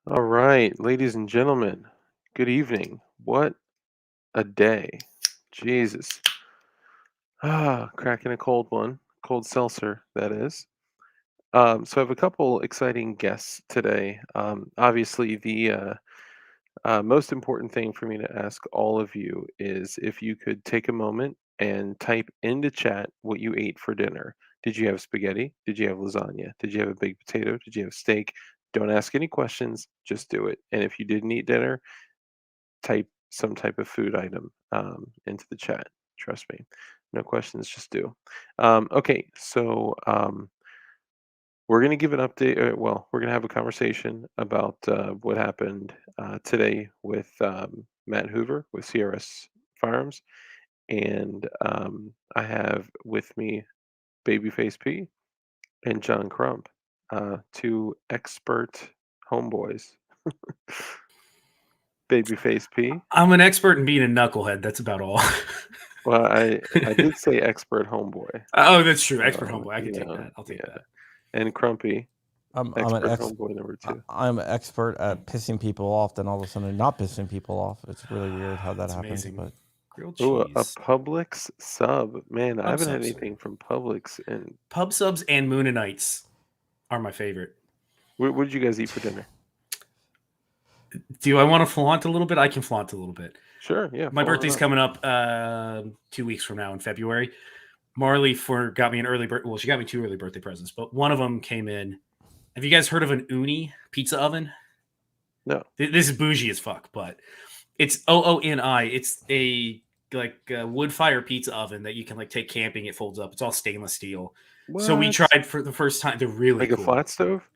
All right, ladies and gentlemen, good evening. What a day. Jesus. Cracking a cold one, cold seltzer, that is. So I have a couple exciting guests today. Obviously, the most important thing for me to ask all of you is if you could take a moment and type into chat what you ate for dinner. Did you have spaghetti? Did you have lasagna? Did you have a baked potato? Did you have steak? Don't ask any questions, just do it. And if you didn't eat dinner, type some type of food item into the chat. Trust me. No questions, just do. Okay, so we're going to give an update. We're going to have a conversation about what happened today with Matt Hoover with CRS Firearms. And I have with me Babyface P and John Crump, two expert homeboys. Babyface P. I'm an expert in being a knucklehead. That's about all. Well, I did say expert homeboy. Oh, that's true. Expert So, homeboy. I can take yeah, that. I'll take yeah. that. And Crumpy, I'm an expert homeboy number two. I'm an expert at pissing people off, then all of a sudden not pissing people off. It's really weird how that That's happens. amazing. But Grilled Oh, a cheese. Publix sub. Man, I Pub haven't had subs. anything from Publix. And Pub subs and Moonanites are my favorite. what did you guys eat for dinner? Do I want to flaunt a little bit? I can flaunt a little bit. Sure, yeah. My follow it birthday's up. coming up 2 weeks from now in February. Marley got me an early birthday. Well, she got me two early birthday presents, but one of them came in. Have you guys heard of an Uni pizza oven? No. This is bougie as fuck, but it's OONI. It's a wood fire pizza oven that you can like take camping. It folds up. It's all stainless steel. So we What? tried for the first time. They're really Like a cool. flat stove?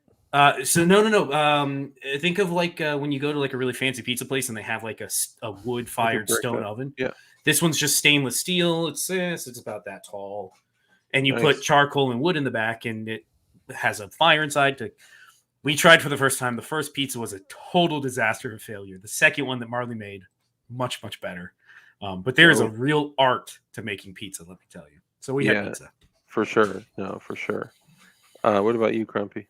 So no. Think of like when you go to like a really fancy pizza place and they have like a wood fired brick stone oven. oven. Yeah. This one's just stainless steel. It's about that tall, and you put Nice. charcoal and wood in the back, and it has a fire inside. We tried for the first time. The first pizza was a total disaster and failure. The second one that Marley made, much better. But there is a real art to making pizza. Let me tell you. So we had pizza for sure. No, for sure. What about you, Crumpy?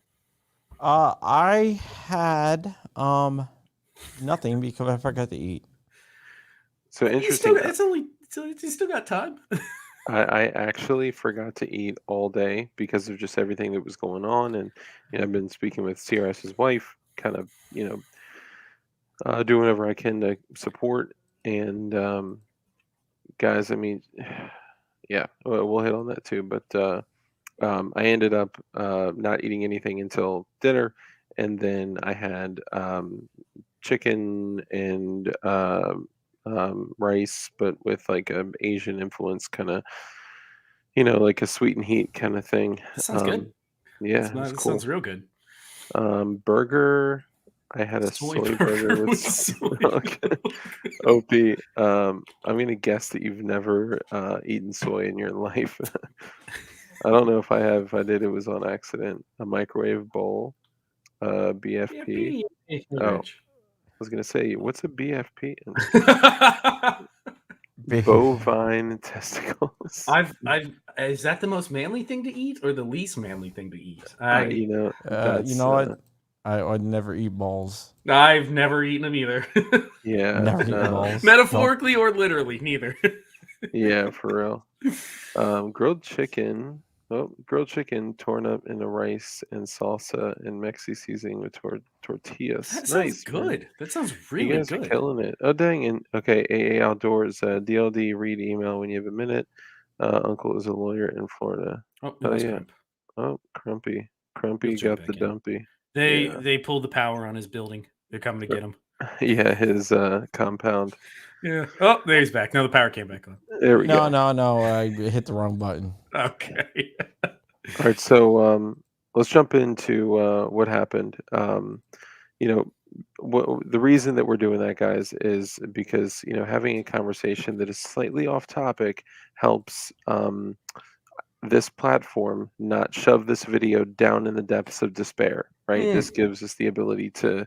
I had nothing because I forgot to eat. So interesting. You still got time. I actually forgot to eat all day because of just everything that was going on, and I've been speaking with CRS's wife, kind of doing whatever I can to support. And guys, I mean, yeah, we'll hit on that too. But I ended up not eating anything until dinner, and then I had chicken and rice, but with like an Asian influence, kind of, like a sweet and heat kind of thing. That sounds good. Yeah, it was That cool. sounds real good. Burger. I had a soy burger with soy OP. I'm gonna guess that you've never eaten soy in your life. I don't know if I have. If I did, it was on accident. A microwave bowl, BFP. Oh, I was gonna say, what's a BFP? Bovine testicles. Is that the most manly thing to eat or the least manly thing to eat? You know what? I'd never eat balls. I've never eaten them either. Yeah, never eaten balls. Metaphorically or literally, neither. Yeah, for real. Grilled chicken. Oh, grilled chicken torn up into rice and salsa and Mexi seasoning with tortillas. That nice, sounds good. Man. That sounds really good. You guys are killing it. Oh, dang. And okay, AA Outdoors, DLD, read email when you have a minute. Uncle is a lawyer in Florida. Oh, yeah. Crump. Oh, Crumpy got the dumpy. They pulled the power on his building. They're coming to get him. Yeah, his compound. Yeah. Oh, there he's back. No, the power came back on. There we go. No. I hit the wrong button. Okay. All right, so let's jump into what happened. The reason that we're doing that, guys, is because having a conversation that is slightly off topic helps this platform not shove this video down in the depths of despair, right? This gives us the ability to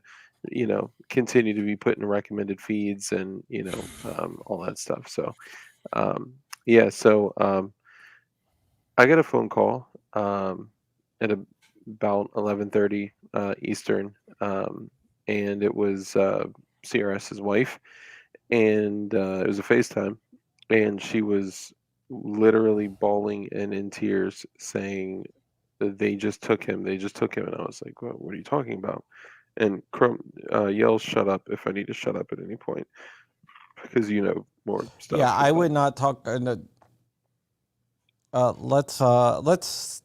continue to be put in recommended feeds and all that stuff. So I got a phone call at about 11:30 Eastern and it was CRS's wife, and it was a FaceTime, and she was literally bawling and in tears, saying that they just took him. They just took him, and I was like, "What are you talking about?" And Crump yells, "Shut up!" if I need to shut up at any point, because you know more stuff. Yeah, I would not talk. Let's.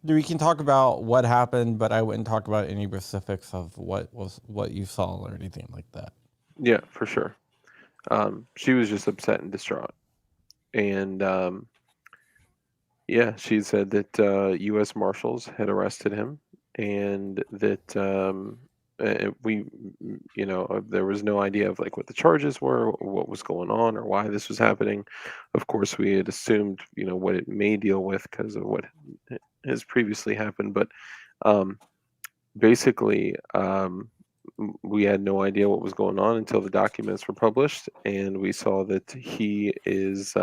We can talk about what happened, but I wouldn't talk about any specifics of what you saw or anything like that. Yeah, for sure. She was just upset and distraught, and yeah, she said that U.S. Marshals had arrested him, and that there was no idea of like what the charges were, or what was going on, or why this was happening. Of course, we had assumed what it may deal with because of what has previously happened, but basically, we had no idea what was going on until the documents were published, and we saw that he is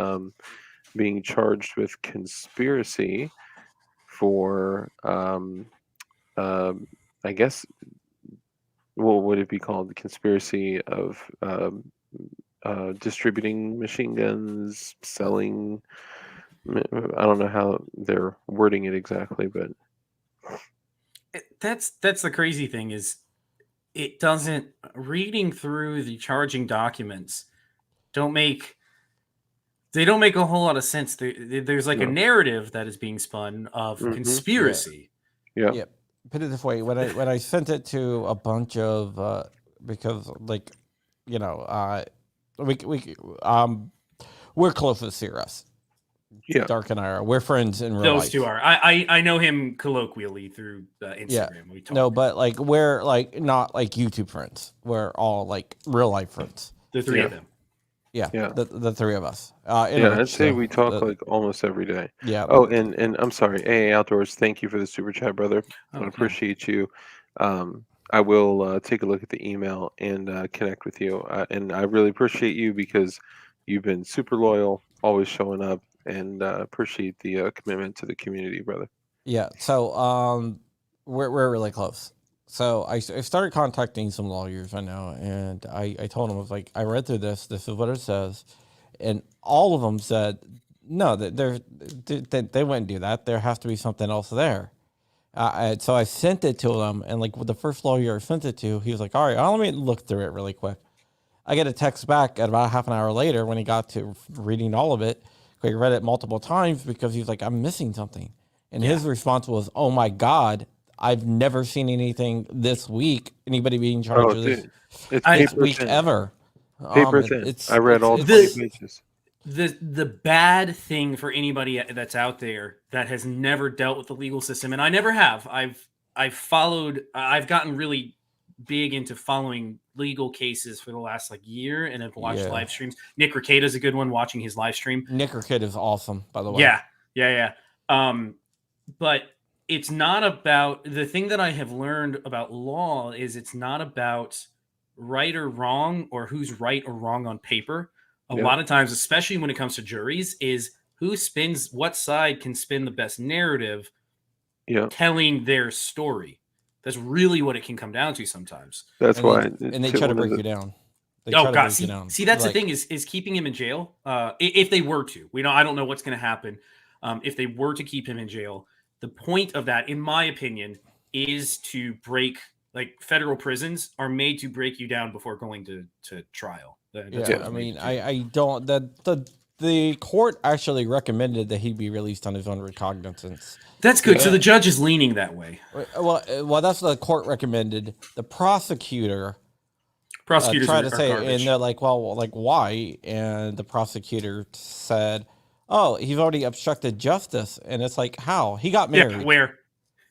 being charged with conspiracy for, I guess, what would it be called? The conspiracy of distributing machine guns, selling. I don't know how they're wording it exactly, but that's the crazy thing is it doesn't reading through the charging documents don't make a whole lot of sense. There's like a narrative that is being spun of conspiracy. Yeah. Yeah. Put it this way: when I sent it to a bunch of because like we're close with CRS. Yeah, Dark and I are. We're friends in real life. Those two are. I know him colloquially through Instagram. Yeah. We talk. No, but like we're like not like YouTube friends. We're all like real life friends. The three of them. Yeah. The three of us. I'd say we talk like almost every day. Yeah. Oh, and I'm sorry, AA Outdoors. Thank you for the super chat, brother. I appreciate you. I will take a look at the email and connect with you. And I really appreciate you because you've been super loyal, always showing up, and appreciate the commitment to the community, brother. Yeah. So we're really close. So I started contacting some lawyers I know, and I told them, I was like, I read through this. This is what it says, and all of them said no, they wouldn't do that. There has to be something else there. So I sent it to them, and like the first lawyer I sent it to, he was like, all right, let me look through it really quick. I get a text back at about half an hour later when he got to reading all of it. He read it multiple times because he was like, I'm missing something. And his response was, oh my God, I've never seen anything this week. Anybody being charged with this week ever. Paper thin. I read all 20 pages. The bad thing for anybody that's out there that has never dealt with the legal system, and I never have. I've gotten really big into following legal cases for the last year, and I've watched live streams. Nick Rekieta is a good one. Watching his live stream. Nick Rekieta is awesome, by the way. Yeah. But it's not about the thing that I have learned about law is it's not about right or wrong or who's right or wrong on paper. A lot of times, especially when it comes to juries, is what side can spin the best narrative telling their story. That's really what it can come down to sometimes. That's why. And they try to break you down. See, that's the thing is keeping him in jail. If they were to, I don't know what's going to happen. If they were to keep him in jail, the point of that, in my opinion, is to break. Federal prisons are made to break you down before going to trial. I don't. The court actually recommended that he be released on his own recognizance. That's good. So the judge is leaning that way. Well, that's what the court recommended. The prosecutors tried to say, and they're like, well, why? And the prosecutor said, oh, he's already obstructed justice. And it's like, how? He got married. Yeah, where?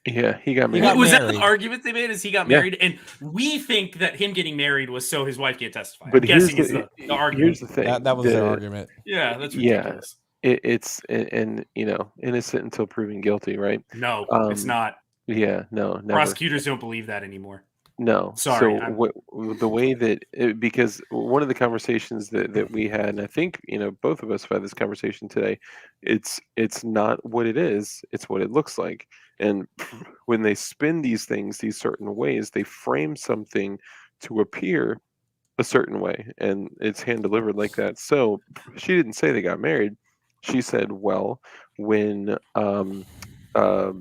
Yeah, he got married. Was that the argument they made? Is he got married? And we think that him getting married was so his wife can't testify. But here's the argument. Here's the thing. That was their argument. Yeah, that's ridiculous. It's innocent until proven guilty, right? No, it's not. Yeah, no, never. Prosecutors don't believe that anymore. No. Sorry, So the way that because one of the conversations that we had, and I think both of us have had this conversation today, it's not what it is, it's what it looks like. And when they spin these things these certain ways, they frame something to appear a certain way, and it's hand delivered like that. So she didn't say they got married. She said, well, when uh,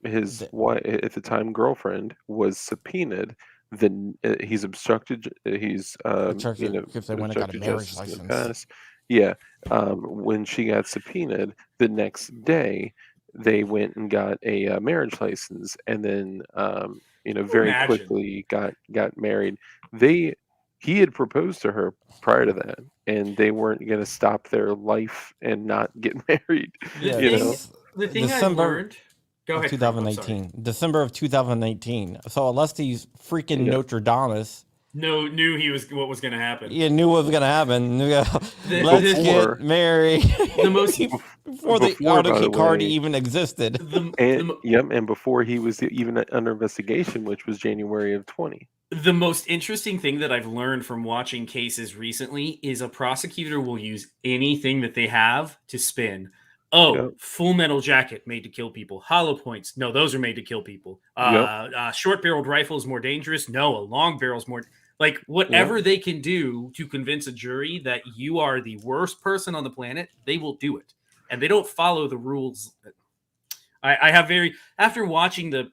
his The, wife at the time girlfriend was subpoenaed, then he's obstructed. He's if they went and got a obstructed marriage justice in the license. past. Yeah, when she got subpoenaed, the next day they went and got a marriage license, and then very Imagine. quickly got married. They He had proposed to her prior to that, and they weren't going to stop their life and not get married. The Yeah, You thing, know, this the thing I've December learned. Go of ahead, Crump. I'm sorry. 2018. December of 2018. So unless these freaking yeah. Notre Dames No, knew he was what was going to happen. you knew what was gonna happen. Let's Before- get married. The most- before the before, by auto the key card way, even existed. and before he was even under investigation, which was January of 20. The most interesting thing that I've learned from watching cases recently is a prosecutor will use anything that they have to spin. Oh, Yep. Full Metal Jacket made to kill people. Hollow points. No, those are made to kill people. Yep. Short-barreled rifle is more dangerous. No, a long barrel's more... Like, whatever they can do to convince a jury that you are the worst person on the planet, they will do it. And they don't follow the rules. I have after watching the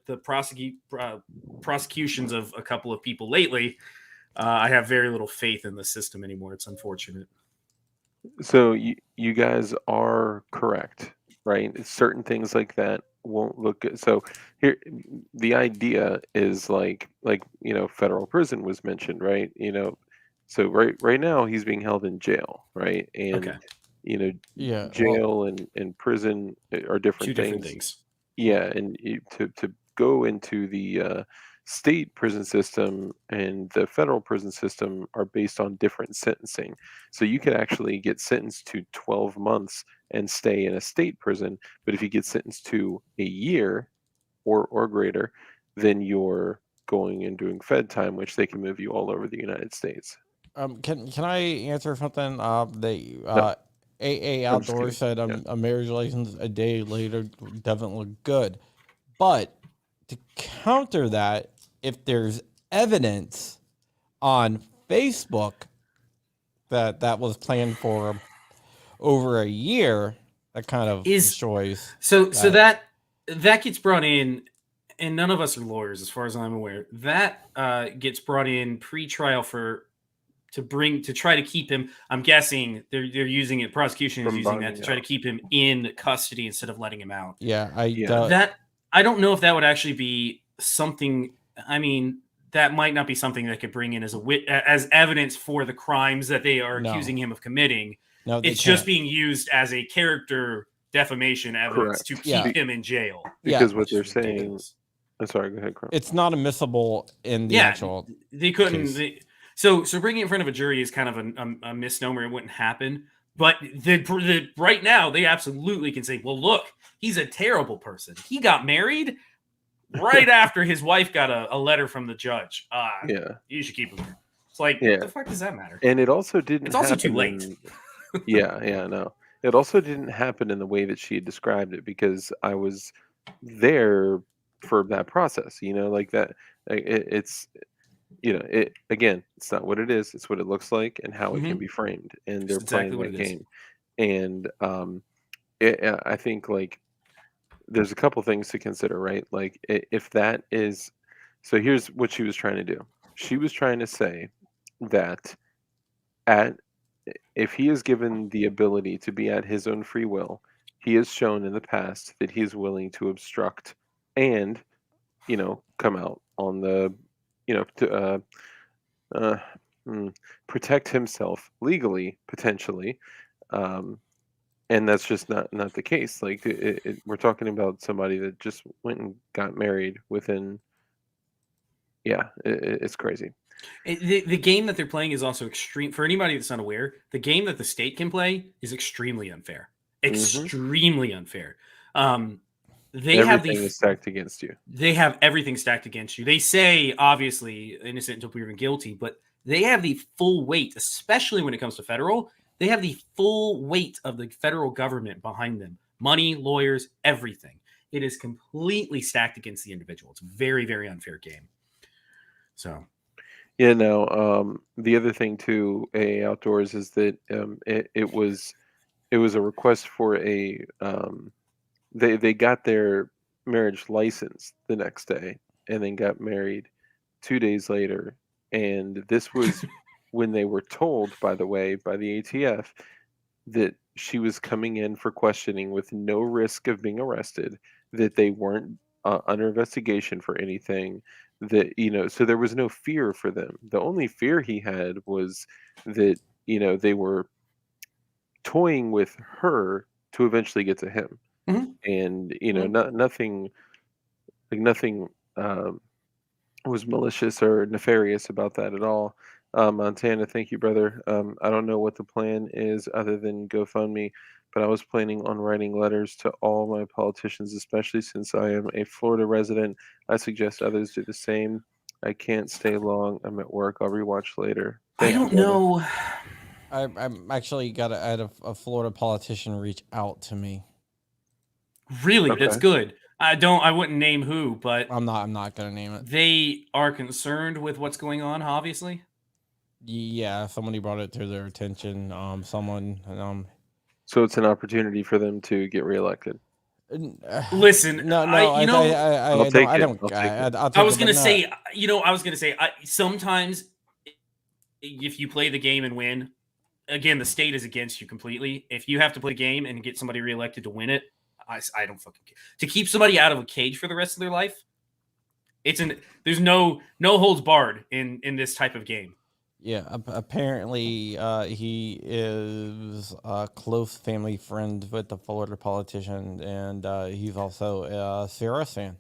prosecutions of a couple of people lately, I have very little faith in the system anymore. It's unfortunate. So you guys are correct, right? Certain things like that won't look good. So here, the idea is like federal prison was mentioned, right? So right now he's being held in jail, right? And Okay. Yeah, jail and prison are different Two different things. things. Yeah, and to go into the state prison system and the federal prison system are based on different sentencing. So you could actually get sentenced to 12 months and stay in a state prison, but if you get sentenced to a year or greater, then you're going and doing Fed time, which they can move you all over the United States. can I answer something? They No. AA I'm just Outdoor kidding. said Yeah. a marriage license a day later doesn't look good. But to counter that, if there's evidence on Facebook that was planned for over a year, that kind of destroys. So that gets brought in, and none of us are lawyers, as far as I'm aware. That gets brought in pre-trial to try to keep him. I'm guessing they're using it. Prosecution is From using that bonding to try to out. keep him in custody instead of letting him out. Yeah, That I don't know if that would actually be something. I mean, that might not be something that could bring in as evidence for the crimes that they are accusing him of committing. No, It's just being used as a character defamation evidence to keep him in jail. Because what they're saying. I'm sorry. Go ahead, Crump. It's not admissible in the actual. They couldn't. So bringing it in front of a jury is kind of a misnomer. It wouldn't happen. But right now, they absolutely can say, well, look, he's a terrible person. He got married right after his wife got a letter from the judge. You should keep him there. It's like, what the fuck does that matter? And it also didn't It's also too late. No. It also didn't happen in the way that she had described it, because I was there for that process, like that. It's again, it's not what it is, it's what it looks like and how it can be framed, and they're playing that game. And I think there's a couple things to consider, right? Like if that is, so here's what she was trying to do. She was trying to say that if he is given the ability to be at his own free will, he has shown in the past that he is willing to obstruct and come out on the to protect himself legally, potentially, and that's just not the case. Like we're talking about somebody that just went and got married within. It's crazy. The game that they're playing is also extreme. For anybody that's unaware, the game that the state can play is extremely unfair. Extremely unfair. they have Everything is stacked against you. they have everything stacked against you. They say obviously innocent until proven guilty, but they have the full weight, especially when it comes to federal. They have the full weight of the federal government behind them. Money, lawyers, everything. It is completely stacked against the individual. It's a very, very unfair game. So, Yeah, no. The other thing too, AA Outdoors, is that it was a request for a they got their marriage license the next day and then got married 2 days later, and this was when they were told, by the way, by the ATF that she was coming in for questioning with no risk of being arrested, that they weren't under investigation for anything, that, so there was no fear for them. The only fear he had was that, they were toying with her to eventually get to him. Mhm. And, Mhm. nothing, like nothing was malicious or nefarious about that at all. Montana, thank you, brother. I don't know what the plan is other than GoFundMe, but I was planning on writing letters to all my politicians, especially since I am a Florida resident. I suggest others do the same. I can't stay long. I'm at work. I'll rewatch later. I Thank you, don't brother. know. I'm actually got I had a Florida politician reach out to me. Really, that's Okay. good. I wouldn't name who, but I'm not gonna name it. they are concerned with what's going on, obviously. Yeah, somebody brought it to their attention. So it's an opportunity for them to get reelected. Listen, no, I I'll take it. I'll take it. I'll take I was it, gonna but no. say, sometimes if you play the game and win, again, the state is against you completely. If you have to play a game and get somebody reelected to win it, I don't fucking care. To keep somebody out of a cage for the rest of their life, there's no holds barred in this type of game. Yeah, apparently he is a close family friend with the Florida politician, and he's also a CRS fan.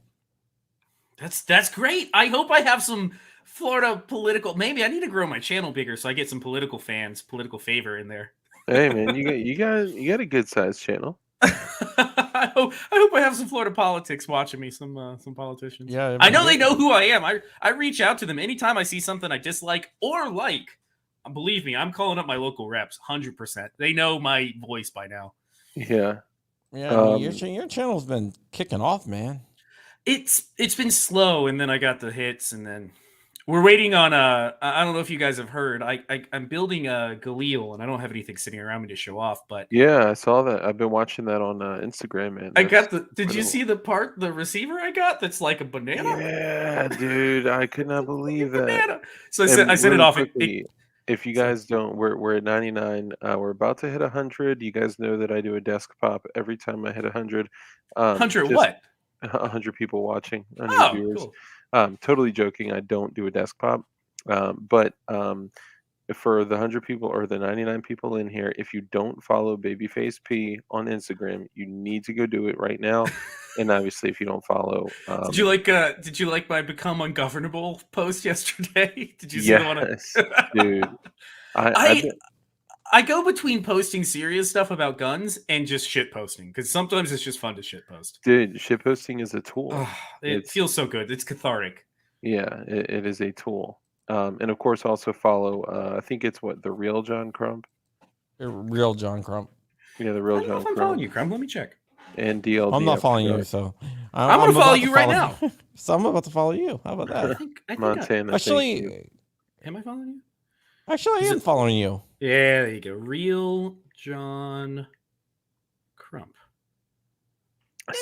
That's great. I hope I have some Florida political. Maybe I need to grow my channel bigger so I get some political fans, political favor in there. Hey, man, you got a good sized channel. I hope I have some Florida politics watching me, some politicians. Yeah, I know they know who I am. I reach out to them anytime I see something I dislike or like. Believe me, I'm calling up my local reps 100%. They know my voice by now. Yeah. Yeah, I mean, your channel's been kicking off, man. It's been slow, and then I got the hits, and then we're waiting on I don't know if you guys have heard. I'm building a Galil, and I don't have anything sitting around me to show off. But Yeah, I saw that. I've been watching that on Instagram, man. I That's got the. Did you incredible. see the receiver I got? That's like a banana. Yeah, dude, I could not believe that. Banana. So I And sent it really off. quickly, if you guys don't, we're at 99. We're about to hit 100. You guys know that I do a desk pop every time I hit 100. 100 Just what? 100 people watching, 100 Oh, viewers. cool. Totally joking. I don't do a desk pop. But for the 100 people or the 99 people in here, if you don't follow Babyface P on Instagram, you need to go do it right now. And obviously, if you don't follow, Did you like my become ungovernable post yesterday? Did you see the one? yes, dude. I go between posting serious stuff about guns and just shit posting because sometimes it's just fun to shit post. Dude, shit posting is a tool. It feels so good. It's cathartic. Yeah, it is a tool. And of course, also follow. I think it's the real John Crump. Real John Crump. Yeah, the real I don't know John if I'm Crump. following you, Crump. Let me check. And DLD. I'm not following you, so I'm gonna follow you right now. So I'm about to follow you. How about that? I think Montana. Actually, am I following you? Actually, I am following you. Yeah, there you go. Real John Crump.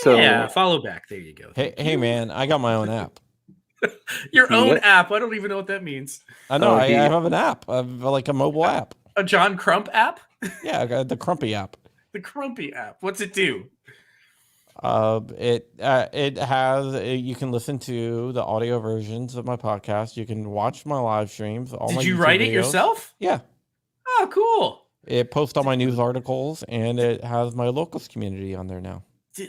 So yeah, follow back. There you go. Hey, man, I got my own app. Your own app? I don't even know what that means. I know. I have an app, like a mobile app. A John Crump app? Yeah, I got the Crumpy app. The Crumpy app. What's it do? It has you can listen to the audio versions of my podcast. You can watch my live streams. Did you write it yourself? Yeah. Oh, cool. It posts all my news articles, and it has my locals community on there now.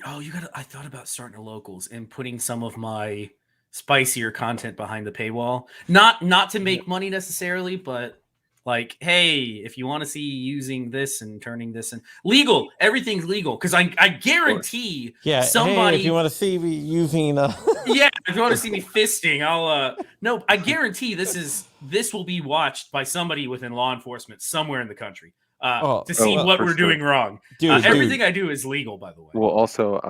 I thought about starting a locals and putting some of my spicier content behind the paywall. Not to make money necessarily, but like, hey, if you want to see using this and turning this and legal, everything's legal. Because I guarantee Yeah. somebody, Hey, if you want to see me using yeah, if you want to see me fisting, I'll no, I guarantee this will be watched by somebody within law enforcement somewhere in the country to see well, what for we're sure. doing wrong. dude, Everything I do is legal, by the way. Well, also,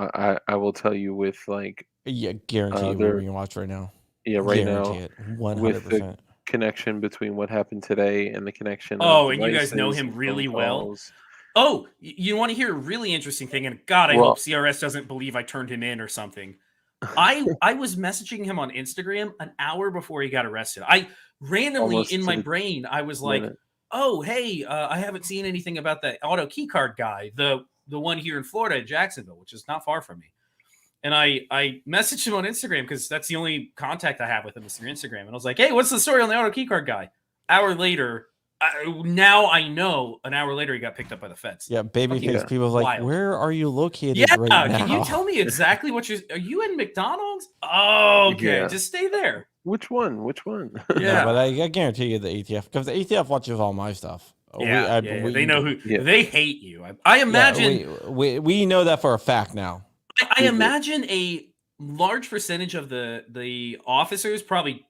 I will tell you with like yeah, guarantee we're being watched right now. yeah, right Guarantee now it, with the 100%. connection between what happened today and the connection of Oh, and you guys know devices him and phone really well. calls. Oh, you want to hear a really interesting thing? And God, I Well, hope CRS doesn't believe I turned him in or something. I was messaging him on Instagram an hour before he got arrested. I randomly almost in to my the brain, I was like, minute. "Oh, hey, I haven't seen anything about that auto key card guy, the one here in Florida, Jacksonville, which is not far from me." And I messaged him on Instagram because that's the only contact I have with him is through Instagram. And I was like, "Hey, what's the story on the auto key card guy?" Hour later, now I know. An hour later, he got picked up by the feds. Yeah, babyface Yeah. people like, Wild. where are you located Yeah, right now? can you tell me exactly what are you in McDonald's? Oh, okay, Yeah. just stay there. Which one? Which one? Yeah. No, but I guarantee you the ATF, because the ATF watches all my stuff. Yeah, they know who they hate you. I imagine we know that for a fact now. I imagine a large percentage of the officers probably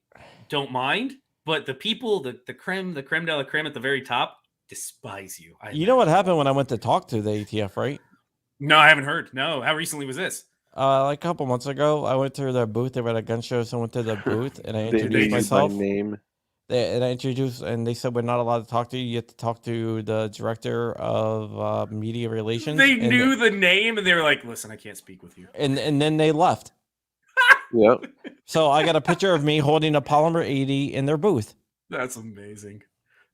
don't mind, but the people, the creme de la creme at the very top despise you. You know what happened when I went to talk to the ATF, right? No, I haven't heard. No, how recently was this? Like a couple months ago, I went to their booth. They were at a gun show, so I went to the booth and I They introduced knew you by myself. name. And they said we're not allowed to talk to you. You have to talk to the director of media relations. They knew the name and they were like, "Listen, I can't speak with you." And then they left. Yep. So I got a picture of me holding a Polymer 80 in their booth. That's amazing.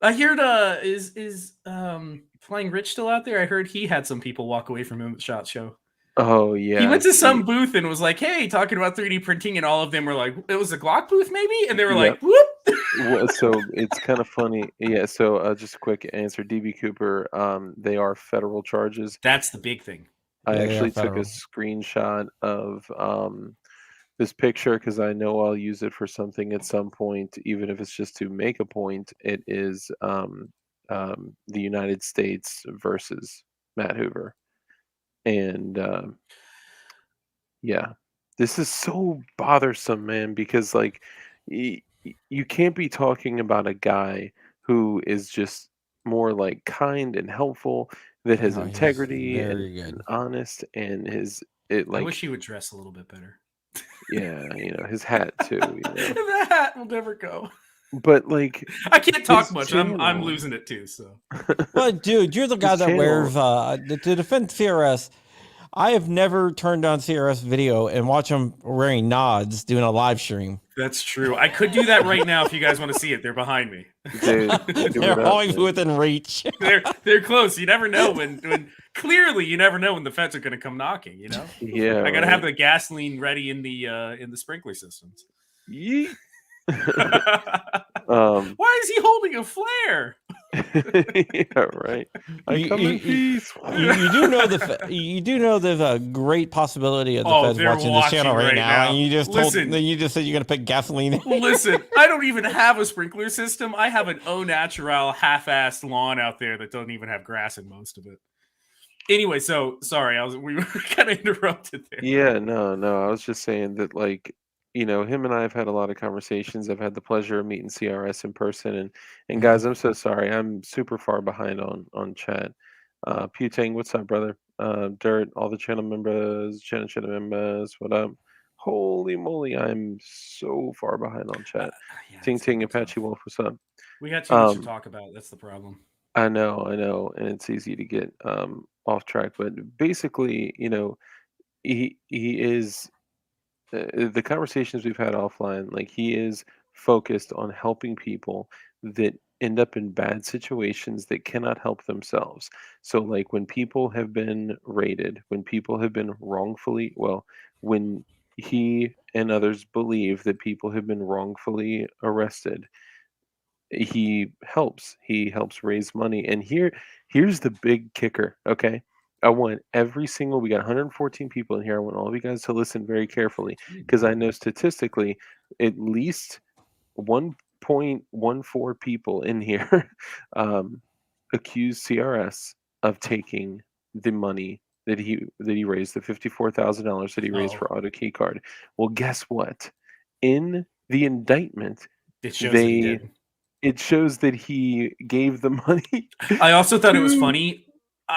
I heard is Flying Rich still out there? I heard he had some people walk away from him at SHOT Show. Oh yeah. He went to some booth and was like, "Hey, talking about 3D printing," and all of them were like, "It was a Glock booth, maybe?" And they were like, "Whoop." Well, so it's kind of funny. Yeah. So just a quick answer. DB Cooper. They are federal charges. That's the big thing. I Yeah, they are actually took a federal. screenshot of this picture because I know I'll use it for something at some point, even if it's just to make a point. It is the United States versus Matt Hoover, and yeah, this is so bothersome, man. Because like, you can't be talking about a guy who is just more like kind and helpful, that has No, he's integrity very and good. honest, and I like wish he would dress a little bit better. yeah, his hat too. The hat will never go. But like, I can't talk his much. I'm channel- losing it too. So, But dude, you're the guy His that channel- wears to defend CRS. I have never turned on CRS video and watch them wearing nods doing a live stream. that's true. I could do that right now if you guys want to see it. They're behind me. dude, give They're it up, always man. within reach. They're close. You never know when clearly you never know when the feds are going to come knocking. You know. Yeah, I gotta right. have the gasoline ready in the sprinkler systems. Yeet. Why is he holding a flare? Yeah, right. I come in peace. You do know you do know there's a great possibility of the feds they're watching this channel watching right right now, now. and you just Listen. you just said you're gonna put gasoline in. Listen, I don't even have a sprinkler system. I have an au natural half-assed lawn out there that doesn't even have grass in most of it. Anyway, so sorry, we were kind of interrupted there. Yeah, no. I was just saying that, like, him and I have had a lot of conversations. I've had the pleasure of meeting CRS in person, and guys, I'm so sorry. I'm super far behind on chat. Putang, what's up, brother? Dirt, all the channel members, channel members, what up? Holy moly, I'm so far behind on chat. Yeah, Ting it's gonna Ting, be Apache tough. Wolf, what's up? We got too much to talk about. That's the problem. I know, and it's easy to get off track. But basically, he is the conversations we've had offline. Like, he is focused on helping people that end up in bad situations that cannot help themselves. So, like, when people have been raided, when people have been wrongfully, well, when he and others believe that people have been wrongfully arrested, he helps raise money. And here's the big kicker. Okay, I want we got 114 people in here. I want all of you guys to listen very carefully, because I know statistically at least one 0.14 people in here accused CRS of taking the money that he raised, the $54,000 that he raised Oh, for auto key card. Well, guess what? In the indictment, it shows that he did. it shows that he gave the money I also thought it was to funny.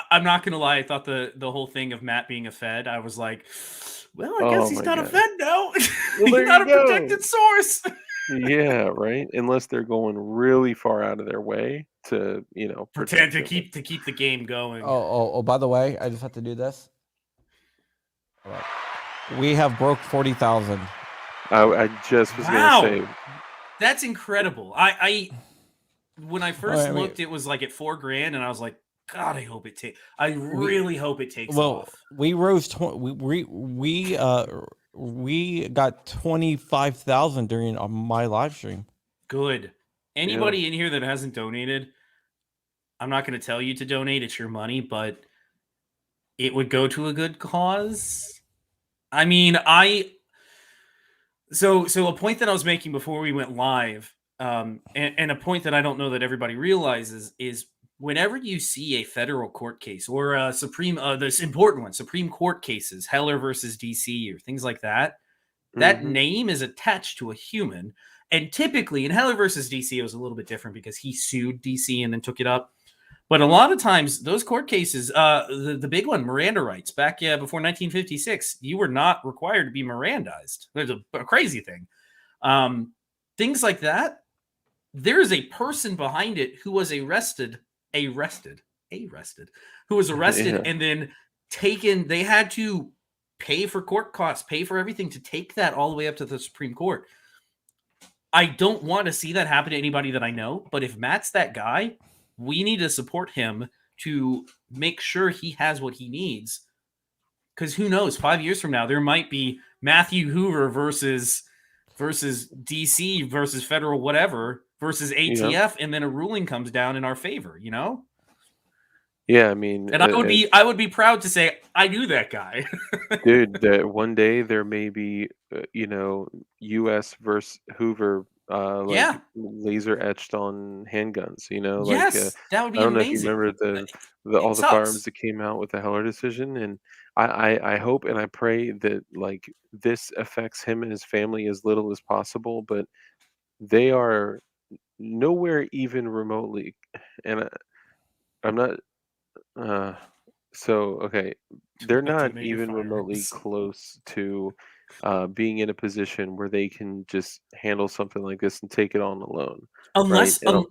I'm not gonna lie. I thought the whole thing of Matt being a Fed. I was like, well, I guess Oh he's my not a god. Fed now. Well, He's there not you a go. protected source. Yeah, right? Unless they're going really far out of their way to, Pretend protect to him. keep the game going. Oh, by the way, I just have to do this. All right. We have broke 40,000. I just was Wow. gonna say, That's incredible. I when I first I mean- looked, it was like at $4,000, and I was like, God, I hope it takes. I really hope it takes off. we rose. We got 25,000 during my live stream. Good. Anybody in here that hasn't donated, I'm not going to tell you to donate. It's your money, but it would go to a good cause. I mean, so a point that I was making before we went live, and a point that I don't know that everybody realizes is whenever you see a federal court case or a this important one, Supreme Court cases, Heller versus DC or things like that, that Mhm. name is attached to a human. And typically in Heller versus DC, it was a little bit different because he sued DC and then took it up. But a lot of times, those court cases, the big one, Miranda rights, back before 1956, you were not required to be Mirandized. There's a crazy thing. Things like that. There is a person behind it who was arrested, who was arrested Yeah. and then taken. They had to pay for court costs, pay for everything to take that all the way up to the Supreme Court. I don't want to see that happen to anybody that I know, but if Matt's that guy, we need to support him to make sure he has what he needs. Because who knows, 5 years from now, there might be Matthew Hoover versus DC versus federal whatever versus ATF, and then a ruling comes down in our favor, Yeah, I mean, And I would be proud to say I knew that guy. dude, that one day there may be, U.S. versus Hoover, Yeah. laser etched on handguns. Yes, that would be I don't know if you amazing. remember all the sucks. firearms that came out with the Heller decision, and I hope and I pray that this affects him and his family as little as possible, but they are nowhere even remotely, and I'm not. Okay, they're not Donated even remotely firearms. close to being in a position where they can just handle something like this and take it on alone. Unless Right?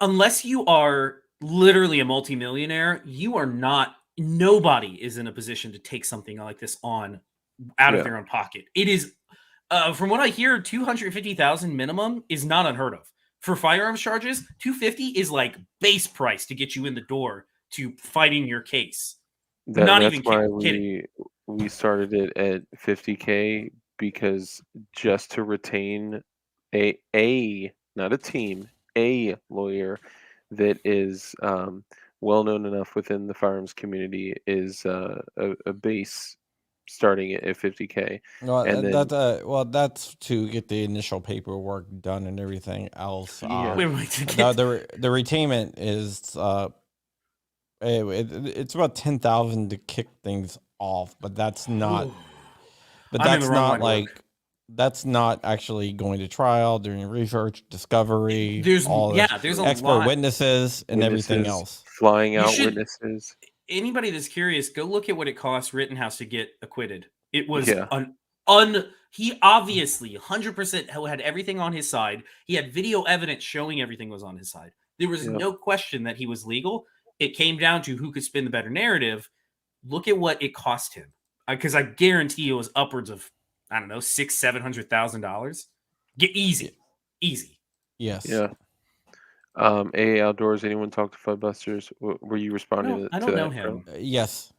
unless you are literally a multimillionaire, you are not. Nobody is in a position to take something like this on out of Yeah. their own pocket. It is, from what I hear, 250,000 minimum is not unheard of for firearms charges. 250 is like base price to get you in the door to fighting your case. Not That's even why kidding. we started it at 50K, because just to retain a not a team, a lawyer that is well known enough within the firearms community is a base starting at 50K. Well, And then that's to get the initial paperwork done and everything else. Yeah. Wait, The retainment is it's about 10,000 to kick things off, but that's not. Ooh. But I'm in the that's wrong not line of like work. that's not actually going to trial, doing research, discovery. There's all yeah, this, there's a expert lot. witnesses and everything else. Flying You out should- witnesses. Anybody that's curious, go look at what it cost Rittenhouse to get acquitted. It was Yeah. he obviously 100% had everything on his side. He had video evidence showing everything was on his side. There was Yep. no question that he was legal. It came down to who could spin the better narrative. Look at what it cost him, because I guarantee it was upwards of, I don't know, $600,000-$700,000. Get easy. Yes. Yeah. AA Outdoors, anyone talk to Fudbusters? Were you responding I to don't that? know him. Yes.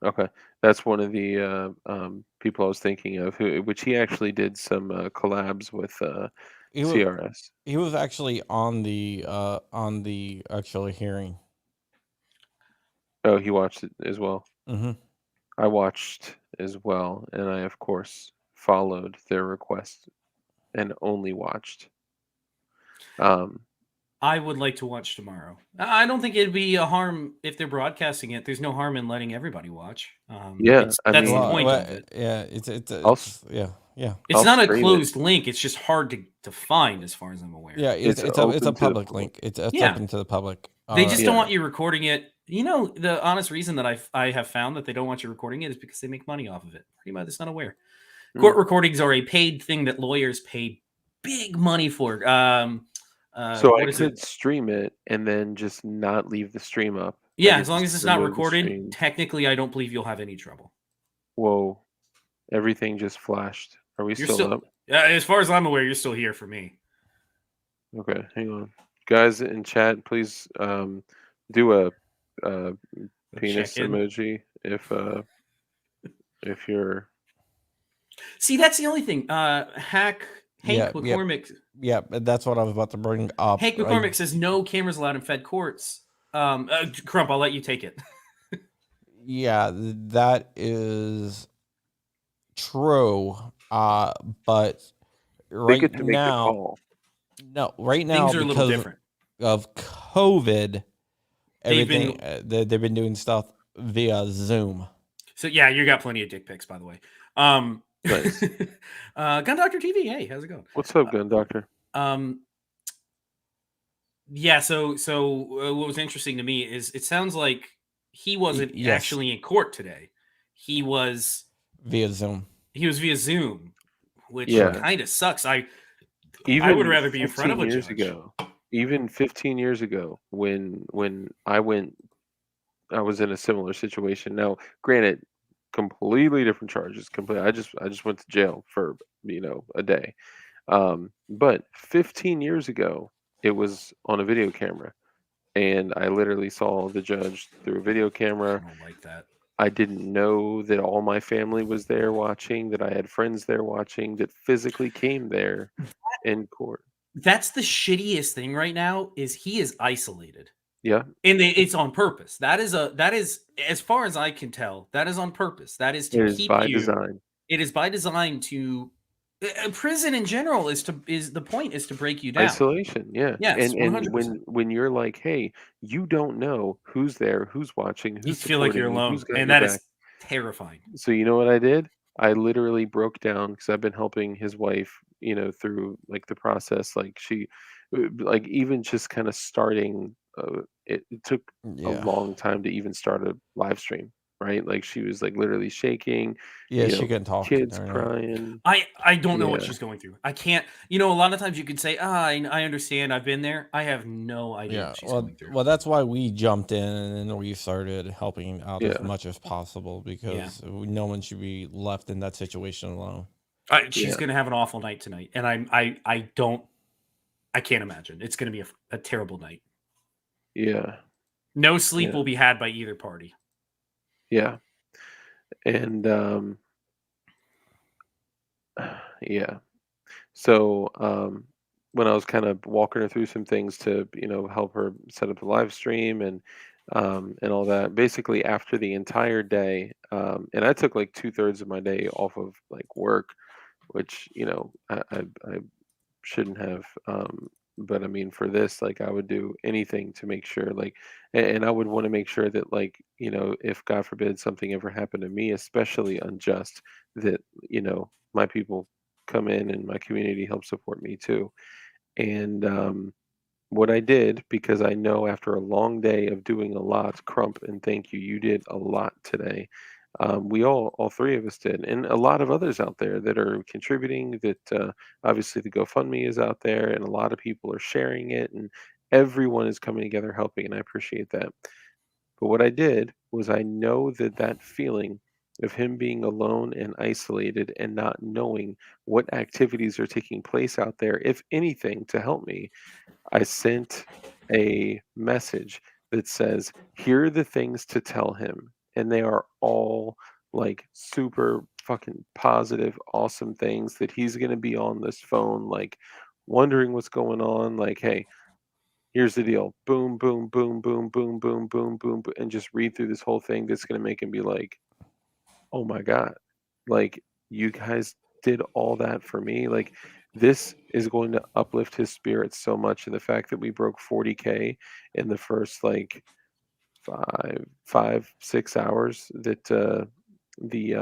Okay, that's one of the people I was thinking of, which he actually did some collabs with He was, CRS. he was actually on the actual hearing. Oh, he watched it as well. Mm-hmm. I watched as well, and I of course followed their request and only watched. I would like to watch tomorrow. I don't think it'd be a harm if they're broadcasting it. There's no harm in letting everybody watch. Yeah, I That's the mean, point of it. yeah, I'll it's yeah. It's I'll not a stream it. closed link. It's just hard to find, as far as I'm aware. Yeah, it's a open to the public public. link. It's Yeah. open to the public. They just don't Yeah. want you recording it. You know, the honest reason that I have found that they don't want you recording it is because they make money off of it. Pretty much, it's not aware. Court recordings are a paid thing that lawyers pay big money for. So what I is could it? stream it and then just not leave the stream up. I Yeah, could as long just as it's not remove the recorded, stream. technically, I don't believe you'll have any trouble. Whoa, everything just flashed. Are we You're still up? as far as I'm aware, you're still here for me. Okay, hang on, guys in chat. Please do a penis check-in. emoji if you're. See, that's the only thing. Hank McCormick. Yeah, that's what I was about to bring up. Hank McCormick says no cameras allowed in Fed courts. Crump, I'll let you take it. Yeah, that is true. But right get to make the now, call. no, right now Things are a little because different. of COVID, They've everything they've been doing stuff via Zoom. So yeah, you got plenty of dick pics, by the way. Nice. Gun Doctor TV. Hey, how's it going? What's up, Gun Doctor? Yeah. So what was interesting to me is it sounds like he wasn't actually in court today. He was via Zoom. He was via Zoom, which Yeah. kind of sucks. I Even would rather be in front of a 15 years judge. ago, even 15 years ago, when I went, I was in a similar situation. Now, granted, completely different charges. I just went to jail for a day. But 15 years ago, it was on a video camera, and I literally saw the judge through a video I camera. don't like that. I didn't know that all my family was there watching, that I had friends there watching, that physically came there in court. That's the shittiest thing right now. Is he is isolated. Yeah. And it's on purpose. That is as far as I can tell, that is on purpose. That is to keep by you. design. It is by design to prison in general is the point is to break you down. Isolation, yeah. Yes, and 100%. when you're like, hey, you don't know who's there, who's watching, You who's feel like you're supporting you, alone, who's got and your that back. is terrifying. So you know what I did? I literally broke down because I've been helping his wife, through like the process. Like like even just kind of starting. It took a long time to even start a live stream, right? Like she was like literally shaking. Yeah, she couldn't talk. Kids crying. I don't know what Yeah. she's going through. I can't. A lot of times you could say, I understand. I've been there. I have no idea what she's going through. Well, that's why we jumped in and we started helping out as Yeah. much as possible because no one should be left in that situation alone. She's going to have an awful night tonight, and I can't imagine. It's going to be a terrible night. Yeah. No sleep will be had by either party. Yeah. And yeah. So when I was kind of walking her through some things to, help her set up the live stream and all that, basically after the entire day, and I took like 2/3 of my day off of like work, which, I shouldn't have. But I mean, for this, like, I would do anything to make sure, like, and I would want to make sure that, like, if God forbid something ever happened to me, especially unjust, that, my people come in and my community help support me too. And what I did, because I know after a long day of doing a lot, Crump, and thank you, you did a lot today. We all three of us did, and a lot of others out there that are contributing. That obviously the GoFundMe is out there, and a lot of people are sharing it, and everyone is coming together helping, and I appreciate that. But what I did was I know that feeling of him being alone and isolated and not knowing what activities are taking place out there, if anything, to help me. I sent a message that says, here are the things to tell him. And they are all like super fucking positive, awesome things that he's going to be on this phone, like wondering what's going on. Like, hey, here's the deal. Boom, boom, boom, boom, boom, boom, boom, boom, boom. And just read through this whole thing. That's going to make him be like, oh my God, like you guys did all that for me. Like, this is going to uplift his spirits so much. And the fact that we broke 40K in the first like 6 hours, that the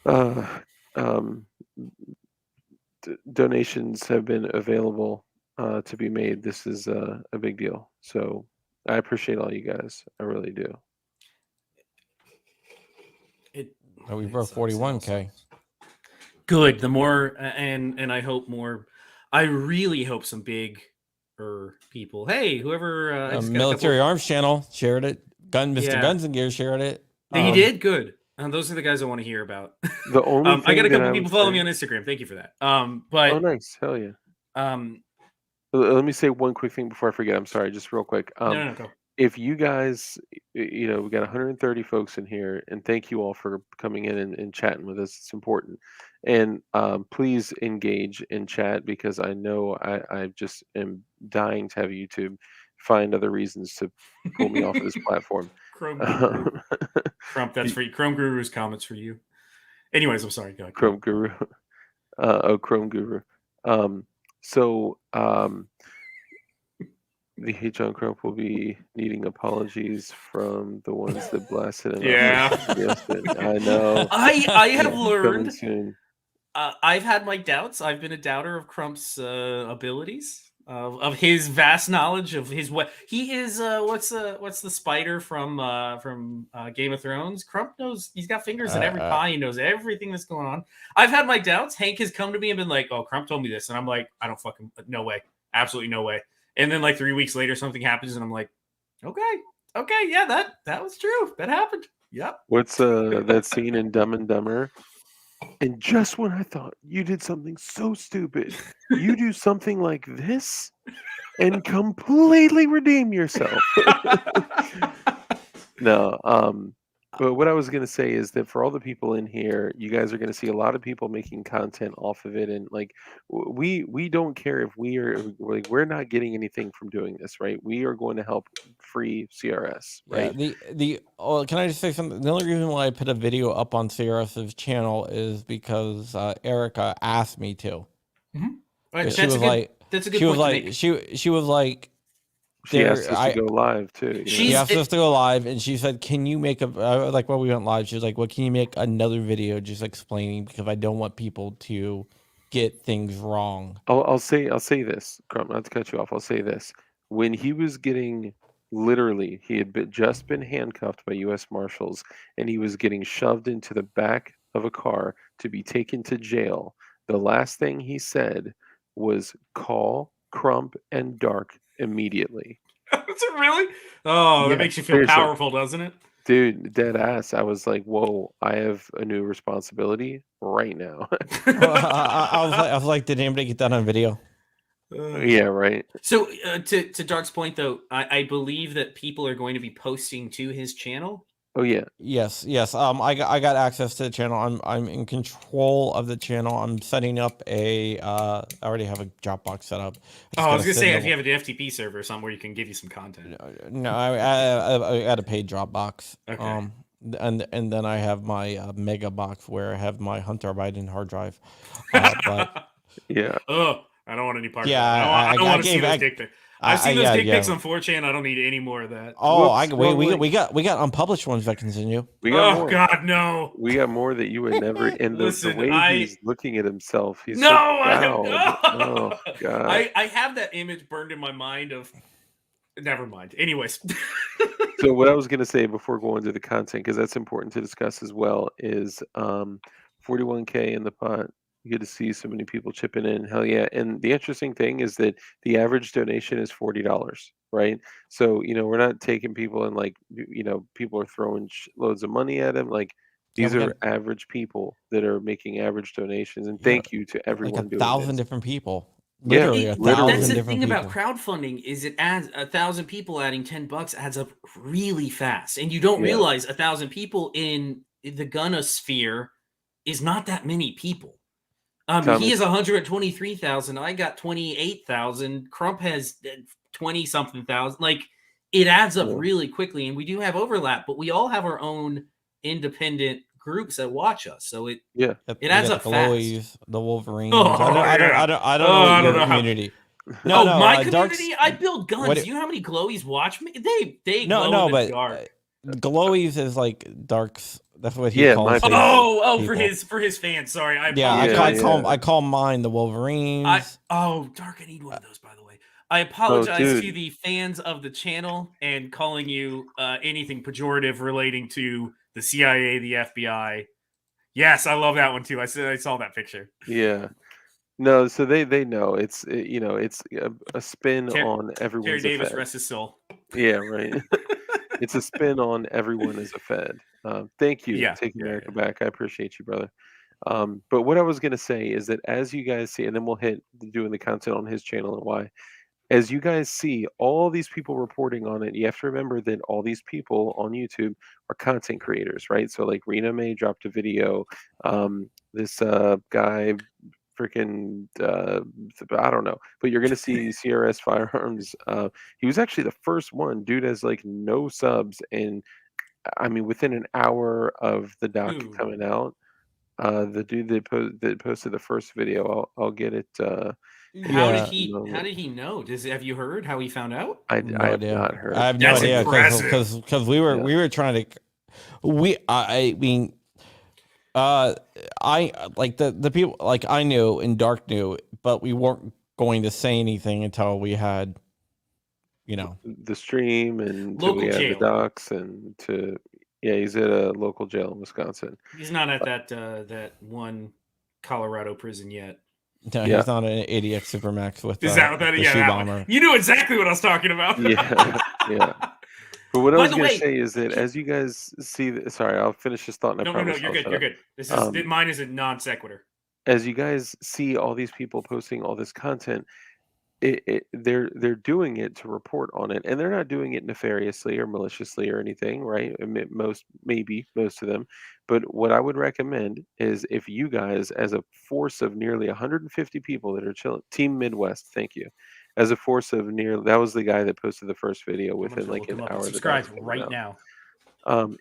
uh, um, donations have been available to be made. This is a big deal. So I appreciate all you guys. I really do. We broke 41K. Good. The more, and I hope more. I really hope some big people. Hey, whoever Military Arms Channel shared it. Mr. Guns and Gear shared it. He did good. Those are the guys I want to hear about. The only I got a couple people follow me on Instagram. Thank you for that. But oh, nice. Hell yeah. Let me say one quick thing before I forget. I'm sorry, just real quick. No, go. If you guys, we got 130 folks in here, and thank you all for coming in and chatting with us. It's important. And please engage in chat, because I know I just am dying to have YouTube find other reasons to pull me off of this platform. Chrome Guru. Crump, that's for you. Chrome Guru's comments for you. Anyways, I'm sorry. Go ahead. Chrome Guru. Chrome Guru. The John Crump will be needing apologies from the ones that blasted him. Yeah. I know. I have learned. Soon. I've had my doubts. I've been a doubter of Crump's abilities, of his vast knowledge of his what he is. What's the spider from Game of Thrones? Crump knows. He's got fingers in every pie. He knows everything that's going on. I've had my doubts. Hank has come to me and been like, "Oh, Crump told me this," and I'm like, "I don't fucking no way, absolutely no way." And then like 3 weeks later, something happens, and I'm like, "Okay, yeah, that was true. That happened. Yep." What's that scene in Dumb and Dumber? And just when I thought you did something so stupid, you do something like this and completely redeem yourself. No, but what I was going to say is that for all the people in here, you guys are going to see a lot of people making content off of it, and like we don't care if we're not getting anything from doing this, right? We are going to help free CRS, right? Yeah, can I just say something? The only reason why I put a video up on CRS's channel is because Erica asked me to. Mm-hmm. Right, that's a good point. She was like. She asked us to go live too. She asked us to go live, and she said, "Can you make like when we went live?" She was like, "Well, can you make another video just explaining, because I don't want people to get things wrong." I'll say this, Crump, not to cut you off. I'll say this: when he was getting literally, he had just been handcuffed by U.S. Marshals, and he was getting shoved into the back of a car to be taken to jail. The last thing he said was, "Call Crump and Dark immediately." Is it really? Oh, that makes you feel powerful, doesn't it? Dude, dead ass. I was like, whoa, I have a new responsibility right now. I was like, did anybody get that on video? Yeah, right. So to Dark's point, though, I believe that people are going to be posting to his channel. Oh yeah. Yes. I got access to the channel. I'm in control of the channel. I'm setting up I already have a Dropbox set up. I was gonna say, if you have an FTP server somewhere, you can give you some content. No, I had a paid Dropbox. Okay. And then I have my Mega Box where I have my Hunter Biden hard drive. But yeah. Oh, I don't want any part. Yeah, I don't want to see those dick pics. I've seen those dick pics on 4chan. I don't need any more of that. Oh, we got unpublished ones I can send you. We got more. God, no. We got more that you would never. And the way he's looking at himself, he's no. Oh God. I have that image burned in my mind of. Never mind. Anyways. So what I was going to say before going to the content, because that's important to discuss as well, is 41K in the pot. You get to see so many people chipping in. Hell yeah. And the interesting thing is that the average donation is $40, right? So, we're not taking people and like, people are throwing loads of money at him. Like, these are average people that are making average donations. And thank you to everyone like doing 1,000 different people. Literally, that's the thing about crowdfunding is it adds 1,000 people adding $10 adds up really fast, and you don't realize 1,000 people in the Gunnosphere is not that many people. He has 123,000. I got 28,000. Crump has 20 something thousand. Like, it adds up really quickly, and we do have overlap, but we all have our own independent groups that watch us, so it Yeah. it adds the up fast. Glowies, the Wolverines. Oh, I yeah. don't Oh, I know don't your know how- community. No, Oh, no, my Dark's community, I build guns. what it- You know how many glowies watch me? They no, glow no, in the but dark. Glowies is like Dark's. That's what he Yeah, calls my his people. Oh, people. for his fans. Sorry, I Yeah, apologize. I call mine the Wolverines. Dark, I need one of those, by the way. I Oh, apologize to dude. the fans of the channel and calling you anything pejorative relating to the CIA, the FBI. Yes, I love that one too. I saw that picture. Yeah. No, so they know it's it's a spin on Terry everyone's a Davis, Fed. rest his soul. Yeah, right. It's a spin on everyone is a Fed. Thank you, Yeah, Take yeah, America yeah. Back. I appreciate you, brother. But what I was gonna say is that as you guys see, and then we'll hit doing the content on his channel and why. As you guys see all these people reporting on it, you have to remember that all these people on YouTube are content creators, right? So like Rena May dropped a video. This guy freaking I don't know, but you're gonna see CRS Firearms. He was actually the first one. Dude has like no subs, and I mean within an hour of the doc Ooh. coming out, the dude that posted the first video, I'll get it. How Yeah. did he know? Have you heard how he found out? I No have idea. not heard. I have no That's idea impressive. because we were trying to. I mean, I like the people like I knew and Dark knew, but we weren't going to say anything until we had, the stream and till we Local had the jail. docs and to he's at a local jail in Wisconsin. He's not at that one Colorado prison yet. No, Yeah. he's not an ADX Supermax with Is that what that the is? Yeah, shoe that bomber. one. You knew exactly what I was talking about. Yeah, yeah. But what I By was the gonna way, say is that as you guys see, sorry, I'll finish this thought and I no, promise you're I'll good. shut You're up. good. This is mine is a non sequitur. As you guys see all these people posting all this content, they're doing it to report on it, and they're not doing it nefariously or maliciously or anything, right? I mean, most of them. But what I would recommend is if you guys, as a force of nearly 150 people that are chilling, Team Midwest, thank you, as a force of that was the guy that posted the first video I'm within gonna like look him an up hour and of the subscribe docs coming right out. now.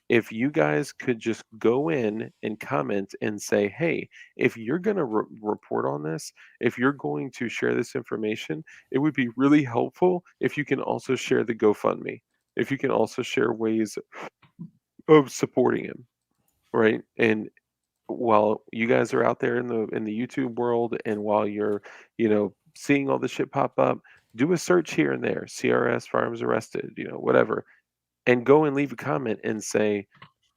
If you guys could just go in and comment and say, hey, if you're going to report on this, if you're going to share this information, it would be really helpful if you can also share the GoFundMe, if you can also share ways of supporting him, right? And while you guys are out there in the YouTube world, and while you're seeing all the shit pop up, do a search here and there, CRS firearms arrested, whatever, and go and leave a comment and say,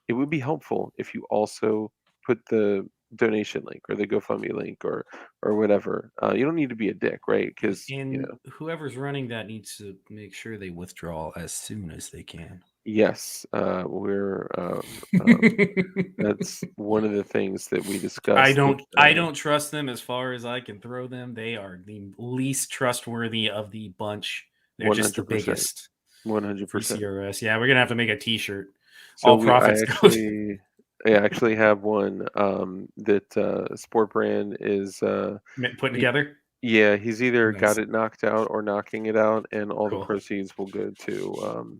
it would be helpful if you also put the donation link or the GoFundMe link or whatever. You don't need to be a dick, right? Because And whoever's running that needs to make sure they withdraw as soon as they can. yes, we're that's one of the things that we discussed. I don't trust them as far as I can throw them. They are the least trustworthy of the bunch. They're just the 100%. biggest. 100%. CRS. Yeah, we're gonna have to make a T-shirt. So All profits go. I actually have one that Sport Brand is Putting together. Yeah, he's either Nice. got it knocked out or knocking it out, and all Cool. the proceeds will go to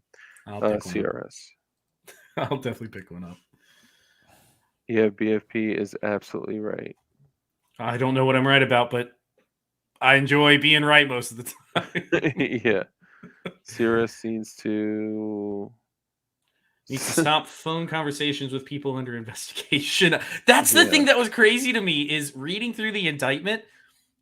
I'll pick one up. CRS. I'll definitely pick one up. Yeah, BFP is absolutely right. I don't know what I'm right about, but I enjoy being right most of the time. Yeah. CRS needs to stop phone conversations with people under investigation. That's the thing that was crazy to me, is reading through the indictment.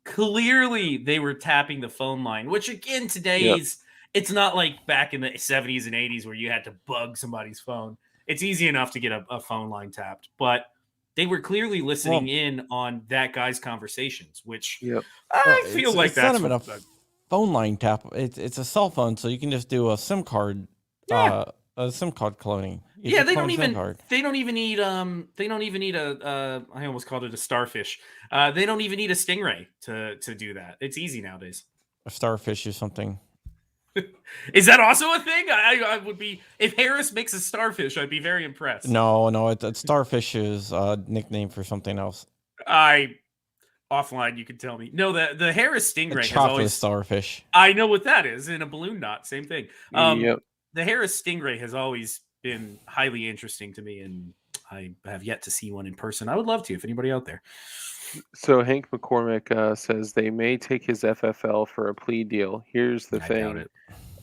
Clearly, they were tapping the phone line, which again, today's it's not like back in the 70s and 80s where you had to bug somebody's phone. It's easy enough to get a phone line tapped, but they were clearly listening in on that guy's conversations, which I feel like it's that's not even a phone line tap. It's a cell phone, so you can just do a SIM card. A SIM card cloning. They don't even need a I almost called it a starfish. They don't even need a stingray to do that. It's easy nowadays. A starfish or something. Is that also a thing? I would be, if Harris makes a starfish, I'd be very impressed. No, it's starfish is a nickname for something else. Offline, you can tell me. No, the Harris stingray has chocolate always starfish. I know what that is. In a balloon knot, same thing. Yep. The Harris stingray has always been highly interesting to me, and I have yet to see one in person. I would love to, if anybody out there. So Hank McCormick says they may take his FFL for a plea deal. Here's the I doubt thing. it.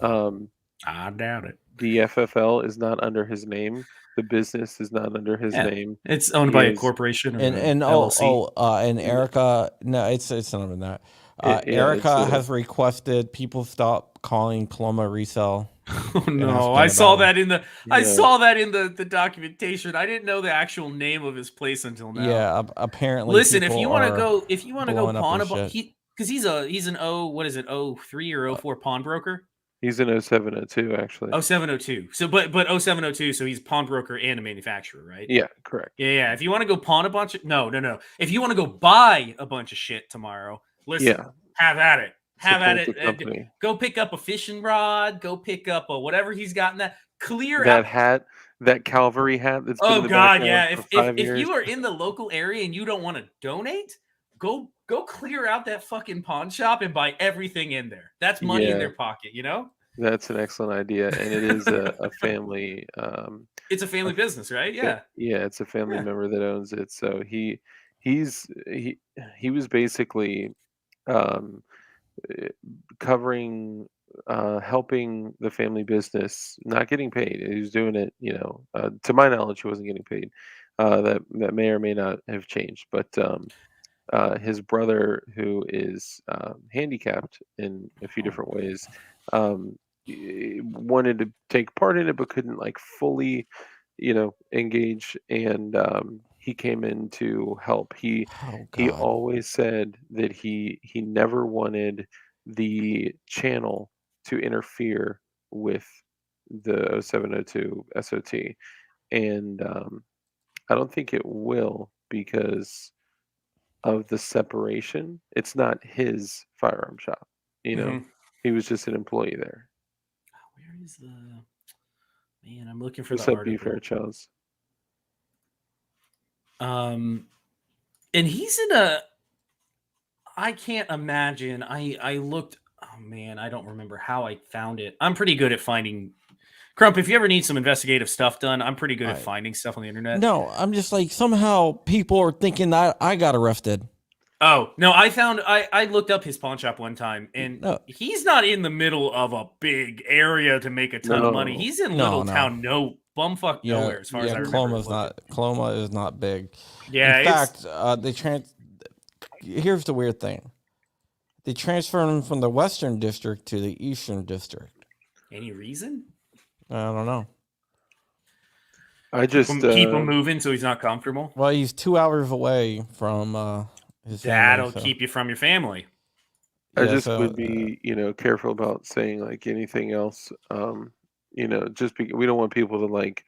Um, I doubt it. the FFL is not under his name. The business is not under his Yeah, name. it's owned He by a is- corporation or And an and LLC. and Erica, no, it's not even that. Yeah, Erica it's, has requested people stop calling Paloma resell. Oh no, asking I saw about that in the I Yeah. saw that in the documentation. I didn't know the actual name of his place until now. Yeah, apparently. Listen, if people you want to are go, blowing up pawn his a shit. because he's an 03 or 04 pawnbroker. He's an 0702 actually. 0702. So but 0702, so he's a pawnbroker and a manufacturer, right? Yeah, correct. Yeah. If you want to go pawn a bunch of no. If you want to go buy a bunch of shit tomorrow, listen, Yeah. have at it. Have Support at the it. company. Go pick up a fishing rod. Go pick up a whatever he's got in that. Clear That out. hat, that cavalry hat that's been in Oh the God, background yeah. for If 5 years. you are in the local area and you don't want to donate, go clear out that fucking pawn shop and buy everything in there. That's money in Yeah. their pocket, you know? That's an excellent idea, and it is a family. It's a family business, right? Yeah. Yeah, it's a family Yeah. member that owns it. So he was basically um, eh, covering, helping the family business, not getting paid. He was doing it, to my knowledge, he wasn't getting paid. That may or may not have changed, but his brother, who is handicapped in a few different ways, wanted to take part in it, but couldn't like fully, engage. And he came in to help. He God. always said that he never wanted the channel to interfere with the 0702 SOT, and I don't think it will because of the separation. It's not his firearm shop, Mhm. He was just an employee there. Where is the man? I'm looking for What's the up, B. article. Fairchilds? And he's in a. I can't imagine. I looked. Oh man, I don't remember how I found it. I'm pretty good at finding. Crump, if you ever need some investigative stuff done, I'm pretty good at finding stuff on the internet. No, I'm just like somehow people are thinking that I got arrested. Oh no, I looked up his pawn shop one time, and he's not in the middle of a big area to make a ton of money. He's in little town, bumfuck nowhere, as far as I remember. Coloma is not big. Yeah, in fact, here's the weird thing: they transferred him from the Western District to the Eastern District. Any reason? I don't know. I just keep him moving so he's not comfortable. Well, he's 2 hours away from his family. That'll keep you from your family. I just would be, careful about saying like anything else. Just because we don't want people to like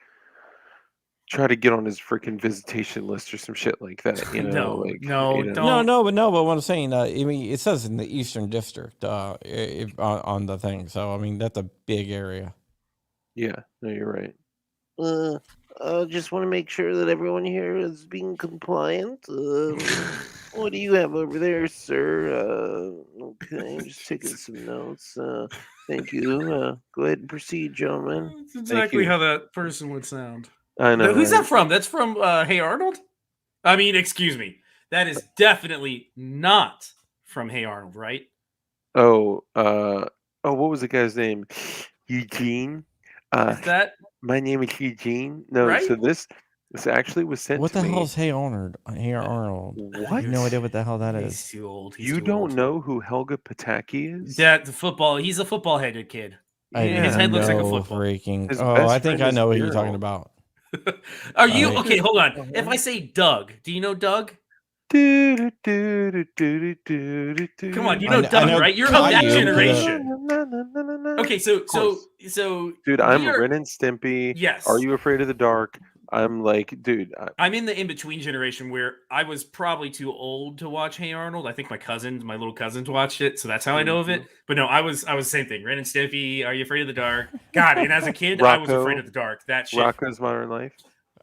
try to get on his freaking visitation list or some shit like that. No, but what I'm saying, I mean, it says in the Eastern District on the thing. So I mean, that's a big area. Yeah, no, you're right. I just want to make sure that everyone here is being compliant. What do you have over there, sir? Okay, I'm just taking some notes. Thank you. Go ahead and proceed, gentlemen. That's exactly how that person would sound. I know. Who's that from? That's from Hey Arnold? I mean, excuse me. That is definitely not from Hey Arnold, right? What was the guy's name? Eugene. Is that my name is Eugene? No, right? So this actually was sent what to me. What the hell is Hey Arnold? Hey Arnold. What? I have no idea what the hell that is. He's too old. You don't know who Helga Pataki is? That the football. He's a football-headed kid. His head looks like a football. I think I know what you're talking about. Are you okay? Hold on. If I say Doug, do you know Doug? Come on, you know Doug, right? You're of that generation. Okay, so dude, I'm Ren and Stimpy. Yes. Are You Afraid of the Dark? I'm like, dude. I'm in the in-between generation where I was probably too old to watch Hey Arnold. I think my little cousins watched it, so that's how I know of it. But no, I was the same thing. Ren and Stimpy, Are You Afraid of the Dark? God, and as a kid, I was afraid of the dark. That shit. Rocko's Modern Life.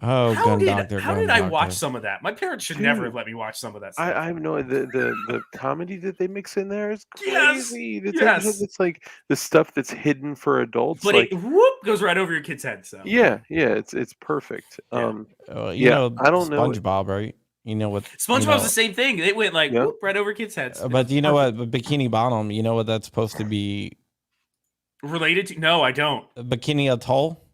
Oh, How gun did doctor, how gun did I watch doctor. some of that? My parents should never Dude, have let me watch some of that stuff. I have no the comedy that they mix in there is Yes, crazy. The type of stuff yes. that's like the stuff that's hidden for adults. But it Like, whoop goes right over your kid's head. So yeah, it's perfect. yeah. You Yeah, know I don't know. SpongeBob, right? You know what? You SpongeBob's know, the same thing. They went like Yeah, whoop right over kids' heads. It but was you know perfect. what? Bikini Bottom. You know what that's supposed to be? Related to? No, I don't. Bikini Atoll.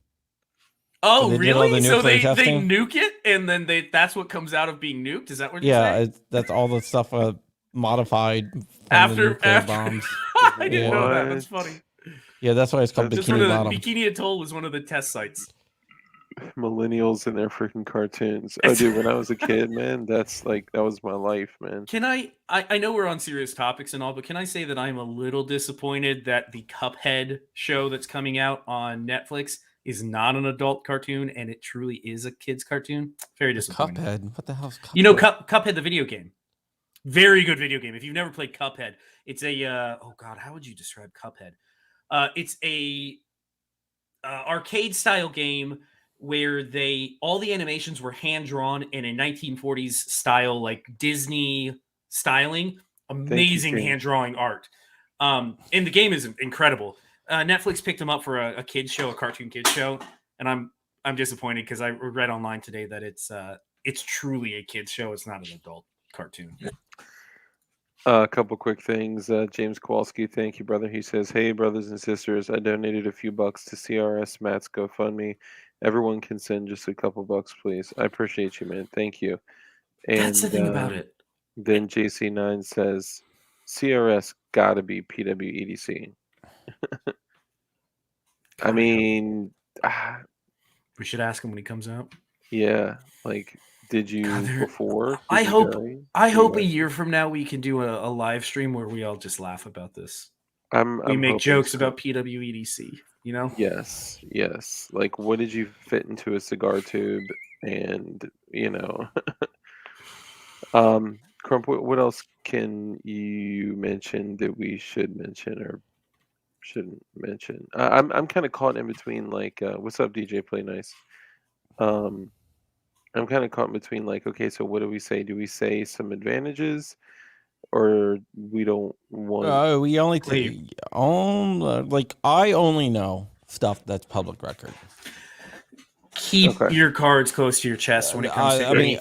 Oh, They did all the really? So nuclear they testing. nuke it, and then that's what comes out of being nuked. Is that what you're Yeah, saying? that's all the stuff modified from the After nuclear bombs. I didn't Yeah. know that. That's what? funny. Yeah, that's why it's called That's Just one Bikini of the Bottom. Bikini Atoll was one of the test sites. Millennials and their freaking cartoons. Oh, dude, when I was a kid, man, that was my life, man. Can I know we're on serious topics and all, but can I say that I'm a little disappointed that the Cuphead show that's coming out on Netflix is not an adult cartoon and it truly is a kid's cartoon? Very disappointed. Cuphead. What the hell's Cuphead? You know, Cuphead, the video game. Very good video game. If you've never played Cuphead, it's a oh god, how would you describe Cuphead? It's a arcade style game where all the animations were hand drawn in a 1940s style, like Disney styling. Amazing James. hand drawing art. And the game is incredible. Netflix picked them up for a kids show, a cartoon kids show, and I'm disappointed because I read online today that it's truly a kids show. It's not an adult cartoon. A couple quick things. James Kowalski, thank you, brother. He says, "Hey, brothers and sisters, I donated a few bucks to CRS Matt's GoFundMe. Everyone can send just a couple bucks, please. I appreciate you, man. Thank you." And That's the thing about it. Then JC9 says, "CRS gotta be PWEDC." I mean, We should ask him when he comes out. yeah. Like, did you before? I Did you hope. go? I hope a year from now we can do a live stream where we all just laugh about this. We I'm make hoping jokes so. about PWEDC. You know? Yes, yes. Like, what did you fit into a cigar tube? And Crump, what else can you mention that we should mention or shouldn't mention? I'm kind of caught in between. Like, what's up, DJ Play Nice? I'm kind of caught in between. Like, okay, so what do we say? Do we say some advantages, or we don't want? We only Wait. I only know stuff that's public record. Keep your cards close to your chest when it comes to anything.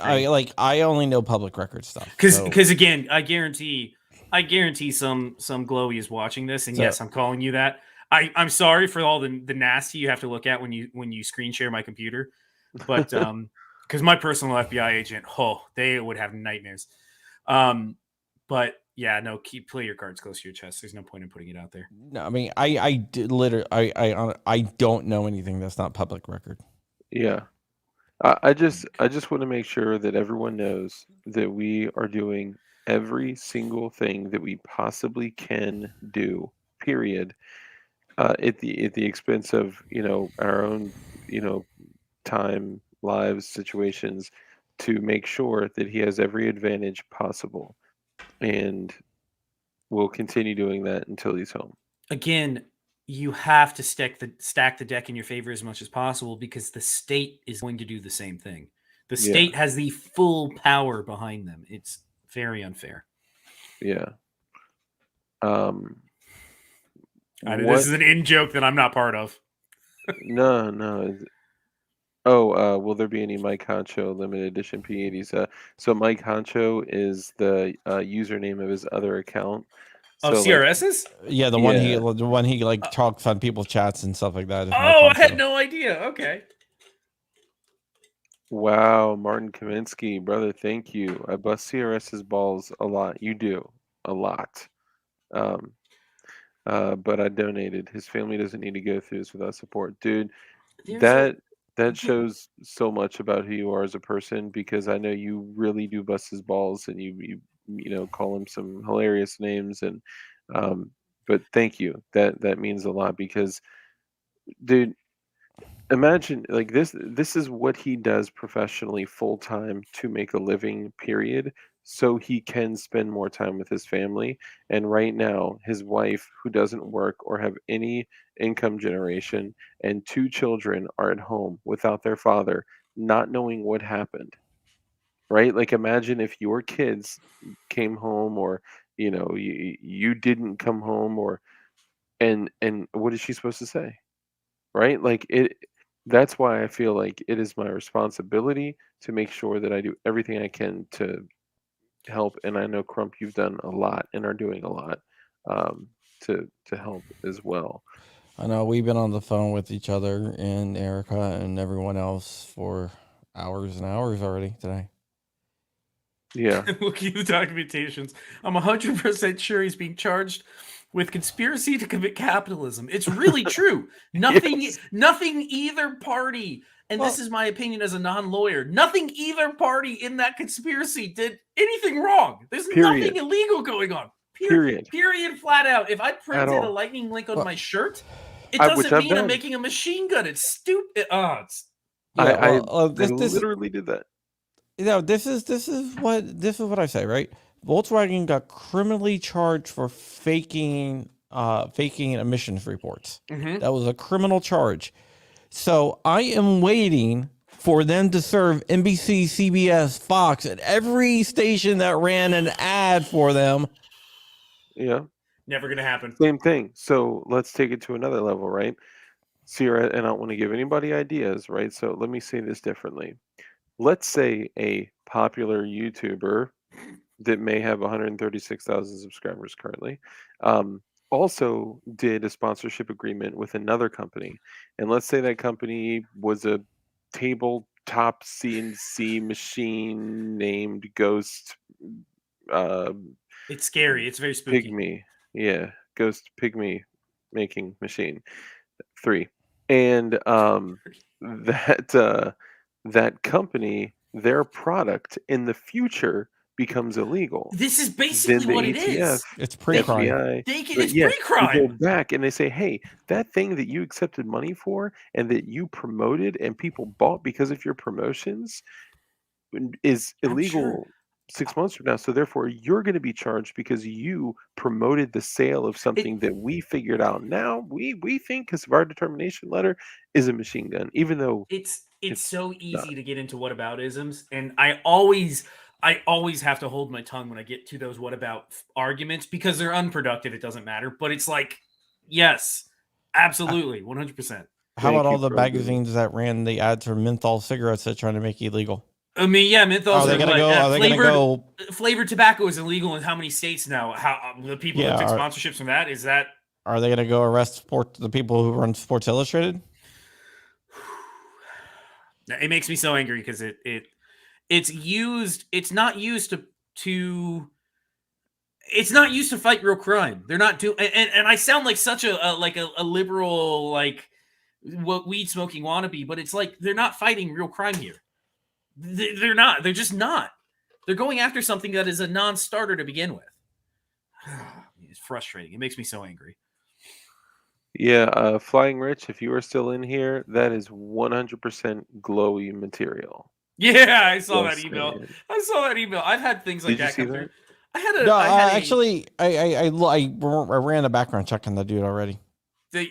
I only know public record stuff. Because again, I guarantee some glowy is watching this, and yes, I'm calling you that. I'm sorry for all the nasty you have to look at when you screen share my computer, but because my personal FBI agent, they would have nightmares. But yeah, no, play your cards close to your chest. There's no point in putting it out there. No, I mean, I don't know anything that's not public record. Yeah. I just want to make sure that everyone knows that we are doing every single thing that we possibly can do, period, at the expense of our own time, lives, situations, to make sure that he has every advantage possible, and we'll continue doing that until he's home. Again, you have to stack the deck in your favor as much as possible because the state is going to do the same thing. The state has the full power behind them. It's very unfair. Yeah. This is an in-joke that I'm not part of. No. Oh, will there be any Mike Honcho limited edition P80s? So Mike Honcho is the username of his other account. So, CRS's? The one he like talks on people's chats and stuff like that. I had no idea. Okay. Wow, Martin Kaminsky, brother, thank you. I bust CRS's balls a lot. You do a lot. But I donated. His family doesn't need to go through this without support, dude. That shows so much about who you are as a person, because I know you really do bust his balls, and you call him some hilarious names, and but thank you. That means a lot, because, dude, imagine, like, this is what he does professionally, full time, to make a living, period, so he can spend more time with his family. And right now, his wife, who doesn't work or have any income generation, and 2 children are at home without their father, not knowing what happened, right? Like imagine if your kids came home, or you didn't come home, or and what is she supposed to say, right? Like it. That's why I feel like it is my responsibility to make sure that I do everything I can to help. And I know, Crump, you've done a lot and are doing a lot um, to help as well. I know we've been on the phone with each other and Erica and everyone else for hours and hours already today. Yeah. Looking at the documentations, I'm 100% sure he's being charged with conspiracy to commit capitalism. It's really true. Nothing, Yes. nothing either party, and this is my opinion as a non-lawyer, nothing either party in that conspiracy did anything wrong. There's Period. nothing illegal going on. Period. Period, flat out. If I printed a all. lightning link on Well, my shirt, it which doesn't I've mean I'm done. making a machine gun. It's stupid. It's Yeah, I this literally did that. this is what I say, right? Volkswagen got criminally charged for faking emissions reports. Mhm. That was a criminal charge. So I am waiting for them to serve NBC, CBS, Fox, and every station that ran an ad for them. Yeah. never gonna happen. Same thing. So let's take it to another level, right? Sierra, and I don't want to give anybody ideas, right? So let me say this differently. Let's say a popular YouTuber that may have 136,000 subscribers currently also did a sponsorship agreement with another company. And let's say that company was a tabletop CNC machine named Ghost uh, It's scary. It's very spooky. Pygmy. Yeah, Ghost Pygmy making machine 3. And that company, their product in the future becomes illegal. This is Then basically the what it ATF, is. It's pre-crime. FBI, It's they go pre-crime. back and they say, hey, that thing that you accepted money for and that you promoted and people bought because of your promotions is I'm illegal sure. 6 months from now. So therefore, you're going to be charged because you promoted the sale of something that we figured out now. We think, because of our determination letter, is a machine gun, even though It's it's so not. easy to get into whataboutisms, and I always have to hold my tongue when I get to those what about arguments because they're unproductive. It doesn't matter, but it's like, yes, absolutely, 100%. How Thank about all you, the Pro Dude. magazines that ran the ads for menthol cigarettes that trying to make it illegal? I mean, yeah, menthols Are they gonna what, go? Are they gonna go? flavored tobacco is illegal in how many states now? How the people Yeah, that took sponsorships from that is that? Are they gonna go arrest the people who run Sports Illustrated? It makes me so angry because it's used. It's not used to it's not used to fight real crime. They're not doing, and I sound like such a liberal, like what weed smoking wannabe, but it's like they're not fighting real crime here. They're not. They're just not. They're going after something that is a non-starter to begin with. It's frustrating. It makes me so angry. Yeah, Flying Rich, if you are still in here, that is 100% glowy material. Yeah, I saw Just that email. saying. I saw that email. I've had things like Did you that see come through. that? I had a. No, I had a- actually, I ran a background check on the dude already.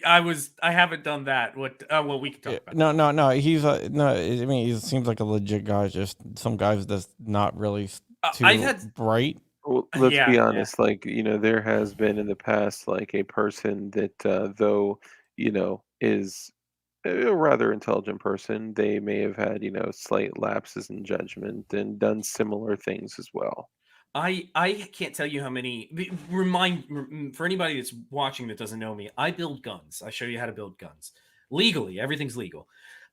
I haven't done that. What? Well, we can talk about. No. He's no. I mean, he seems like a legit guy. Just some guys that's not really too I've had. bright. Well, let's Yeah, be yeah. honest. Like, there has been in the past, like, a person that, though, is a rather intelligent person, they may have had, slight lapses in judgment and done similar things as well. I can't tell you how many. For anybody that's watching that doesn't know me, I build guns. I show you how to build guns legally. Everything's legal.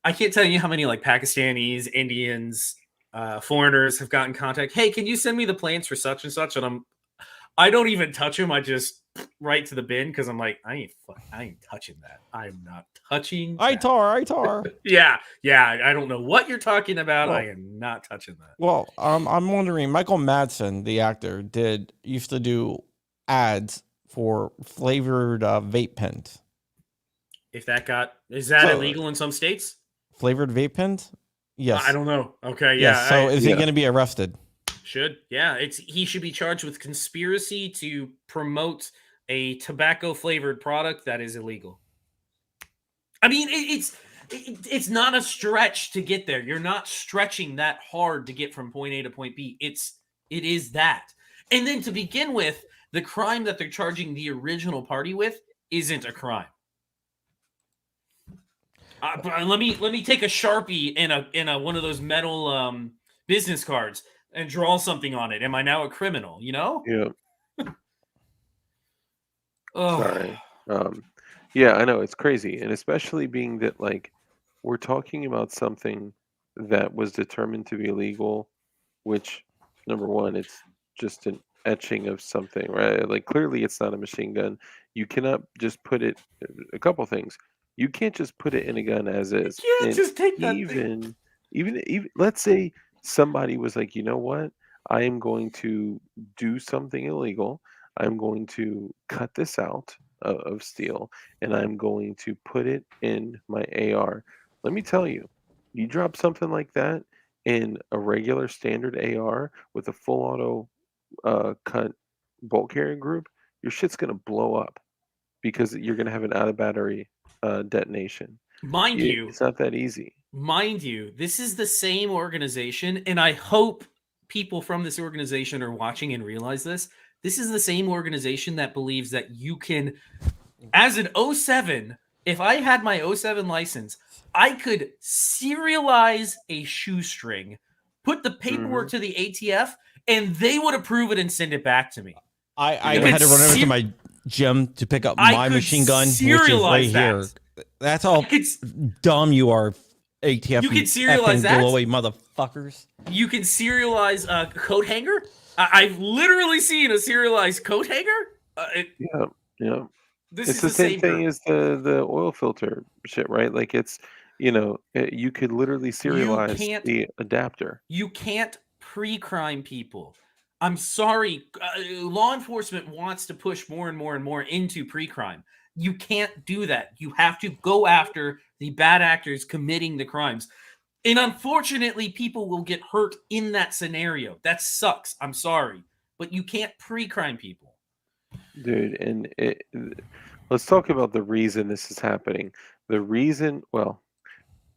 I can't tell you how many like Pakistanis, Indians, foreigners have gotten contact. Hey, can you send me the plans for such and such? And I don't even touch them. I just right to the bin because I'm like, I ain't touching that. I'm not touching. ITAR. Yeah. I don't know what you're talking about. Well, I am not touching that. Well, I'm wondering. Michael Madsen, the actor, used to do ads for flavored vape pens. Is that illegal in some states? Flavored vape pens? Yes. I don't know. Okay, Yes. yeah. So is he going to be arrested? He should be charged with conspiracy to promote a tobacco flavored product that is illegal. I mean, It's not a stretch to get there. You're not stretching that hard to get from point A to point B. It is that. And then to begin with, the crime that they're charging the original party with isn't a crime. Let me take a Sharpie in a one of those metal business cards and draw something on it. Am I now a criminal? You know? Yeah. Oh. Sorry. Yeah, I know it's crazy, and especially being that like we're talking about something that was determined to be illegal, which number one, it's just an etching of something, right? Like clearly, it's not a machine gun. You cannot just put it. A couple things. You can't just put it in a gun as is. You can't And just take that thing. even let's say somebody was like, you know what? I am going to do something illegal. I'm going to cut this out of steel and I'm going to put it in my AR. Let me tell you, you drop something like that in a regular standard AR with a full auto cut bolt carrier group, your shit's gonna blow up because you're gonna have an out of battery detonation. Mind you, It's not that easy. Mind you, this is the same organization, and I hope people from this organization are watching and realize this. This is the same organization that believes that you can, as an 07, if I had my 07 license, I could serialize a shoestring, put the paperwork to the ATF, and they would approve it and send it back to me. I had to run over to my gym to pick up my machine gun, which is right here. That's how dumb you are, ATF. You can serialize that, glowy motherfuckers. You can serialize a coat hanger. I've literally seen a serialized coat hanger. Yeah. This it's is the same thing as the oil filter shit, right? Like it's, you could literally serialize the adapter. You can't pre-crime people. I'm sorry. Law enforcement wants to push more and more and more into pre-crime. You can't do that. You have to go after the bad actors committing the crimes. And unfortunately, people will get hurt in that scenario. That sucks. I'm sorry. But you can't pre-crime people. Dude, and let's talk about the reason this is happening.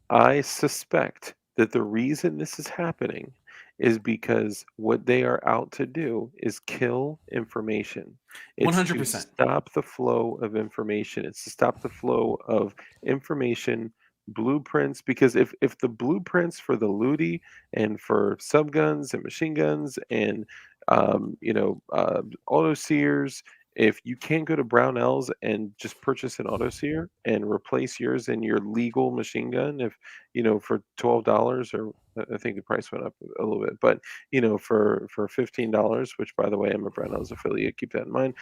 I suspect that the reason this is happening is because what they are out to do is kill information. It's 100%. to stop the flow of information. It's to stop the flow of information, blueprints, because if the blueprints for the Ludi and for subguns and machine guns and auto sears, if you can't go to Brownells and just purchase an auto sear and replace yours in your legal machine gun, if for $12, or I think the price went up a little bit, but for $15, which by the way I'm a Brownells affiliate, keep that in mind.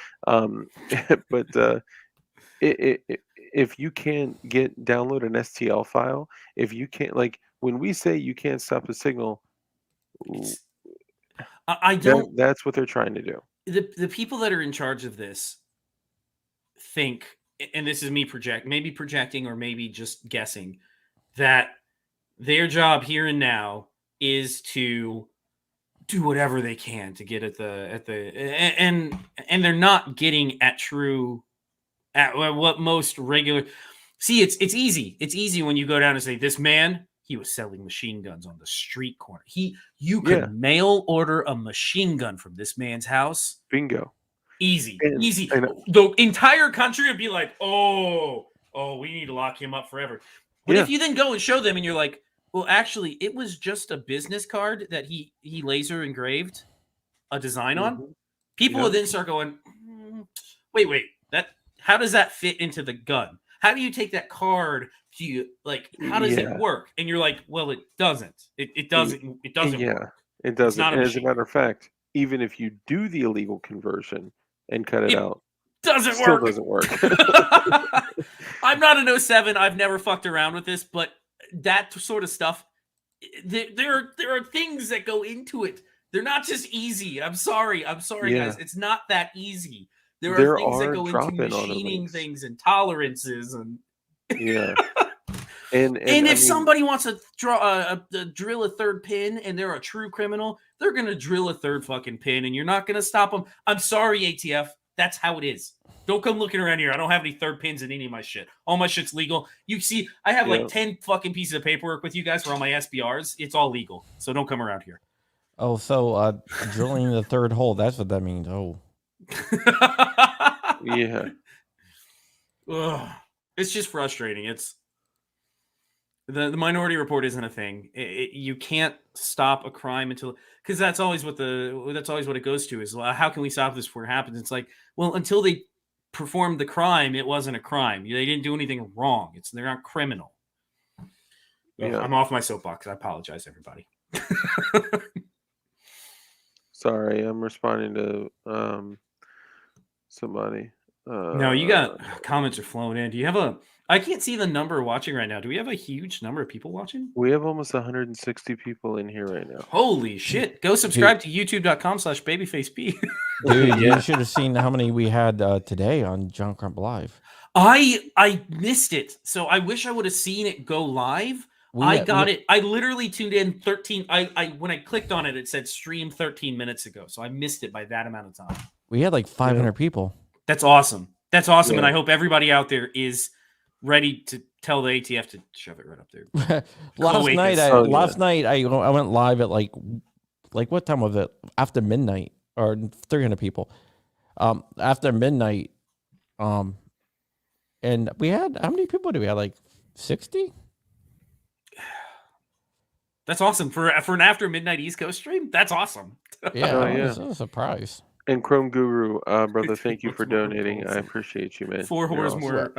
But if you can't download an STL file, if you can't, like when we say you can't stop the signal, that's what they're trying to do. The people that are in charge of this think, and this is me maybe projecting or maybe just guessing, that their job here and now is to do whatever they can to get at and they're not getting at what most regular. See, it's easy. It's easy when you go down and say, this man, he was selling machine guns on the street corner. You could mail order a machine gun from this man's house. Bingo. Easy. The entire country would be like, oh, we need to lock him up forever. But if you then go and show them and you're like, well, actually, it was just a business card that he laser engraved a design on. People will then start going, wait, how does that fit into the gun? How do you take that card? How does it work? And you're like, well, it doesn't. It doesn't work. It doesn't. And as a matter of fact, even if you do the illegal conversion and cut it out, doesn't work. I'm not an 07. I've never fucked around with this, but that sort of stuff, there are things that go into it. They're not just easy. I'm sorry, guys. It's not that easy. There are things that go into machining things and tolerances and and if somebody wants to drill a third pin and they're a true criminal, they're gonna drill a third fucking pin and you're not gonna stop them. I'm sorry, ATF. That's how it is. Don't come looking around here. I don't have any third pins in any of my shit. All my shit's legal. You see, I have like 10 fucking pieces of paperwork with you guys for all my SBRs. It's all legal. So don't come around here. Oh, so drilling the third hole, that's what that means. Oh. Yeah. Ugh. It's just frustrating. It's the Minority Report isn't a thing. You can't stop a crime until, because that's always what it goes to is, well, how can we stop this before it happens? It's like, well, until they performed the crime, it wasn't a crime. They didn't do anything wrong. They're not criminal. Yeah. I'm off my soapbox. I apologize, everybody. Sorry, I'm responding to somebody. No, you got comments are flowing in. Do you have I can't see the number watching right now. Do we have a huge number of people watching? We have almost 160 people in here right now. Holy shit. Go subscribe to youtube.com/babyfaceP. Dude, you should have seen how many we had today on John Crump Live. I missed it. So I wish I would have seen it go live. I got it. I literally tuned in 13. When I clicked on it, it said stream 13 minutes ago. So I missed it by that amount of time. We had like 500 people. That's awesome. That's awesome. Yeah. And I hope everybody out there is ready to tell the ATF to shove it right up there. Last night I went live at like what time was it? After midnight, or 300 people. After midnight, and we had, how many people do we have? Like 60? That's awesome for an after midnight East Coast stream. That's awesome. Yeah, It was a surprise. And Chrome Guru, brother, thank you for donating. I appreciate you, man. 4 doors more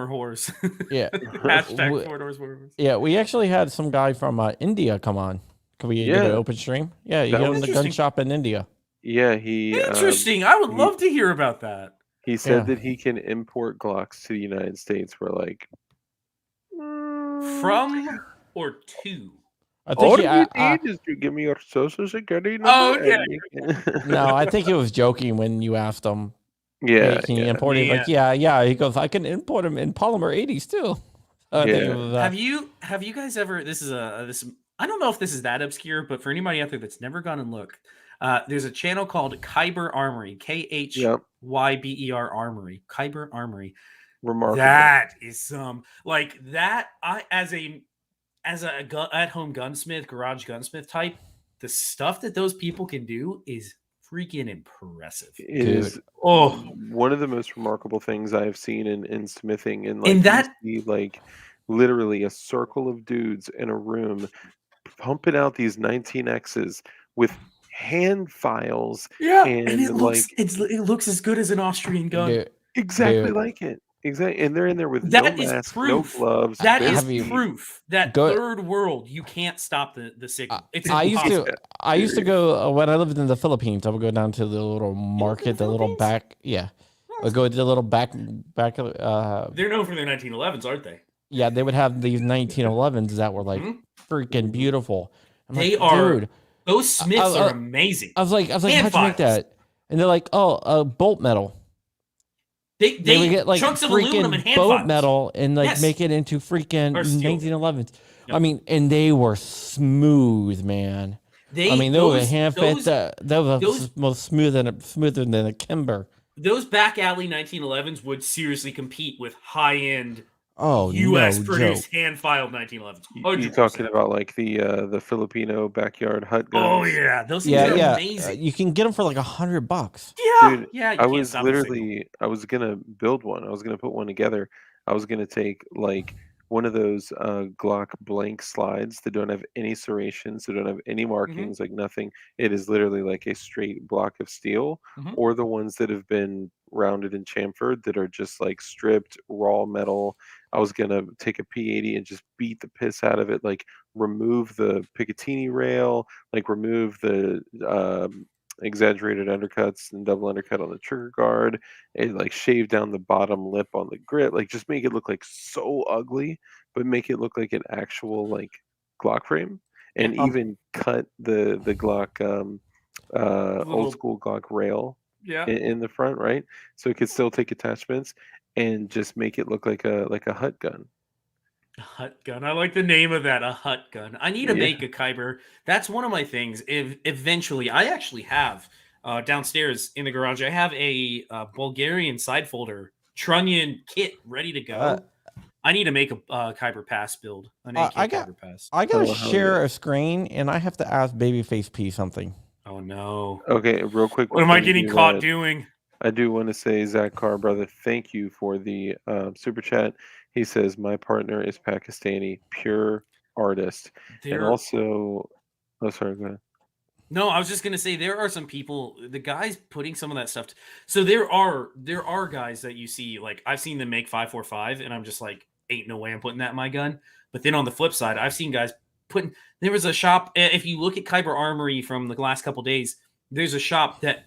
whores. Yeah. Hashtag 4 doors more whores. Yeah, we actually had some guy from India come on. Can we get an open stream? Yeah, you go in the gun shop in India. Yeah, he. Interesting. I would love to hear about that. He said that he can import Glocks to the United States. We're like, from or to. I think all you need is to give me your social security number. Oh, okay. No, I think he was joking when you asked him. Yeah, hey, can you import it? Like, yeah. He goes, I can import him in polymer 80s too. Have you guys ever? This is I don't know if this is that obscure, but for anybody out there that's never gone and looked, there's a channel called Kyber Armory, KHYBER Armory, Kyber Armory. Remarkable. That is like that. As a at-home gunsmith, garage gunsmith type, the stuff that those people can do is freaking impressive. It is one of the most remarkable things I have seen in smithing, and like that, you see, like literally a circle of dudes in a room pumping out these 19Xs with hand files. Yeah, and it looks as good as an Austrian gun. Exactly like it. Exactly, and they're in there with no mask, no gloves. That is proof that third world, you can't stop the signal. I used to go when I lived in the Philippines. I would go down to the little market, the little back. Yeah, I'd go to the little back. They're known for their 1911s, aren't they? Yeah, they would have these 1911s that were like freaking beautiful. They are. Dude, those Smiths are amazing. I was like, how'd you make that? And they're like, bolt metal. They would get like chunks of aluminum and hand bolt files. metal and like make it into freaking 1911s. Yep. I mean, and they were smooth, man. They were a hand fit. That was most smoother than a Kimber. Those back alley 1911s would seriously compete with high end. U.S. produced hand filed 1911s. You're talking about like the Filipino backyard hut guns. Oh yeah, those things are amazing. You can get them for like $100. Yeah, dude, yeah. I was gonna build one. I was gonna put one together. I was gonna take like one of those Glock blank slides that don't have any serrations, that don't have any markings, like nothing. It is literally like a straight block of steel, or the ones that have been rounded and chamfered that are just like stripped raw metal. I was gonna take a P80 and just beat the piss out of it, like remove the Picatinny rail, like remove the exaggerated undercuts and double undercut on the trigger guard, and like shave down the bottom lip on the grip, like just make it look like so ugly, but make it look like an actual like Glock frame, and even cut the Glock old school Glock rail in the front, right? So it could still take attachments and just make it look like a hut gun. A hut gun. I like the name of that. A hut gun. I need to make a Kyber. That's one of my things. If eventually, I actually have downstairs in the garage. I have a Bulgarian side folder trunnion kit ready to go. I need to make a Kyber Pass build, an AK Kyber Pass. I gotta Oh, hell share yeah. a screen, and I have to ask Babyface P something. Oh no! Okay, real quick. What am I before you getting do caught that, doing? I do want to say, Zach Carr, brother, thank you for the super chat. He says, my partner is Pakistani, pure artist. And also, oh, sorry, go ahead. No, I was just gonna say there are some people, the guys putting some of that stuff. So there are guys that you see, like I've seen them make 5.45, and I'm just like, ain't no way I'm putting that in my gun. But then on the flip side, I've seen guys putting. There was a shop. If you look at Kyber Armory from the last couple days, there's a shop that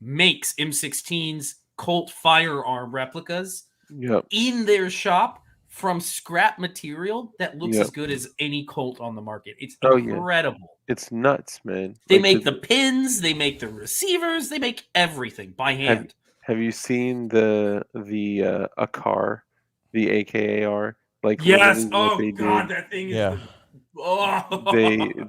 makes M16s Colt firearm replicas Yep. in their shop from scrap material that looks Yep. as good as any Colt on the market. It's Oh, yeah. incredible. It's nuts, man. They Like, make the pins, they make the receivers, they make everything by hand. Have you seen the AKAR, the AKAR? Like, Yes. literally what Oh they god, did. that thing is. Yeah.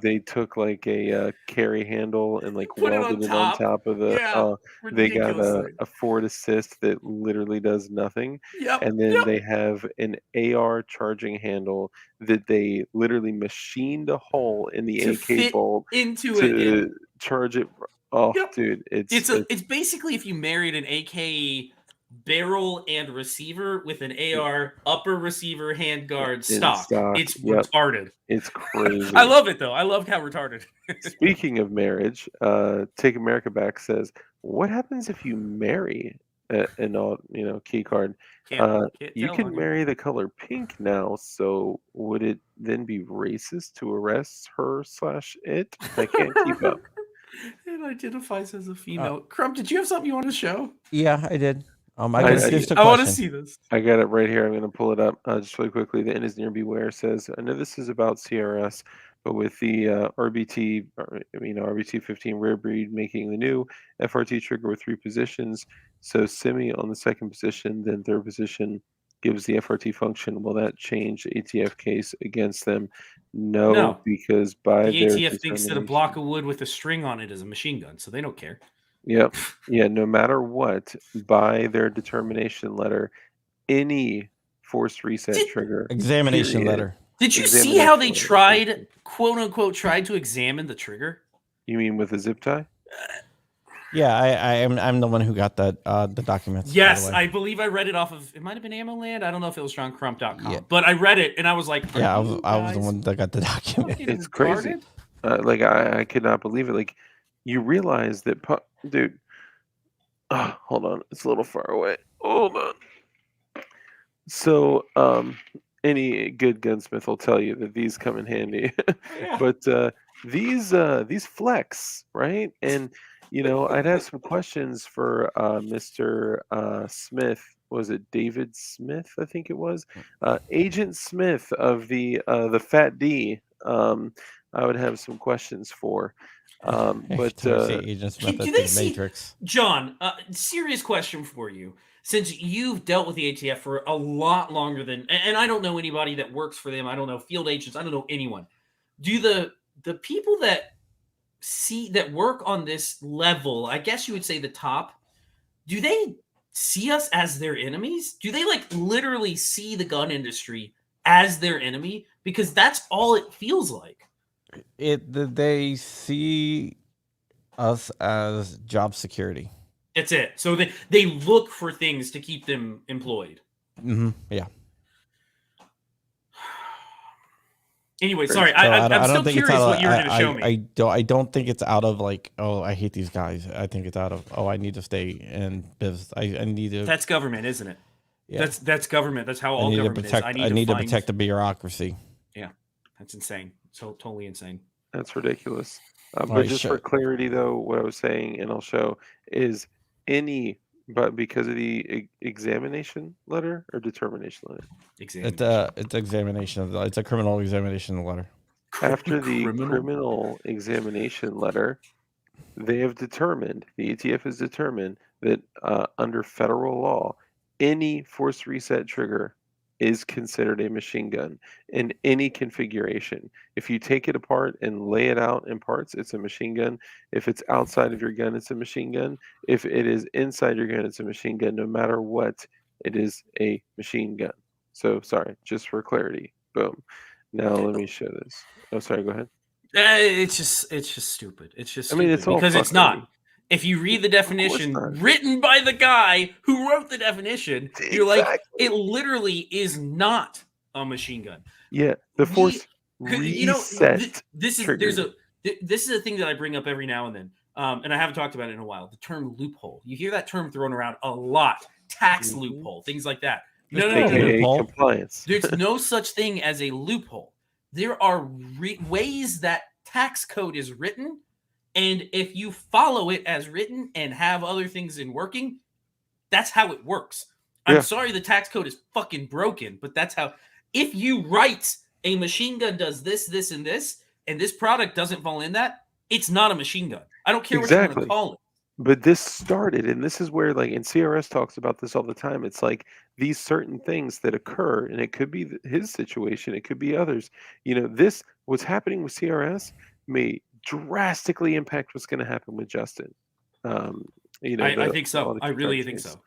They took like a carry handle and like Put it welded on it on top. top of the. Yeah, They got ridiculously. a forward assist that literally does nothing, Yep. and then yep. they have an AR charging handle that they literally machined a hole in the To AK fit bolt into it. to charge it. Oh, Yep. dude, It's basically if you married an AK barrel and receiver with an AR upper receiver handguard stock. It's Yep. retarded. It's crazy. I love it though. I love how retarded. Speaking of marriage, Take America Back says, "What happens if you marry an key card? Can't You tell can on marry the color pink now. So would it then be racist to arrest her/it? I can't keep up." It identifies as a female. Crump, did you have something you want to show? Yeah, I did. I want to see this. I got it right here. I'm going to pull it up just really quickly. The End is Near Beware says, I know this is about CRS, but with the RBT 15 rare breed making the new FRT trigger with 3 positions, so semi on the second position, then third position gives the FRT function. Will that change the ATF case against them? No, because by the their ATF thinks that a block of wood with a string on it is a machine gun, so they don't care. Yep. Yeah, no matter what, by their determination letter, any forced reset trigger. Examination letter. Did you see how they tried, quote unquote, tried to examine the trigger? You mean with a zip tie? Yeah, I'm the one who got that the documents. Yes, I believe I read it off of, it might have been Ammo Land. I don't know if it was on Crump.com, Yeah. but I read it and I was like, yeah, I was the one that got the document. It's crazy. Like I could not believe it. Like you realize that, dude. Hold on, it's a little far away. Hold on. So, any good gunsmith will tell you that these come in handy. But these flex, right? And I'd have some questions for Mr. Smith. Was it David Smith? I think it was Agent Smith of the Fat D. I would have some questions for. But Agent Smith do they see, Matrix? John, serious question for you. Since you've dealt with the ATF for a lot longer than, and I don't know anybody that works for them. I don't know field agents. I don't know anyone. Do the people that work on this level, I guess you would say the top, do they see us as their enemies? Do they like literally see the gun industry as their enemy? Because that's all it feels like. They see us as job security. That's it. So they look for things to keep them employed. Mm-hmm. Yeah. Anyway, sorry. I'm still curious what you were going to show me. I don't think it's out of like, oh, I hate these guys. I think it's out of, oh, I need to stay in business. I need to. That's government, isn't it? Yeah. That's government. That's how all government is. I need to protect the bureaucracy. Yeah, that's insane. So totally insane. That's ridiculous. But just for clarity, though, what I was saying, and I'll show, is but because of the examination letter or determination letter? It's examination. It's a criminal examination letter. After the criminal examination letter, they have determined, the ATF has determined that under federal law, any forced reset trigger is considered a machine gun in any configuration. If you take it apart and lay it out in parts, it's a machine gun. If it's outside of your gun, it's a machine gun. If it is inside your gun, it's a machine gun. No matter what, it is a machine gun. So sorry, just for clarity. Boom. Now let me show this. Oh, sorry. Go ahead. It's just stupid. It's just stupid it's all because it's fuckery. not. If you read the definition not. written by the guy who wrote the definition, you're like, Exactly. it literally is not a machine gun. Yeah, the force You know, reset. this is trigger. this is a thing that I bring up every now and then, and I haven't talked about it in a while. The term loophole. You hear that term thrown around a lot. Tax Mhm. loophole, things like that. Just No. AKA loophole. compliance. There's no such thing as a loophole. There are ways that tax code is written, and if you follow it as written and have other things in working, that's how it works. I'm Yeah. sorry the tax code is fucking broken, but that's how. If you write a machine gun does this, this, and this product doesn't fall in that, it's not a machine gun. I don't care what you want Exactly. to call it. But this started, and this is where, like, and CRS talks about this all the time. It's like these certain things that occur, and it could be his situation, it could be others. This what's happening with CRS may drastically impact what's going to happen with Justin. I think so. I really think so.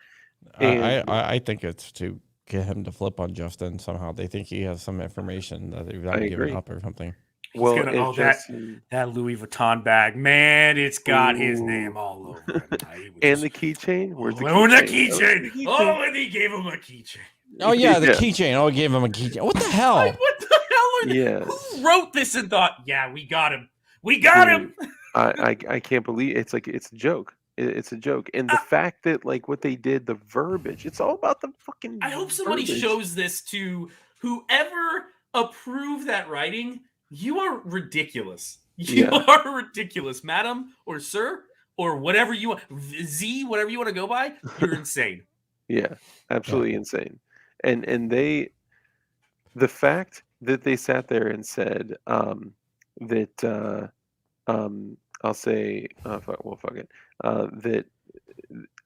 I think it's to get him to flip on Justin somehow. They think he has some information that they've not I given agree. up or something. Well, gonna- if oh, that- Justin, That Louis Vuitton bag, man, it's got his Ooh. name all over it. and the keychain, where's the Oh, and the keychain? keychain. Oh, and he gave him a keychain. Oh yeah, the Yeah. keychain. Oh, I gave him a keychain. What the hell? Like, what the hell are they? Yes. Who wrote this and thought, yeah, we got him. We got him. I can't believe it's like it's a joke. It's a joke, and the fact that like what they did, the verbiage, it's all about the fucking. I hope somebody verbiage. shows this to whoever approved that writing. You are ridiculous. You Yeah. are ridiculous, madam or sir or whatever you want. Z, whatever you want to go by. You're insane. Yeah, absolutely insane. And the fact that they sat there and said that I'll say fuck it, that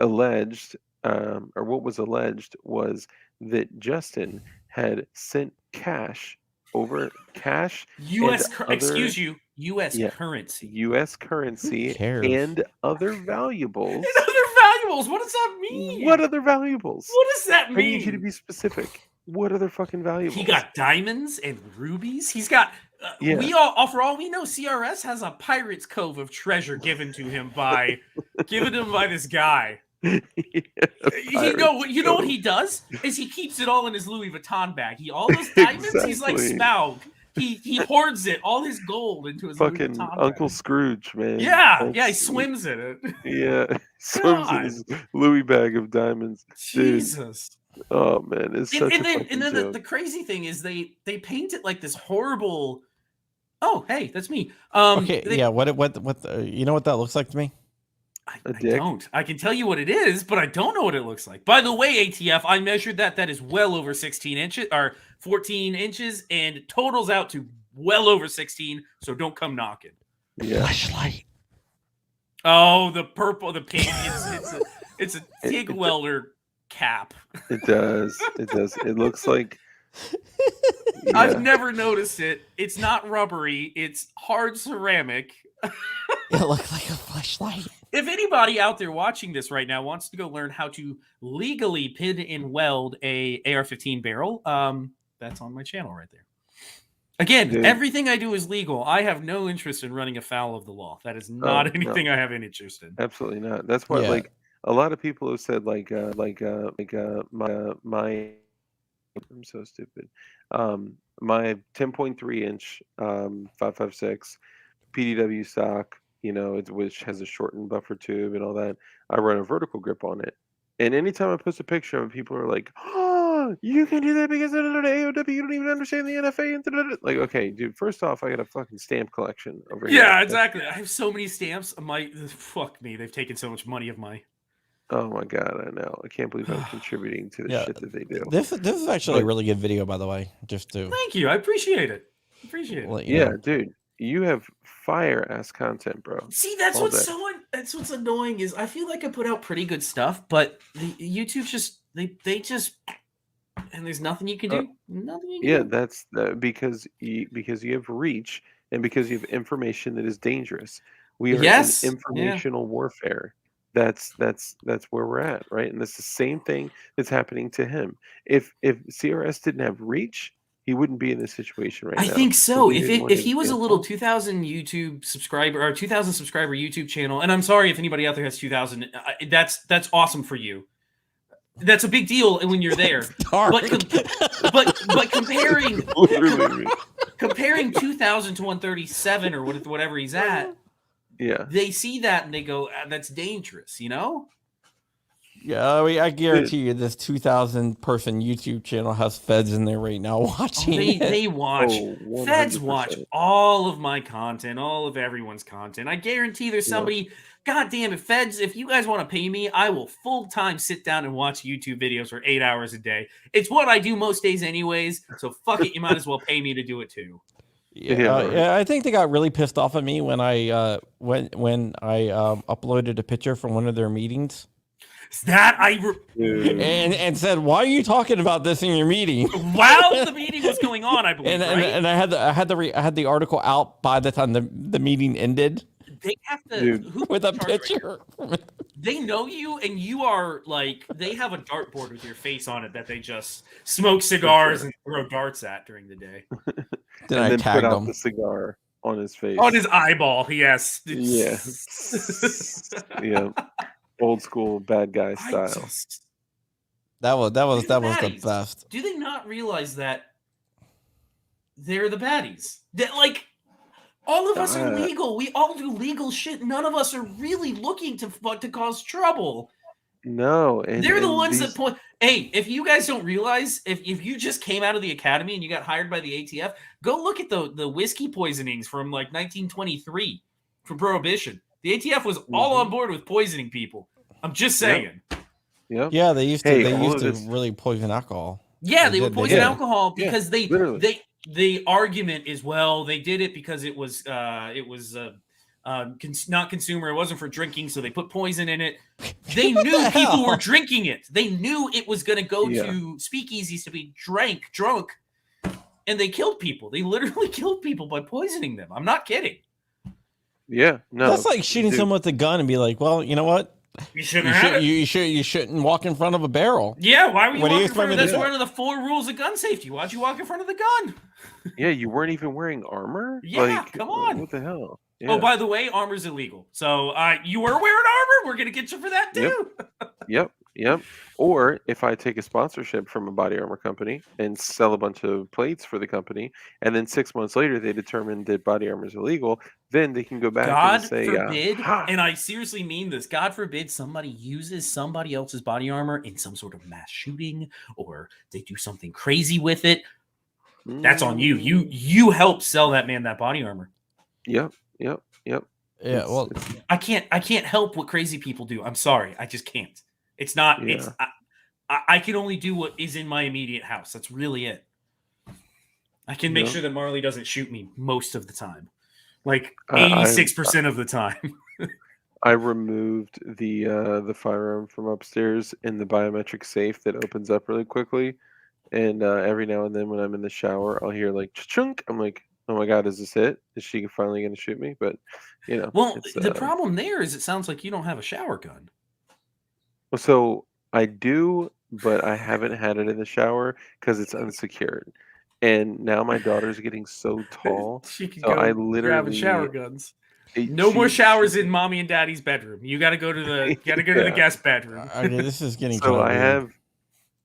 alleged or what was alleged was that Justin had sent cash U.S. other- excuse you. U.S. Yeah. currency. U.S. currency cares? and other valuables. And other valuables. What does that mean? What other valuables? What does that I need you to mean? be specific. What other fucking valuables? He got diamonds and rubies. He's got. Yeah. We all, for all we know, CRS has a pirate's cove of treasure given to him by this guy. You know what he does is he keeps it all in his Louis Vuitton bag. All those diamonds, he's like Exactly. Smaug. He hoards it, all his gold into his Fucking Louis Vuitton Uncle bag. Scrooge, man. Yeah, he That's- swims in it. Yeah, he swims in his Louis bag of diamonds. Dude. Jesus. Oh man, it's such a fucking And then joke. the crazy thing is they paint it like this horrible. Oh, hey, that's me. Okay, they- yeah. What? You know what that looks like to me? I dick? don't. I can tell you what it is, but I don't know what it looks like. By the way, ATF, I measured that. That is well over 16 inches or 14 inches, and it totals out to well over 16. So don't come knocking. Yeah, Flashlight. Oh, the purple, the pink. It's a TIG welder cap. it does. It does. It looks like. I've Yeah. never noticed it. It's not rubbery. It's hard ceramic. It looks like a flashlight. If anybody out there watching this right now wants to go learn how to legally pin and weld a AR-15 barrel, that's on my channel right there. Again, Dude. everything I do is legal. I have no interest in running afoul of the law. That is not no. anything I have any interest in. Absolutely not. That's why, Yeah. like, a lot of people have said, my. I'm so stupid. My 10.3 inch 5.56 PDW stock, which has a shortened buffer tube and all that. I run a vertical grip on it, and anytime I post a picture of it, people are like, "Oh, you can do that because of the AOW. You don't even understand the NFA." And da-da-da." Like, okay, dude. First off, I got a fucking stamp collection over here. Yeah, exactly. I have so many stamps. Fuck me. They've taken so much money of my. Oh my god, I know. I can't believe I'm contributing to the Yeah. shit that they do. This is actually a really good video, by the way. Just to Thank you. I appreciate it. let you Yeah, know. dude, you have fire ass content, bro. See, that's All what's day. that's what's annoying is I feel like I put out pretty good stuff, but the YouTube just they just And there's nothing you can do. Nothing you can Yeah, do. that's because you have reach and because you have information that is dangerous. We are in Yes. Yeah. informational warfare. That's where we're at, right? And that's the same thing that's happening to him. If CRS didn't have reach, he wouldn't be in this situation right I now. think so. We didn't want If him he was a little canceled. 2,000 YouTube subscriber or 2,000 subscriber YouTube channel, and I'm sorry if anybody out there has 2,000, that's awesome for you. That's a big deal when you're there. Dark. But comparing Literally, comparing 2,000 to 137 or whatever he's at, yeah. they see that and they go, "That's dangerous," you know? Yeah, I mean, I guarantee you, this 2,000 person YouTube channel has feds in there right now watching. They watch. Oh, Feds watch 100%. all of my content, all of everyone's content. I guarantee there's Yeah. somebody. God damn it, Feds! If you guys want to pay me, I will full time sit down and watch YouTube videos for 8 hours a day. It's what I do most days, anyways. So fuck it, you might as well pay me to do it too. Yeah, right. I think they got really pissed off at me when I when I uploaded a picture from one of their meetings That Dude. and said, "Why are you talking about this in your meeting?" while the meeting was going on, I believe, right? and I had the article out by the time the meeting ended They have to Dude. who's with a in charge right picture. they know you, and you are like, they have a dartboard with your face on it that they just smoke cigars and throw darts at during the day. Then And I then put tagged out him. the cigar on his face. On his eyeball, yes. Yeah. Yeah. Old school bad guy I style. just- That was the baddies. best. Do they not realize that they're the baddies? That, like, all of us are legal. We all do legal shit. None of us are really looking to cause trouble. No, and They're the and ones these, that point. Hey, if you guys don't realize, if you just came out of the academy and you got hired by the ATF, go look at the whiskey poisonings from like 1923 from Prohibition. The ATF was all on board with poisoning people. I'm just saying. Yep. Yeah, they used to Hey, they all used of to this- really poison alcohol. Yeah, they They would did, poison did. alcohol Yeah, because literally. the argument is, well, they did it because it was not consumer. It wasn't for drinking, so they put poison in it. They knew the people hell? were drinking it. They knew it was going to go Yeah. to speakeasies to be drunk, and they killed people. They literally killed people by poisoning them. I'm not kidding. Yeah, no. That's like shooting dude. someone with a gun and be like, "Well, you know what? You shouldn't have it. You shouldn't walk in front of a barrel." Yeah, why were you What do you walking in expect front me of? to That's do? one of the 4 rules of gun safety. Why'd you walk in front of the gun? Yeah, you weren't even wearing armor? Yeah, Like, come on. What the hell? Yeah. Oh, by the way, armor's illegal. So you were wearing armor. We're gonna get you for that too. Yep. Or if I take a sponsorship from a body armor company and sell a bunch of plates for the company, and then 6 months later they determine that body armor is illegal, then they can go back God and say, forbid, "Ha." and I seriously mean this, God forbid somebody uses somebody else's body armor in some sort of mass shooting, or they do something crazy with it. That's on you. You help sell that man that body armor. Yep. Yeah, It's- well, I can't help what crazy people do. I'm sorry. I just can't. It's not, it's, I can only do what is in my immediate house. That's really it. I can make Yeah. sure that Marley doesn't shoot me most of the time. Like I- 86% of the time. I removed the firearm from upstairs in the biometric safe that opens up really quickly, and every now and then when I'm in the shower, I'll hear like chunk. I'm like, oh my god, is this it? Is she finally going to shoot me? But you know, Well, it's, the problem there is it sounds like you don't have a shower gun. so I do, but I haven't had it in the shower because it's unsecured, and now my daughter's getting so tall. She can So go I grab shower literally- guns. No more she- showers in mommy and daddy's bedroom. You got to go to the to the Yeah. guest bedroom. okay, this is getting So kind of I weird. have.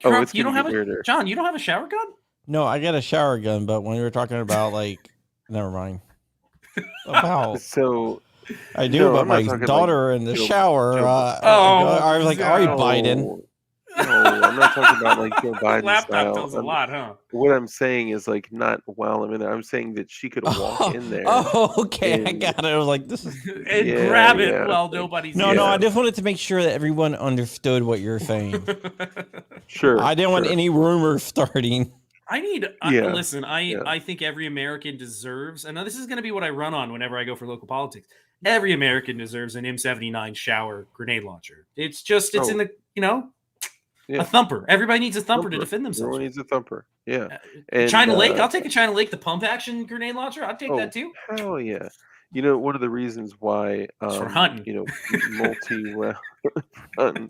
Oh, Crump, it's you gonna don't get have weirder. John, you don't have a shower gun? No, I got a shower gun, but when we were talking about like, never mind. About So I do No, about I'm not my talking, like, daughter in the Joe- shower. Joe- I was like, "Are you no. Biden?" No, I'm not talking about like Joe Biden Laptop style. does a lot, huh? What I'm saying is like not while I'm in there. I'm saying that she could walk in there. Oh, okay, I and- got it. I was like, "This is." And Yeah, grab it yeah. while nobody's No, here. no, Yeah. I just wanted to make sure that everyone understood what you're saying. Sure. I didn't want sure. any rumors starting. Yeah, Listen, yeah. I think every American deserves, and now this is going to be what I run on whenever I go for local politics. Every American deserves an M79 shower grenade launcher. It's just, it's Oh. in the, you know, Yeah. A thumper. Everybody needs a thumper to defend themselves. Everyone needs a thumper. Yeah. China Lake. I'll take a China Lake, the pump action grenade launcher. I'll take that too. Hell yeah. You know, one of the reasons why It's for hunting. you know, multi-round hunting.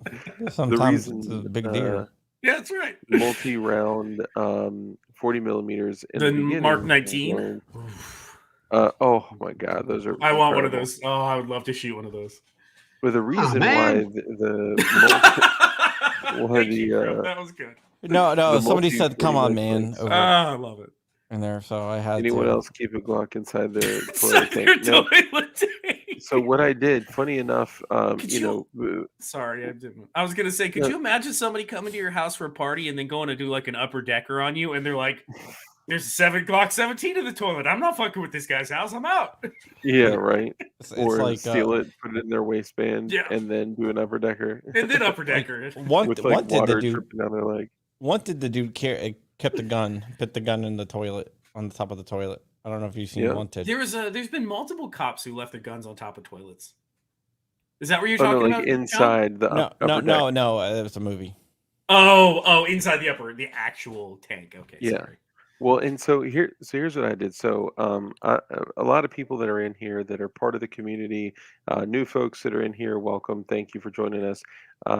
Sometimes it's a big deer. Yeah, that's right. Multi-round 40 millimeters in The beginning, Mark 19. Oh my god, those are I want one of incredible. those. Oh, I would love to shoot one of those. But the reason why That was good. No, the somebody multi- said, "Come on, man," liquids. over I love it. in there, so I had Anyone to. else keep a Glock inside their Inside toilet their tank? No. toilet tank. So what I did, funny enough, Could you know, Sorry, I didn't. I was gonna say, could you imagine somebody coming to your house for a party and then going to do like an upper decker on you, and they're like, "There's a Glock 17 in the toilet. I'm not fucking with this guy's house. I'm out." yeah, right. It's Or like steal it, put it in their waistband, Yeah. and then do an upper decker. And then upper decker. With like water dripping down their leg. What did the dude kept the gun, put the gun in the toilet, on the top of the toilet? I don't know if you've seen Wanted. There's been multiple cops who left their guns on top of toilets. Is that what you're Oh, talking no, about? like inside the upper deck. No, it was a movie. Oh, inside the actual tank. Okay, Yeah. sorry. Well, and so here's what I did. So, a lot of people that are in here that are part of the community, new folks that are in here, welcome. Thank you for joining us.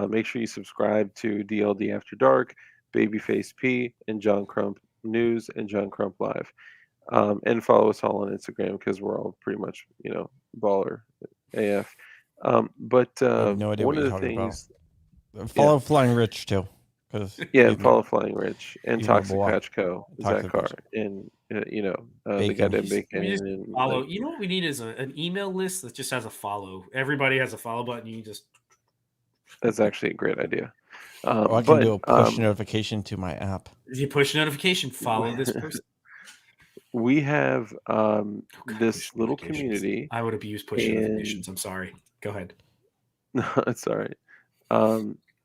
Make sure you subscribe to DLD After Dark, Babyface P, and John Crump News and John Crump Live, and follow us all on Instagram because we're all pretty much, you know, baller AF. But I have no idea one what of you're the talking things, Follow Flying Rich too, because follow Flying Rich and he's my Toxic boy. Patch Co. Toxic Zach Carr Patch. and you know the Bacon. goddamn We bacon. just And, follow. like, You know what we need is an email list that just has a follow. Everybody has a follow button. You just that's actually a great idea. I can do a push notification to my app. you push notification. Follow this person. We have this push little notifications. community. I would abuse push notifications. I'm sorry. Go ahead. No, it's all right.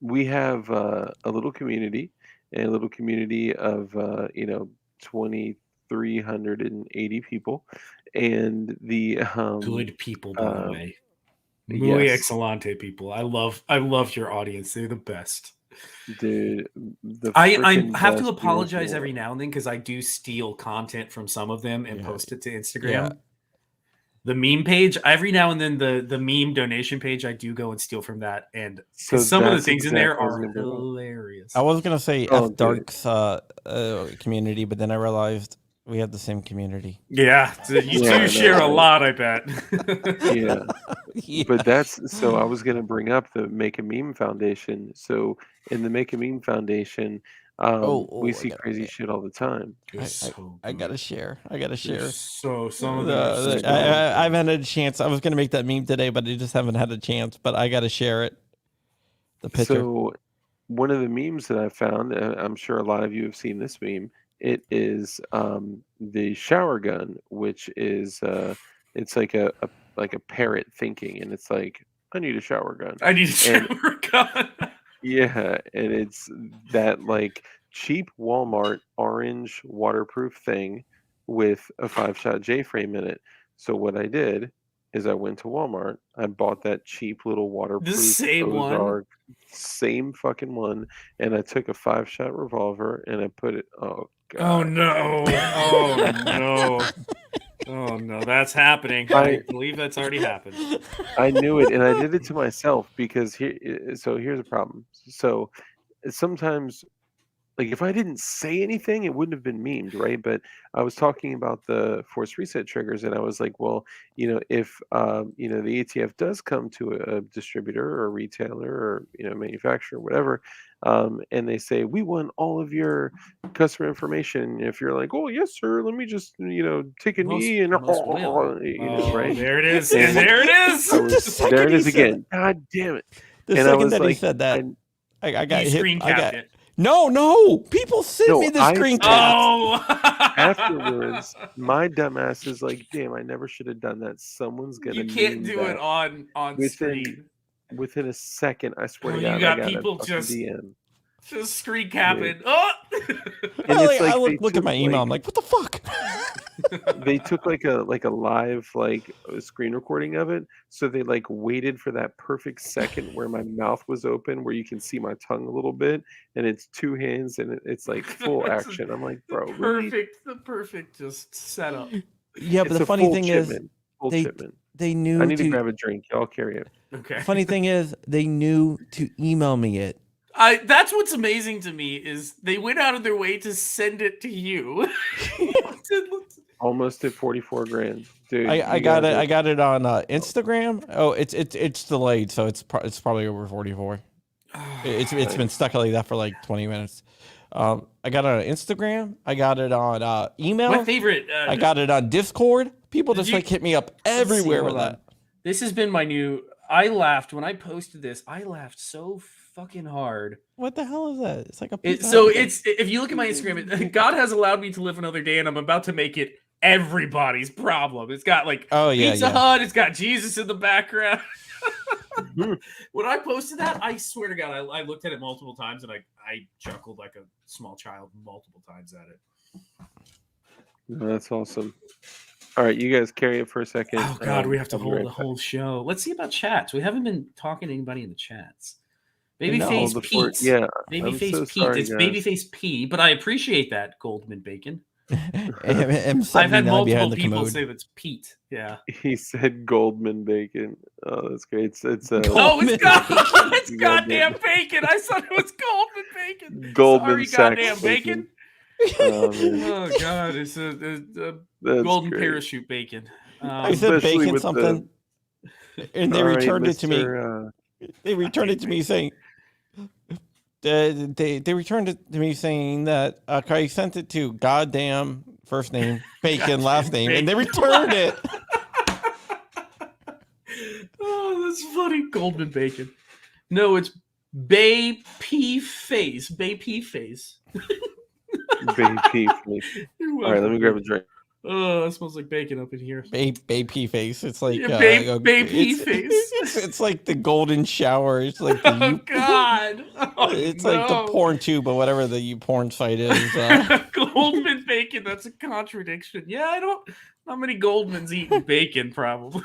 We have a little community, and a little community of 2,380 people, and the Good people, by the way. Muy excelente people. I love your audience. They're the best. Dude, I have to apologize every now and then because I do steal content from some of them and post it to Instagram. Yeah. The meme page, every now and then the meme donation page, I do go and steal from that. And So some of the that's things in there exactly are hilarious. I was gonna say Oh, F Dark's community, but then I realized we have the same community. Yeah, so you do share a lot, I bet. Yeah. But so I was going to bring up the Make a Meme Foundation. So in the Make a Meme Foundation, we see crazy shit all the time. I gotta share. I gotta share. So some of them. I haven't had a chance. I was gonna make that meme today, but I just haven't had a chance. But I gotta share it. The picture. So one of the memes that I found, I'm sure a lot of you have seen this meme. It is the shower gun, which is it's like a parrot thinking, and it's like, I need a shower gun. I need a shower gun. Yeah, and it's that like cheap Walmart orange waterproof thing with a 5-shot J-frame in it. So what I did is I went to Walmart, I bought that cheap little waterproof Ozark, same fucking one, and I took a 5-shot revolver and I put it. Oh god! Oh no! Oh no! Oh no! That's happening. I believe that's already happened. I knew it, and I did it to myself because here's the problem. So sometimes, like, if I didn't say anything, it wouldn't have been memed, right? But I was talking about the force reset triggers, and I was like, well, if the ATF does come to a distributor or a retailer or manufacturer, whatever, and they say, we want all of your customer information. If you're like, oh yes, sir, let me just take a knee and right there it is, and there it is. There it is again. God damn it! The second that he said that, I got hit. Screen capped it. No! People sent me the screen cap. Oh! Afterwards, my dumbass is like, "Damn, I never should have done that." Someone's gonna. You can't do it on screen. Within a second, I swear to God, you got people just screen capping. Oh! I look at my email. I'm like, what the fuck? They took like a live screen recording of it, so they like waited for that perfect second where my mouth was open, where you can see my tongue a little bit, and it's two hands and it's like full It's action. I'm like, bro, the really? perfect just setup. Yeah, but It's the a funny full thing is, shipment. Full they shipment. they I knew need to to. grab a drink. Y'all carry it. Okay. Funny thing is, they knew to email me it. That's what's amazing to me is they went out of their way to send it to you. Almost at 44 grand, dude. I you got it. guys I got it on Instagram. Oh, it's delayed, so it's probably over 44. It's been Nice. stuck like that for like 20 minutes. I got it on Instagram. I got it on email. My favorite. I got it on Discord. People Did just you- like hit me up Let's see, everywhere with hold on. that. This has been my new. I laughed when I posted this. I laughed so fucking hard. What the hell is that? It's like a It's if you look at my Instagram, God has allowed me to live another day, and I'm about to make it everybody's problem. It's got like Pizza Hut. It's got Jesus in the background. When I posted that, I swear to God, I looked at it multiple times and I chuckled like a small child multiple times at it. That's awesome. All right, you guys carry it for a second. Oh God, we have to I'll be hold right the back. whole show. Let's see about chats. We haven't been talking to anybody in the chats. No, Babyface Pete. yeah, Babyface so Pete. sorry, It's guys. Babyface P, but I appreciate that, Goldman Bacon. M79 I've had multiple behind the people commode. say that's Pete. Yeah. He said Goldman Bacon. Oh, that's great. It's Oh, Goldman it's God, it's Bacon. goddamn bacon. I thought it was Goldman Bacon. Goldman Sorry, Sachs goddamn bacon. Oh, man. Oh God, it's a That's golden great. parachute bacon. I said Especially bacon with something, and they All right, returned it to me. Mr., They returned it to me saying, they returned it to me saying that I sent it to goddamn first name bacon last name, and they returned it. Oh, that's funny. Goldman Bacon. No, it's Bay P Face. Bay P Face. Baby, all right, let me grab a drink. Oh, it smells like bacon up in here. Baby face. It's like Yeah, baby face. It's like the golden shower. It's like the Oh God! Oh, it's like the porn tube or whatever the porn site is. Goldman bacon. That's a contradiction. Yeah, I don't. How many Goldmans eating bacon? Probably.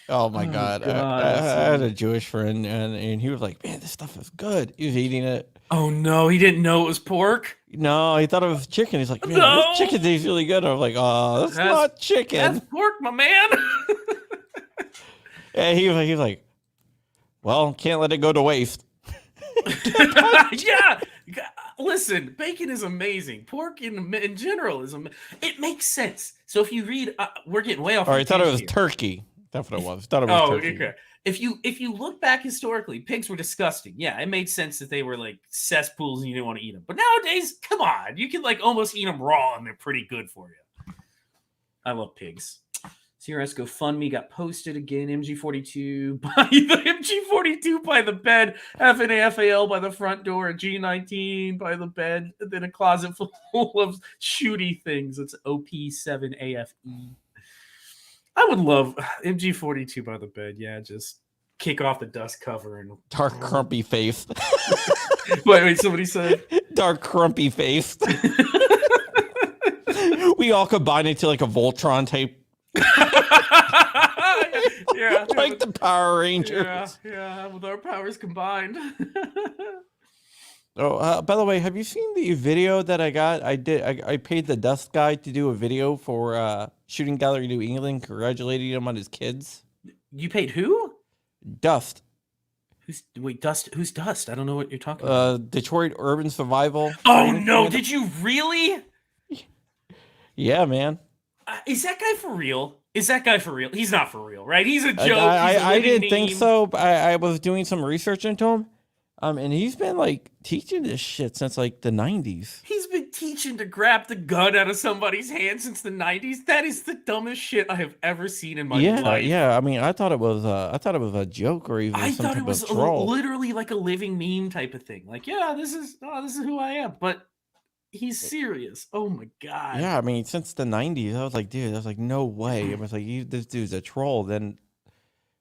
Oh my God! I had a Jewish friend, and he was like, "Man, this stuff is good." He was eating it. Oh no, he didn't know it was pork. No, he thought it was chicken. He's like, "Man, this chicken tastes really good." I was like, "Oh, that's not chicken. That's pork, my man." And he was like, "Well, can't let it go to waste." Yeah. Listen, bacon is amazing. Pork in general is amazing. It makes sense. So if you read, we're getting way off. Or I thought it was turkey. That's what it was. Thought it was turkey. Okay. If you look back historically, pigs were disgusting. Yeah, it made sense that they were like cesspools and you didn't want to eat them. But nowadays, come on, you can like almost eat them raw and they're pretty good for you. I love pigs. CRS GoFundMe got posted again. MG42 by the MG42 by the bed. FNAFAL by the front door. G19 by the bed. And then a closet full of shooty things. It's OP7AFE. I would love MG42 by the bed. Yeah, just kick off the dust cover and Dark crumpy face. wait, somebody said dark crumpy face. We all combine into like a Voltron type. yeah, Like the Power Rangers. yeah, with our powers combined. Oh, by the way, have you seen the video that I got? I paid the Dust guy to do a video for Shooting Gallery New England, congratulating him on his kids. You paid who? Dust. Dust? Who's Dust? I don't know what you're talking about. Detroit Urban Survival. Oh no! Did you really? Yeah, man. Is that guy for real? He's not for real, right? He's a joke. I didn't think so. But I was doing some research into him. And he's been like teaching this shit since like the 90s. He's been teaching to grab the gun out of somebody's hand since the 90s. That is the dumbest shit I have ever seen in my life. Yeah. I mean, I thought it was a joke or even some type of troll. Literally like a living meme type of thing. Like, yeah, this is who I am. But he's serious. Oh my God. Yeah, I mean, since the 90s, I was like, dude, I was like, no way. I was like, this dude's a troll. Then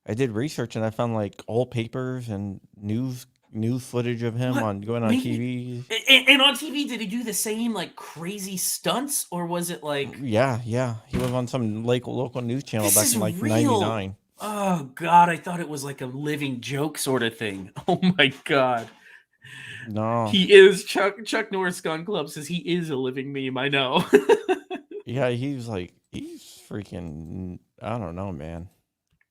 I did research and I found like old papers and news news footage of him What? going on Wait, TV. And on TV, did he do the same like crazy stunts, or was it like Yeah, he was on some local news channel this back is in like real? '99. Oh God, I thought it was like a living joke sort of thing. Oh my God. No, He is Chuck Norris Gun Club says he is a living meme. I know. yeah, he's freaking. I don't know, man.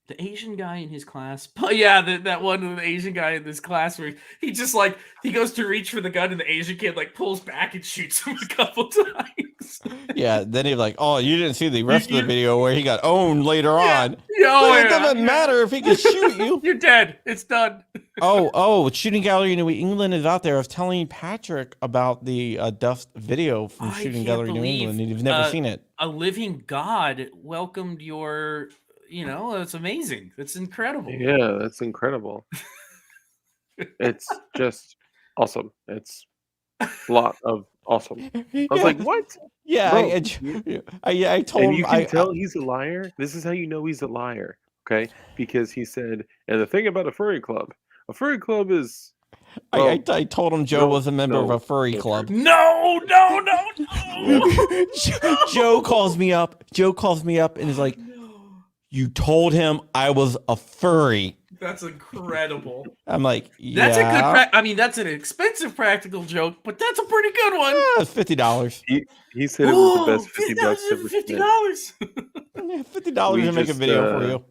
The Asian guy in his class. But yeah, that one with the Asian guy in this class where he just like he goes to reach for the gun and the Asian kid like pulls back and shoots him a couple times. Yeah, then he's like, "Oh, you didn't see the rest of the video where he got owned later on." Yeah, But it doesn't matter if he can shoot you. You're dead. It's done. Shooting gallery in New England is out there. I was telling Patrick about the Duff video from I Shooting can't Gallery New believe, England, and you've never seen it. A living God welcomed your. It's amazing. It's incredible. Yeah, that's incredible. It's just awesome. It's a lot of awesome. I was like, what? Yeah, Bro, I told and him. you can tell he's a liar. This is how you know he's a liar, okay? Because he said, and the thing about a furry club is. I told him Joe was a member of a furry no, club. No. Joe calls me up. And is like, "You told him I was a furry." That's incredible. I'm like, "Yeah." That's a good. That's an expensive practical joke, but that's a pretty good one. It's $50. He said it was the best $50 ever $50. $50 to make a video for you.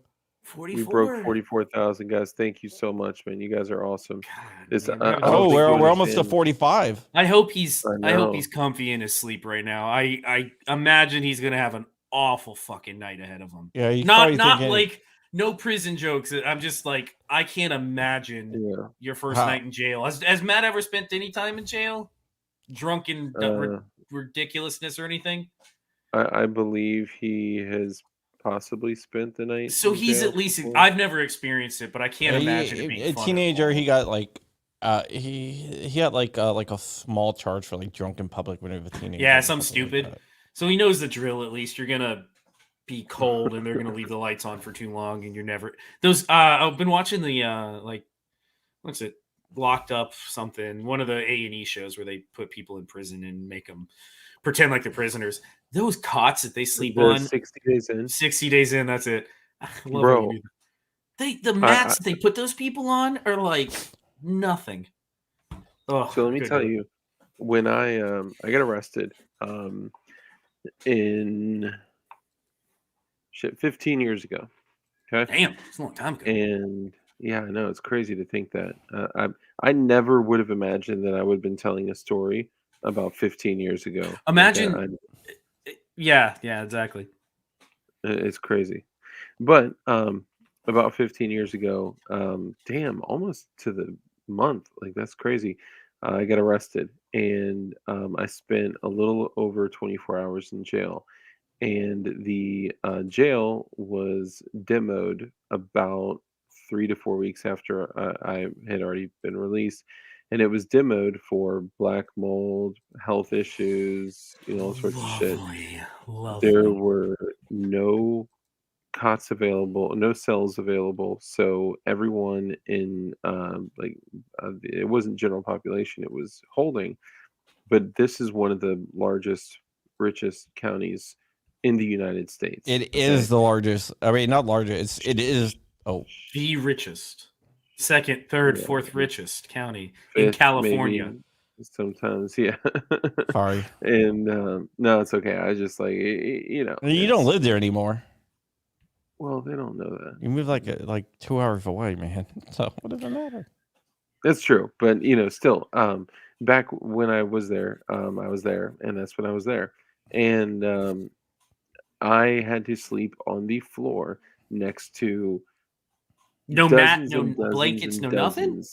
44. We broke 44,000, guys. Thank you so much, man. You guys are awesome. We're almost to 45. I hope he's comfy in his sleep right now. I imagine he's gonna have an awful fucking night ahead of him. Yeah, he's not thinking, like no prison jokes. I'm just like I can't imagine your first night in jail. Has Matt ever spent any time in jail? Drunken ridiculousness or anything? I believe he has possibly spent the night. So he's at least. I've never experienced it, but I can't imagine it being a fun teenager. He got like. He had like a small charge for like drunk in public when he was a teenager. Yeah, something stupid. Like so he knows the drill. At least you're gonna be cold, and they're gonna leave the lights on for too long, and you're never those. I've been watching the what's it? Locked Up something. One of the A&E shows where they put people in prison and make them pretend like they're prisoners. Those cots that they sleep on. 60 days in. 60 days in. That's it. I love Bro, the mats that they put those people on are like nothing. Oh, so let me tell you, when I got arrested in 15 years ago. Okay. Damn, it's a long time ago. And yeah, I know it's crazy to think that I never would have imagined that I would have been telling a story about 15 years ago. Imagine. Yeah, exactly. It's crazy, but about 15 years ago, damn, almost to the month, like that's crazy. I got arrested, and I spent a little over 24 hours in jail, and the jail was demoed about 3 to 4 weeks after I had already been released, and it was demoed for black mold, health issues, all sorts of shit. Lovely. There were no cots available, no cells available, so everyone in it wasn't general population, it was holding, but this is one of the largest, richest counties in the United States. It is the largest. I mean, not largest. It is. Oh, the richest, second, third, fourth richest county in California. Maybe, sometimes, yeah. Sorry. And no, it's okay. I just you don't live there anymore. Well, they don't know that. You moved like 2 hours away, man. So what does it matter? That's true, but still, back when I was there, and that's when I was there, and I had to sleep on the floor next to no mat, no blankets, no nothing.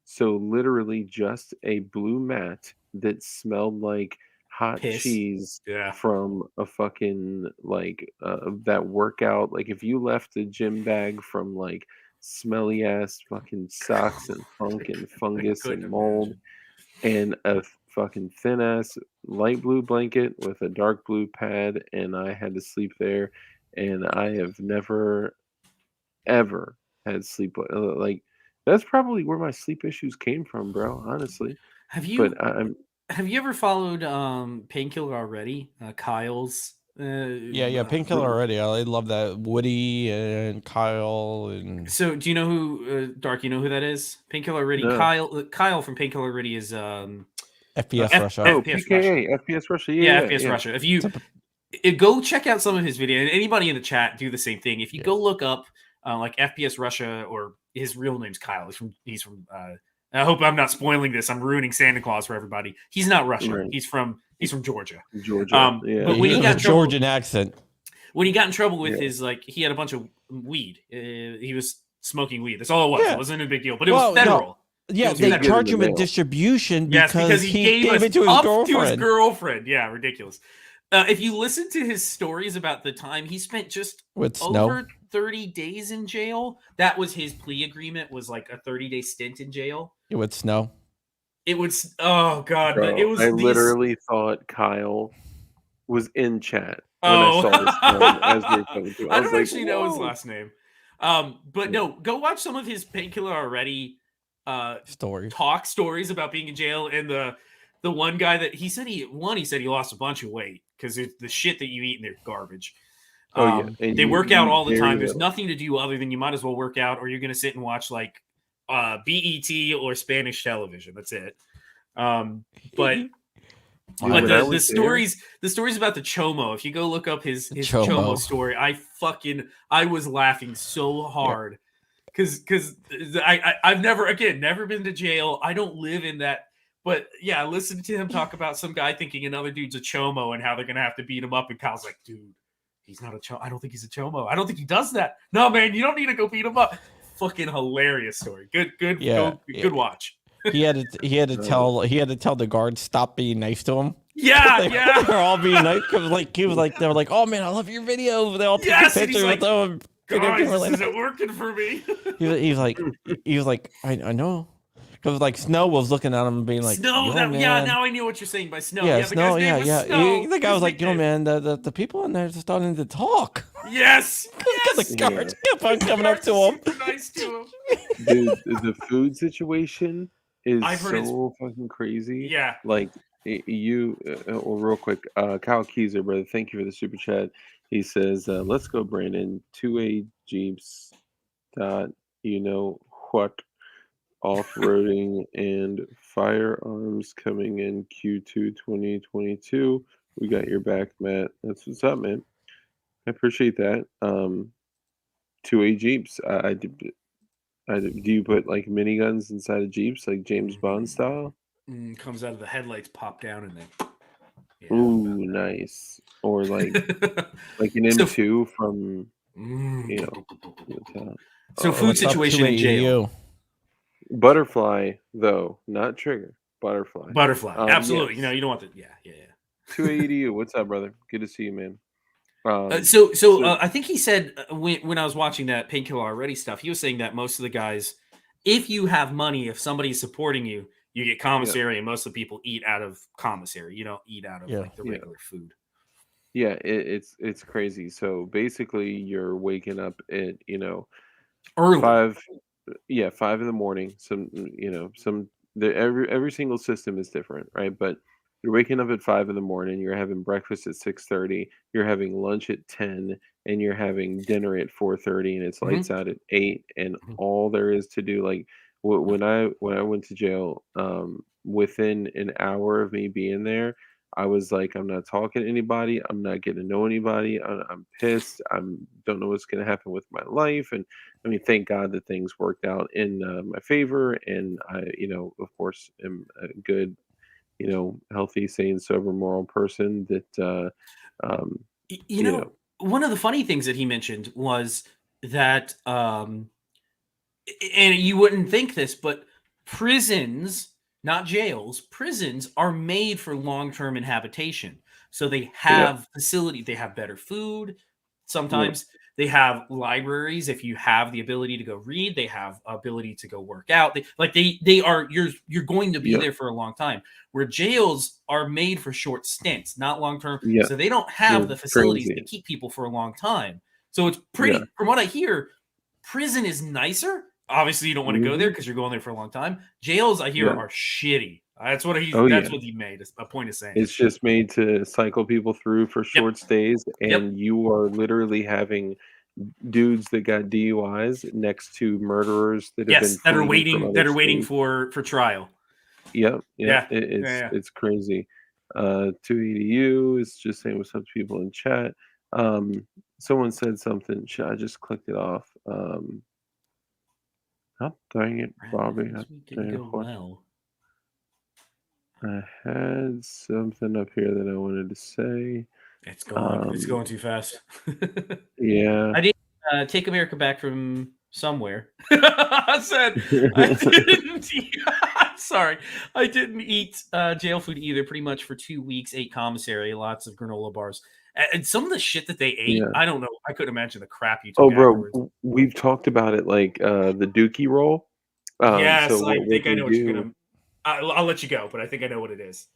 So literally just a blue mat that smelled like hot cheese from a fucking that workout. Like if you left a gym bag from like smelly ass fucking socks and funk and fungus and mold, and a fucking thin ass light blue blanket with a dark blue pad, and I had to sleep there, and I have never ever had sleep like That's probably where my sleep issues came from, bro. Honestly, Have but you I'm have you ever followed Painkiller already? Kyle's Yeah, Painkiller already. I love that. Woody and Kyle and So do you know who Dark? You know who that is? Painkiller already. no. Kyle from Painkiller already is FPS Russia. Oh, FPS Russia. PKA, FPS Russia. Yeah, Yeah, FPS yeah. Russia. If you It's go check out some of his video, and anybody in the chat do the same thing. If you go look up like FPS Russia, or his real name's Kyle. He's from. I hope I'm not spoiling this. I'm ruining Santa Claus for everybody. He's not Russian. Right. He's from Georgia. Georgia. Yeah. But when he he has got a in trouble, Georgian accent. when he got in trouble with Yeah. his he had a bunch of weed. He was smoking weed. That's all it was. Yeah. It wasn't a big deal, but it Well, was no. federal. Yeah, was they federal. charge him Mail. a distribution Yes, because he gave us it to his up girlfriend. to his girlfriend. Yeah, ridiculous. If you listen to his stories about the time he spent just With snow. over 30 days in jail, that was his plea agreement, was like a 30-day stint in jail. It would snow. It was, oh God, Bro, but it was I these, literally thought Kyle was in chat when Oh. I saw this as we were coming through. I was don't like, actually know his "Whoa." last name. But Yeah. no, go watch some of his Painkiller already Story. talk stories about being in jail, and the one guy that he said he lost a bunch of weight because the shit that you eat in there garbage. Oh, yeah. And They work out all the very time. There's little. nothing to do other than you might as well work out, or you're gonna sit and watch like BET or Spanish television. That's it. But Dude, but when I the was there- stories about the Chomo, if you go look up his Chomo. Chomo story, I was laughing so hard because I've never been to jail. I don't live in that, but yeah, I listened to him talk about some guy thinking another dude's a Chomo and how they're gonna have to beat him up, and Kyle's like, dude, he's not a Chomo. I don't think he's a Chomo. I don't think he does that. No, man, you don't need to go beat him up. Fucking hilarious story. Good watch. He had to tell the guards stop being nice to him. Yeah, They were all being nice because they were like, oh man, I love your video. They all took Yes, a and he's picture like, with them. Guys, They were this like- isn't working for me. he was like, I know, because like Snow was looking at him and being like, Snow, yo, that, man. yeah, now I knew what you're saying by Snow. Yeah, the Snow, guy's name was yeah. Snow. The guy His was like, yo, nickname. man, the people in there are starting to talk. Yes, yes. The guards kept on coming up to him. Super nice to him. Dude, the food situation is I've heard it's- so fucking crazy. Yeah. Like well, real quick, Kyle Keyser, brother, thank you for the super chat. He says, let's go, Brandon. 2A Jeeps dot, you know what, off-roading and firearms coming in Q2 2022. We got your back, Matt. That's what's up, man. I appreciate that. 2A Jeeps. Do you put like miniguns inside of Jeeps, like James Bond style? Comes out of the headlights, pop down, and then. Yeah. Ooh, nice. Or like an So- M2 from you know. So food What's up, situation in 2AEU? jail. Butterfly though, not trigger. Butterfly. Butterfly. Absolutely. Yes. You don't want the yeah. 280. What's up, brother? Good to see you, man. I think he said when I was watching that Painkiller already stuff, he was saying that most of the guys, if you have money, if somebody's supporting you, you get commissary, and most of the people eat out of commissary. You don't eat out of like the regular food. Yeah, it's crazy. So basically, you're waking up at Early. 5 in the morning. Every single system is different, right? But you're waking up at 5 in the morning, you're having breakfast at 6:30, you're having lunch at 10, and you're having dinner at 4:30, and it's lights out at 8, and all there is to do, like when I went to jail, within an hour of me being there, I was like, I'm not talking to anybody, I'm not getting to know anybody, I'm pissed, don't know what's going to happen with my life. And I mean, thank God that things worked out in my favor, and I of course am a good, healthy, sane, sober, moral person that One of the funny things that he mentioned was that and you wouldn't think this, but prisons, not jails, prisons are made for long-term inhabitation. So they have facility, they have better food. Sometimes they have libraries. If you have the ability to go read, they have ability to go work out. They are you're going to be there for a long time. Where jails are made for short stints, not long term. Yeah. So they don't have the facilities crazy. to keep people for a long time. So it's pretty. From what I hear, prison is nicer. Obviously, you don't want to go there Mhm. because you're going there for a long time. Jails, I hear, Yeah. are shitty. That's what Oh, that's yeah. what he made a point of saying. It's just made to cycle people through for Yep. short stays, Yep. and you are literally having dudes that got DUIs next to murderers that have been Yes, that are fleeing from waiting other states. for trial. Yep, yep. Yeah. Yeah. It's crazy. 2EDU is just saying what's up to people in chat. Someone said something. I just clicked it off. Oh, dang it, Bobby. This I week didn't go well. had something up here that I wanted to say. It's gone. It's going too fast. Yeah. I didn't take America back from somewhere. I said I didn't. Sorry, I didn't eat jail food either. Pretty much for 2 weeks, ate commissary, lots of granola bars, and some of the shit that they ate. Yeah. I don't know. I couldn't imagine the crap you took Oh, bro, afterwards. we've talked about it, like the Dookie roll. Yes, So I what think I they know what you're do? gonna. I'll let you go, but I think I know what it is.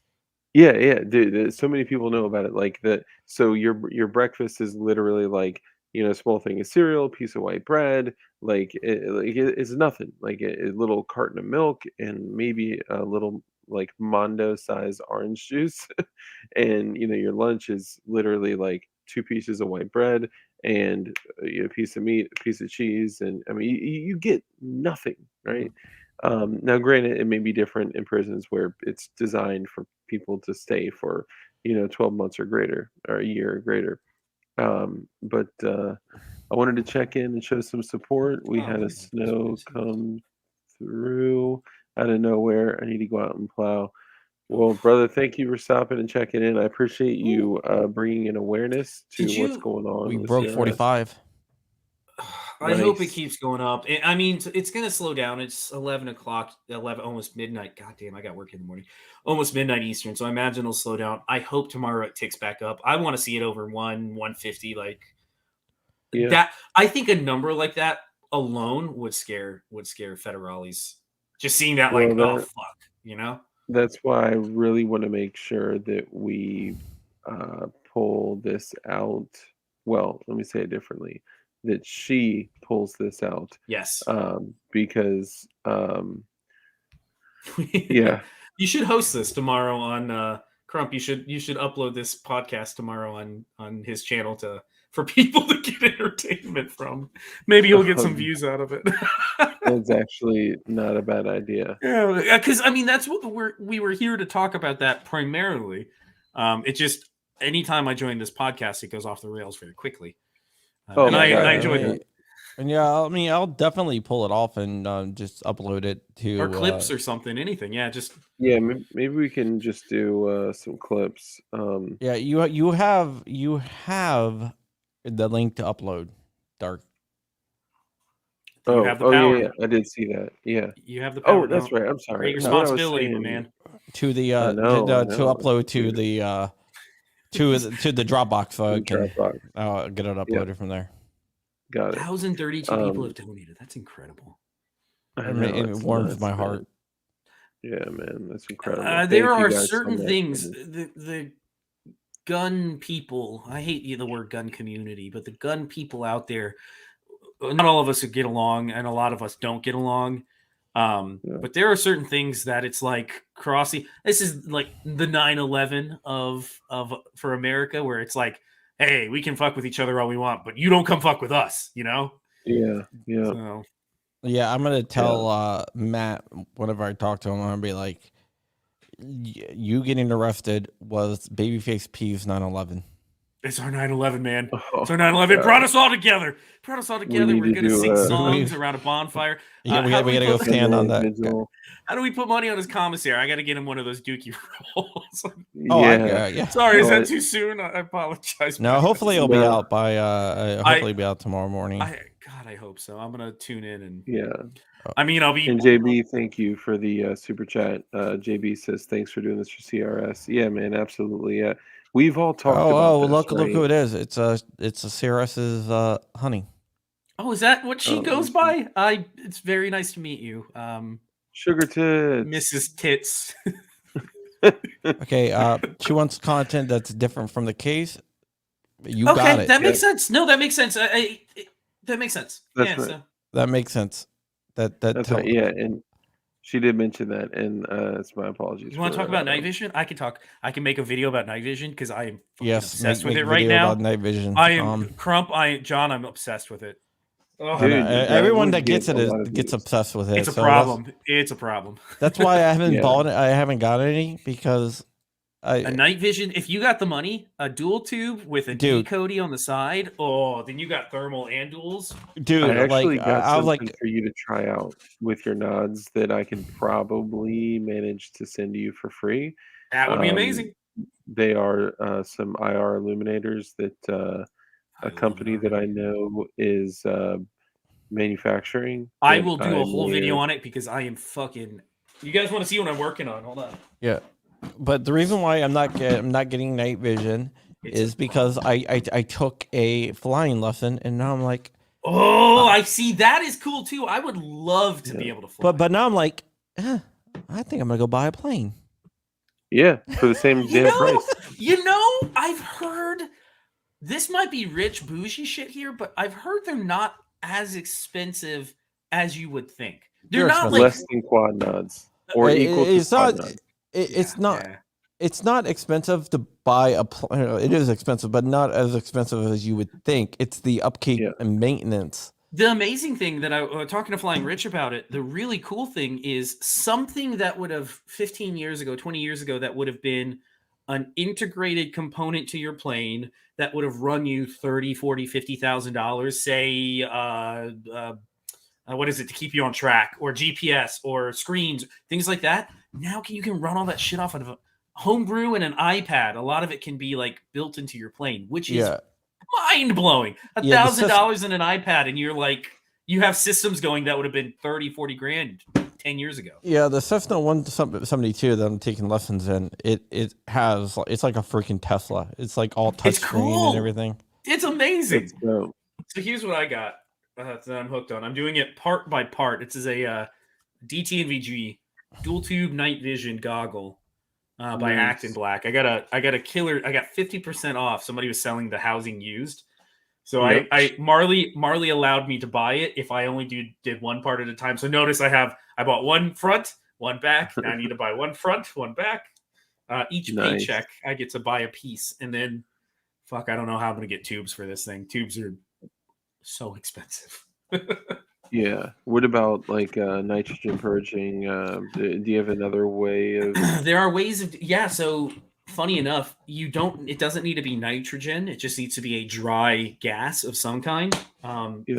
Yeah, yeah, dude. So many people know about it. Like that. So your breakfast is literally like a small thing of cereal, piece of white bread. It's nothing. Like a little carton of milk and maybe a little like Mondo size orange juice. And your lunch is literally like two pieces of white bread and a piece of meat, a piece of cheese, and I mean you get nothing, right? Now, granted, it may be different in prisons where it's designed for people to stay for 12 months or greater, or a year or greater. But I wanted to check in and show some support. We had a snow come through out of nowhere. I need to go out and plow. Well, brother, thank you for stopping and checking in. I appreciate you bringing an awareness to Did what's you- going on. We with broke CRS. 45. I hope it Nice. keeps going up. I mean, it's going to slow down. It's 11 o'clock, 11, almost midnight. God damn, I got work in the morning. Almost midnight Eastern. So I imagine it'll slow down. I hope tomorrow it ticks back up. I want to see it over 150. Like Yeah. that. I think a number like that alone would scare federales. Just seeing that, like, Well, oh, fuck, That's why I really want to make sure that we pull this out. Well, let me say it differently. That she pulls this out. Yes. Because yeah. You should host this tomorrow on Crump. You should upload this podcast tomorrow on his channel for people to get entertainment from. Maybe you'll get some views out of it. That's actually not a bad idea. Yeah, because I mean that's what we were here to talk about that primarily. It just anytime I join this podcast, it goes off the rails very quickly. And I enjoyed it. And yeah, I mean, I'll definitely pull it off and just upload it to Or clips or something, anything. Yeah, just maybe we can just do some clips. Yeah, you have the link to upload, Dark. You have the power. Yeah, I did see that. Yeah, you have the power. Oh, that's right. I'm sorry. Great responsibility, my man. To the I know, to upload to the to the Dropbox so I can Dropbox. Get it uploaded from there. Got it. 1,032 people have donated. That's incredible. It warms my heart. Yeah, man, that's incredible. There are certain things. The gun people. I hate the word gun community, but the gun people out there. Not all of us get along, and a lot of us don't get along. But there are certain things that it's like crossing. This is like the 9/11 for America, where it's like, hey, we can fuck with each other all we want, but you don't come fuck with us, Yeah. So, yeah, I'm gonna tell Matt whenever I talk to him, I'm gonna be like, you getting arrested was Babyface P's 9/11. It's our 9/11, man. It's our 9/11. It brought us all together. We're gonna sing songs around a bonfire. Yeah, we gotta go stand on that. How do we put money on his commissary? I gotta get him one of those Dookie rolls. Yeah. Sorry, is that too soon? I apologize. No, hopefully it'll be out by hopefully be out tomorrow morning. I hope so. I'm gonna tune in and I mean, I'll be. And JB, thank you for the super chat. JB says thanks for doing this for CRS. Yeah, man, absolutely. Yeah, we've all talked about this, look right? who it is. It's a CRS's honey. Oh, is that what she goes by? It's very nice to meet you, Sugar Tits, Mrs. Tits. Okay, she wants content that's different from the case. You got it. That makes sense. No, that makes sense. That makes sense. That's right. That makes sense. That's right. Yeah, and she did mention that, and it's my apologies. You want to for, talk about night vision? I can talk. I can make a video about night vision because I am fucking Yes, obsessed with make it right video now. about night vision. I am Crump. John. I'm obsessed with it. Oh, Dude, everyone that gets would it get a lot of gets views. obsessed with it. it's a so problem. It's a problem. That's why I haven't Yeah. bought it. I haven't got any because A night vision. If you got the money, a dual tube with an Dude. E-Cody on the side. Oh, then you got thermal and duals. dude, I actually like got I was something like, for you to try out with your nods that I can probably manage to send you for free. That would be amazing. They are some IR illuminators that a company that I know is manufacturing. I that will do a whole may- video on it because I am fucking. You guys want to see what I'm working on? Hold on. yeah. But the reason why I'm not getting night vision is because I took a flying lesson and now I'm like, Oh, I see. That is cool too. I would love to be able to fly. but now I'm like, I think I'm gonna go buy a plane. Yeah, for the same damn price. You know, I've heard this might be rich bougie shit here, but I've heard they're not as expensive as you would think. They're They're not expensive. like Less than quad nods or equal to It's quad not. nods. It's not. Yeah. It's not expensive to buy a plane. It is expensive, but not as expensive as you would think. It's the upkeep and maintenance. The amazing thing that I was talking to Flying Rich about it, the really cool thing is something that would have 15 years ago, 20 years ago, that would have been an integrated component to your plane that would have run you $30, $40, $50,000, say, what is it, to keep you on track, or GPS or screens, things like that. Now you can run all that shit off of a homebrew and an iPad. A lot of it can be like built into your plane, which is mind blowing. $1,000 in an iPad, and you're like, you have systems going that would have been 30, 40 grand 10 years ago. Yeah, the Cessna 172 that I'm taking lessons in, it's like a freaking Tesla. It's like all touchscreen and everything. It's amazing. So here's what I got that I'm hooked on. I'm doing it part by part. It's a DT&VG dual tube night vision goggle by Acton Black. I got a killer. I got 50% off. Somebody was selling the housing used. So Marley allowed me to buy it if I only did one part at a time. So notice I bought one front, one back. Now I need to buy one front, one back. Each paycheck I get to buy a piece, and then I don't know how I'm gonna get tubes for this thing. Tubes are so expensive. yeah. What about like nitrogen purging? Do you have another way of? There are ways of So funny enough, it doesn't need to be nitrogen. It just needs to be a dry gas of some kind.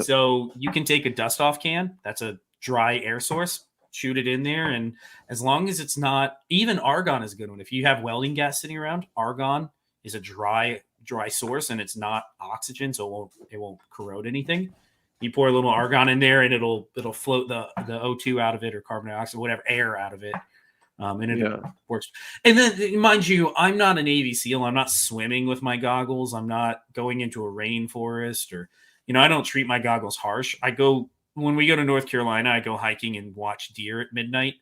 So you can take a dust off can. That's a dry air source. Shoot it in there, and as long as it's not, even argon is a good one. If you have welding gas sitting around, argon is a dry source, and it's not oxygen, so it won't corrode anything. You pour a little argon in there, and it'll float the O2 out of it, or carbon dioxide, whatever, air out of it. And it works. And then, mind you, I'm not a Navy SEAL. I'm not swimming with my goggles. I'm not going into a rainforest, or, I don't treat my goggles harsh. When we go to North Carolina, I go hiking and watch deer at midnight.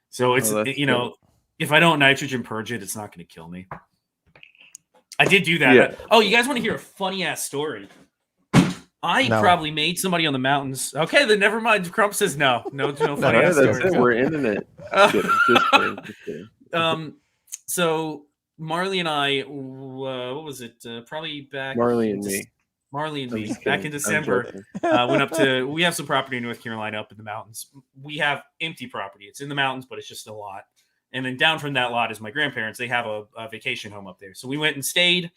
So it's, if I don't nitrogen purge it, it's not going to kill me. I did do that. Yeah. Oh, you guys want to hear a funny ass story? I probably made somebody on the mountains. Okay, then never mind. Crump says no funny ass That's stories. it. We're ending it. Just kidding. So Marley and I, what was it? Probably back. Marley and me. Back in December, went up to. We have some property in North Carolina up in the mountains. We have empty property. It's in the mountains, but it's just a lot. And then down from that lot is my grandparents. They have a vacation home up there. So we went and stayed.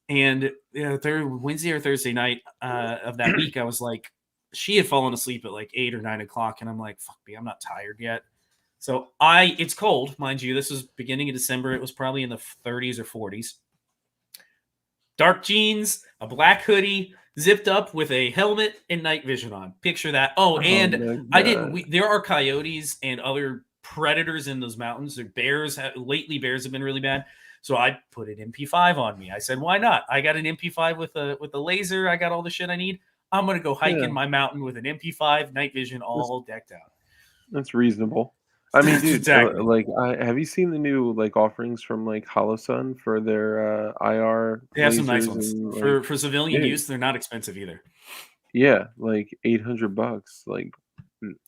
And Wednesday or Thursday night of that week, I was like, she had fallen asleep at like 8 or 9 o'clock, and I'm like, fuck me, I'm not tired yet. So it's cold, mind you. This was beginning of December. It was probably in the 30s or 40s. Dark jeans, a black hoodie, zipped up with a helmet and night vision on. Picture that. There are coyotes and other predators in those mountains. Bears have been really bad. So I put an MP5 on me. I said, why not? I got an MP5 with a laser. I got all the shit I need. I'm going to go hike in my mountain with an MP5, night vision, all decked out. That's reasonable. I mean, dude, Exactly. have you seen the new offerings from HoloSun for their IR? They have some nice ones and, for civilian use. They're not expensive either. Yeah, like $800.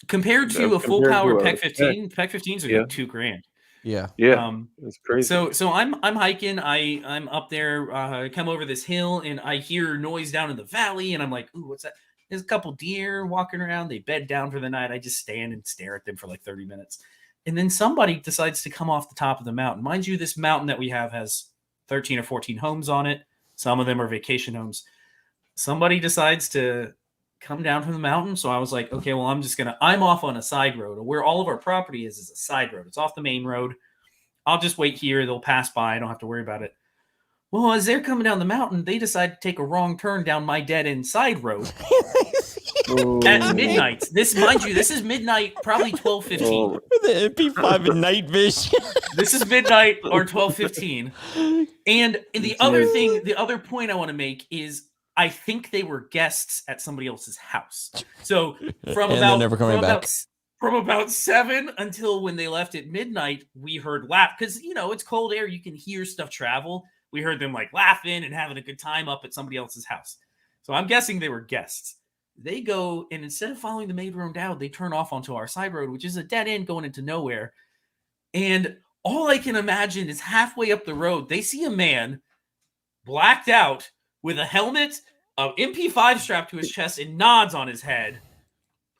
Compared to a full compared power to a Pec 15, Pec 15s are Yeah. like $2,000. Yeah. Yeah, it's crazy. So I'm hiking. I'm up there. I come over this hill and I hear noise down in the valley, and I'm like, "Ooh, what's that?" There's a couple deer walking around. They bed down for the night. I just stand and stare at them for like 30 minutes, and then somebody decides to come off the top of the mountain. Mind you, this mountain that we have has 13 or 14 homes on it. Some of them are vacation homes. Somebody decides to come down from the mountain. So I was like, okay, well, I'm off on a side road. Where all of our property is a side road. It's off the main road. I'll just wait here. They'll pass by. I don't have to worry about it. Well, as they're coming down the mountain, they decide to take a wrong turn down my dead-end side road at midnight. Mind you, this is midnight, probably 12:15. The MP5 and night vision. This is midnight or 12:15. And the other point I want to make is I think they were guests at somebody else's house. So from about 7 until when they left at midnight, we heard laugh because it's cold air. You can hear stuff travel. We heard them like laughing and having a good time up at somebody else's house. So I'm guessing they were guests. They go and instead of following the main road down, they turn off onto our side road, which is a dead end going into nowhere. And all I can imagine is halfway up the road, they see a man blacked out with a helmet, an MP5 strapped to his chest, and nods on his head.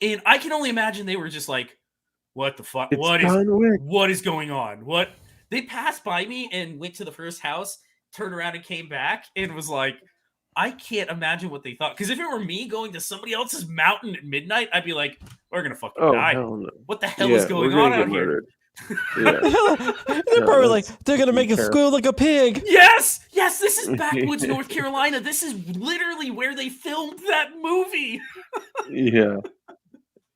And I can only imagine they were just like, what the fuck? What is going on? What? They passed by me and went to the first house, turned around and came back and was like, I can't imagine what they thought. Because if it were me going to somebody else's mountain at midnight, I'd be like, we're going to fucking die. No. What the hell is going on out here? Yeah. They're probably like, they're going to make it squeal like a pig. Yes, this is backwoods North Carolina. This is literally where they filmed that movie. Yeah.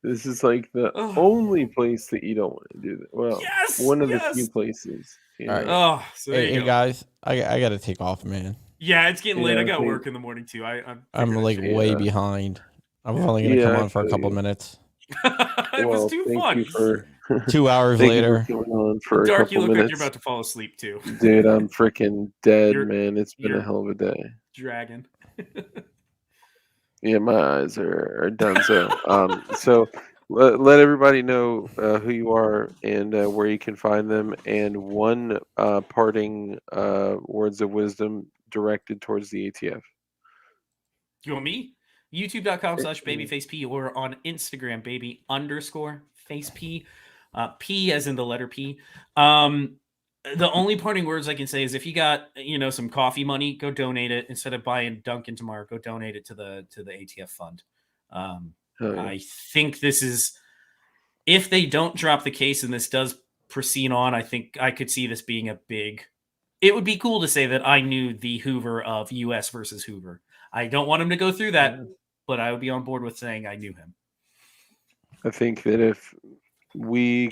This is like the only place that you don't want to do that. Well, one of the few places. All right. So hey guys, I got to take off, man. Yeah, it's getting late. I got work in the morning too. I'm like way behind. I'm only going to come on for a couple minutes. It was too fun. 2 hours later. For Dark, you look minutes. like you're about to fall asleep too. Dude, I'm freaking dead, man. It's been a hell of a day. Dragon. Yeah, my eyes are done. So let everybody know who you are and where you can find them, and one parting words of wisdom directed towards the ATF. You want me? YouTube.com/babyfaceP or on Instagram, baby_faceP. P as in the letter P. The only parting words I can say is if you got some coffee money, go donate it. Instead of buying Dunkin' tomorrow, go donate it to the ATF fund. I think this is, if they don't drop the case and this does proceed on, I think I could see this being it would be cool to say that I knew the Hoover of US versus Hoover. I don't want him to go through that, but I would be on board with saying I knew him. I think that if we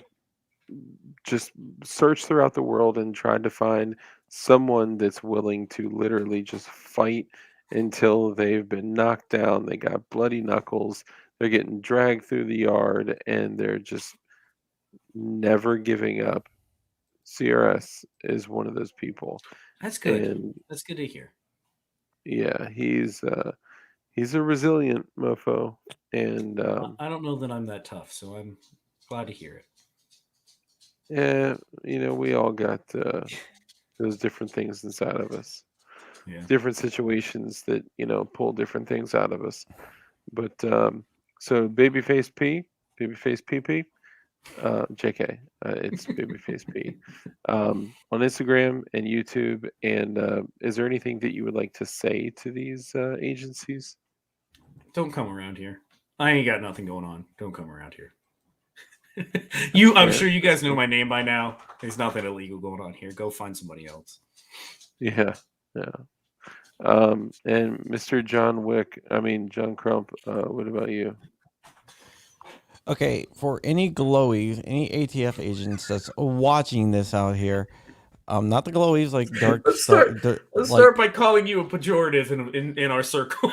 just search throughout the world and tried to find someone that's willing to literally just fight until they've been knocked down, they got bloody knuckles, they're getting dragged through the yard, and they're just never giving up. CRS is one of those people. That's good. That's good to hear. Yeah, he's a resilient mofo, and I don't know that I'm that tough, so I'm glad to hear it. Yeah, we all got those different things inside of us. Yeah. Different situations that pull different things out of us. But so babyface P, babyface PP, JK, it's babyface P on Instagram and YouTube. And is there anything that you would like to say to these agencies? Don't come around here. I ain't got nothing going on. Don't come around here. I'm sure you guys know my name by now. There's nothing illegal going on here. Go find somebody else. Yeah. And Mr. John Crump, what about you? Okay, for any glowies, any ATF agents that's watching this out here, not the glowies like dark. Let's start by calling you a pejorative in our circle.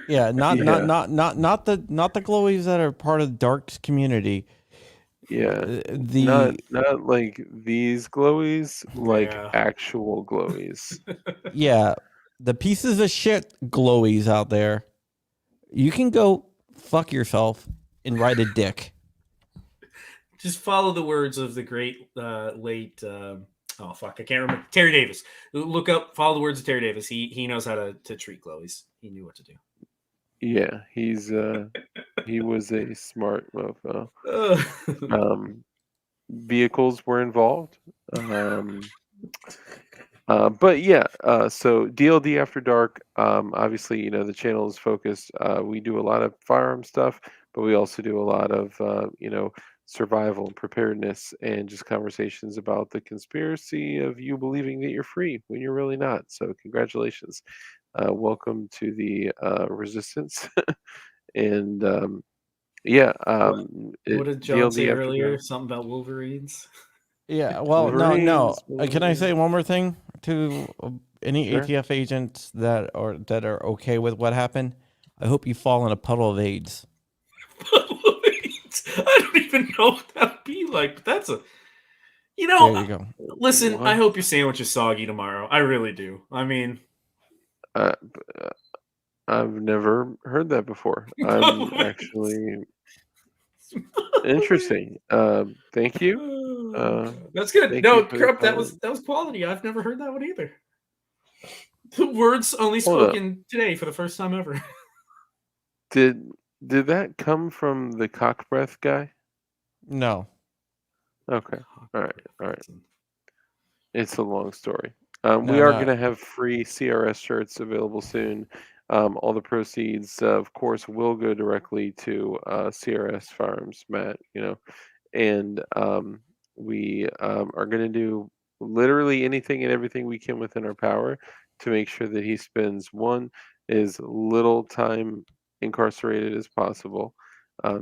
Yeah, not the glowies that are part of the dark community. Yeah, not like these glowies, like actual glowies. Yeah, the pieces of shit glowies out there. You can go fuck yourself and write a dick. Just follow the words of the great late. Oh fuck, I can't remember. Terry Davis. Look up. Follow the words of Terry Davis. He knows how to treat Chloe's. He knew what to do. Yeah, he was a smart mofo. Vehicles were involved. But yeah, so DLD After Dark, obviously, the channel is focused. We do a lot of firearm stuff, but we also do a lot of, survival and preparedness and just conversations about the conspiracy of you believing that you're free when you're really not. So congratulations. Welcome to the resistance. And yeah, What did John say DLD After earlier? Dark. Something about Wolverines. Yeah, well, no. Wolverines, Can I say one more thing to any Sure. ATF agents that are okay with what happened? I hope you fall in a puddle of AIDS. I don't even know what that would be like, but that's a. There you go. Listen, What? I hope your sandwich is soggy tomorrow. I really do. I mean, I've never heard that before. I'm actually interesting. Thank you. That's good. Thank No, you for the Crump, that comment. was quality. I've never heard that one either. The words only Hold up. spoken today for the first time ever. Did that come from the cock breath guy? No. Okay. All right. It's a long story. No, we are no. going to have free CRS shirts available soon. All the proceeds, of course, will go directly to CRS Farms, Matt. And we are going to do literally anything and everything we can within our power to make sure that he spends as little time incarcerated as possible.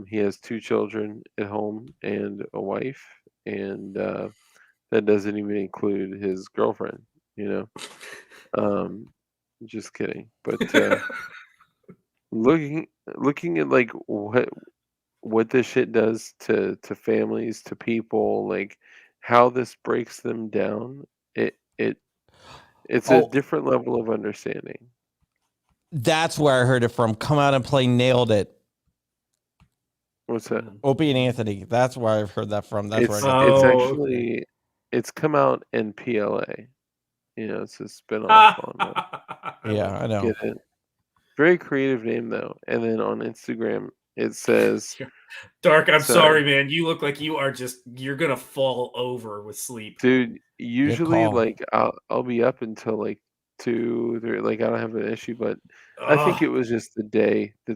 He has 2 children at home and a wife, and that doesn't even include his girlfriend. Just kidding. But looking at like what this shit does to families, to people, like how this breaks them down, it's a different level of understanding. That's where I heard it from. Come Out and Play nailed it. What's that? Opie and Anthony. That's where I've heard that from. That's where I got It's that. actually it's come out in PLA. It's a spinoff on that. Yeah, I know. Get it? Very creative name though. And then on Instagram it says Dark, I'm So- sorry, man. You look like you're gonna fall over with sleep. dude, usually call. like I'll be up until like 2, 3, like I don't have an issue, but I think it was just the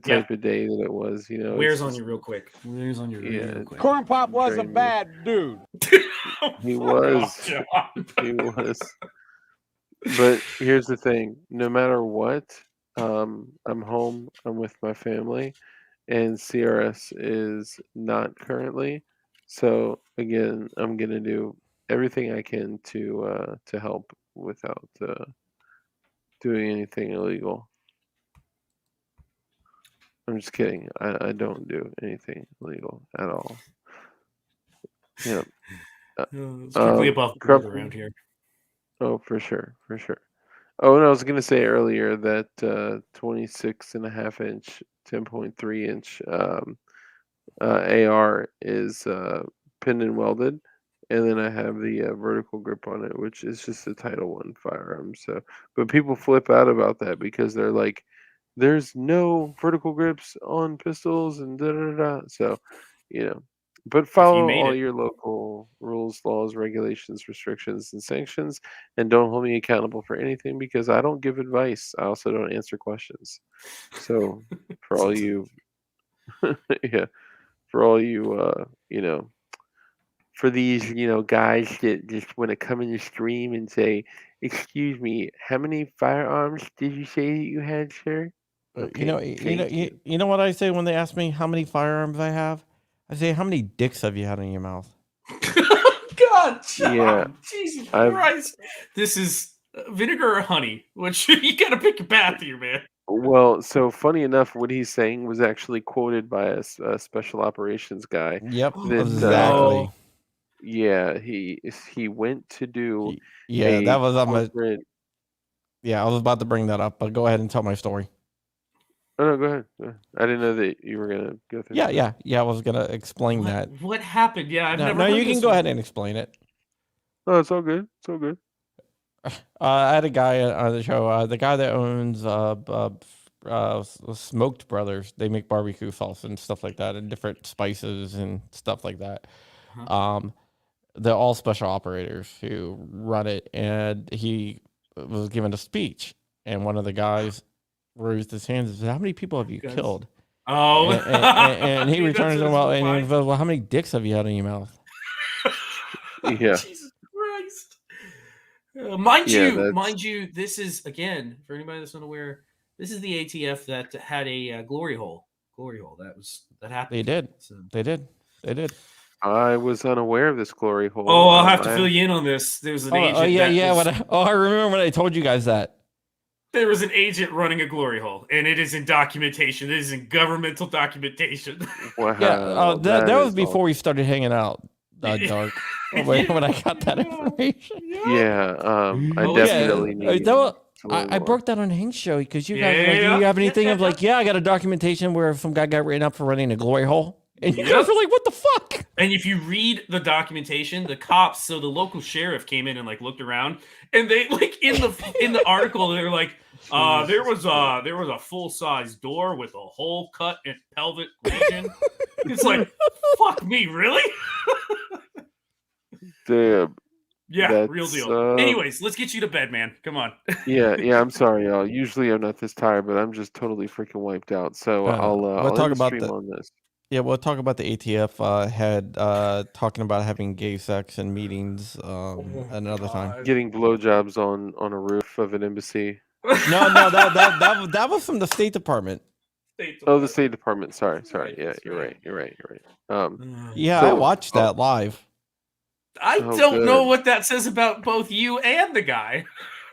type of day that it was, Where's it's on just- you real quick? Where's on you Yeah. real quick? Corn Pop was a Very bad dude. He Fuck was. off, John. He was. But here's the thing, no matter what, I'm home, I'm with my family, and CRS is not currently. So again, I'm gonna do everything I can to help without doing anything illegal. I'm just kidding. I don't do anything illegal at all. Yeah. Strictly above board Crump- around here. Oh, for sure. Oh, and I was gonna say earlier that 26.5-inch, 10.3-inch AR is pinned and welded, and then I have the vertical grip on it, which is just a Title I firearm. So, but people flip out about that because they're like, "There's no vertical grips on pistols," and da da da. So, but follow made all it. your local rules, laws, regulations, restrictions, and sanctions, and don't hold me accountable for anything because I don't give advice. I also don't answer questions. So, for all you, yeah, for all you, for these, guys that just want to come in the stream and say, "Excuse me, how many firearms did you say that you had, sir?" You know what I say when they ask me how many firearms I have? I say, how many dicks have you had in your mouth? God, John, Yeah, Jesus I've- Christ! This is vinegar or honey. Which you gotta pick your path here, man. Well, so funny enough, what he's saying was actually quoted by a special operations guy. Yep, That, exactly. Yeah, he went to do. Yeah, that was on my. corporate. Yeah, I was about to bring that up, but go ahead and tell my story. Oh no, go ahead. I didn't know that you were gonna go through. Yeah. I was gonna explain that. What happened? Yeah, I've never No, heard you can this go one. ahead and explain it. Oh, it's all good. It's all good. I had a guy on the show. The guy that owns Smoked Brothers. They make barbecue sauce and stuff like that, and different spices and stuff like that. They're all special operators who run it, and he was given a speech, and one of the guys raised his hands and said, "How many people have you killed?" Oh, and he Dude, returned that's to him, what well, it's and he like. goes, "Well, how many dicks have you had in your mouth?" Yeah. Jesus Christ. Mind that's- you, this is, again, for anybody that's unaware, this is the ATF that had a glory hole. That happened. They did. So. They did. I was unaware of this glory hole. Oh, I'll have to fill you in on this. There's an agent. I remember when I told you guys that. There was an agent running a glory hole, and it is in documentation. It is in governmental documentation. Wow. Yeah, that was before awesome. we started hanging out. Dark. when I got that information. Yeah. I Oh, definitely yeah. need. I broke that on Hank's show because you guys were like, Yeah. do you have anything? I was like, yeah, I got a documentation where some guy got written up for running a glory hole. And you guys were like, what the fuck? And if you read the documentation, the cops, so the local sheriff came in and like looked around, and they like in the article they're like, there was a full size door with a hole cut in pelvic region. It's like, fuck me, really? Damn. Yeah, real deal. Anyways, let's get you to bed, man. Come on. Yeah. I'm sorry, y'all. Usually I'm not this tired, but I'm just totally freaking wiped out. So I'll talk end the about stream the- on this. Yeah, we'll talk about the ATF head talking about having gay sex and meetings another time. Getting blowjobs on a roof of an embassy. No, that was from the State Department. Oh, the State Department. Sorry. Yeah, you're right. Yeah, So- I watched that live. I Oh, don't know good. what that says about both you and the guy.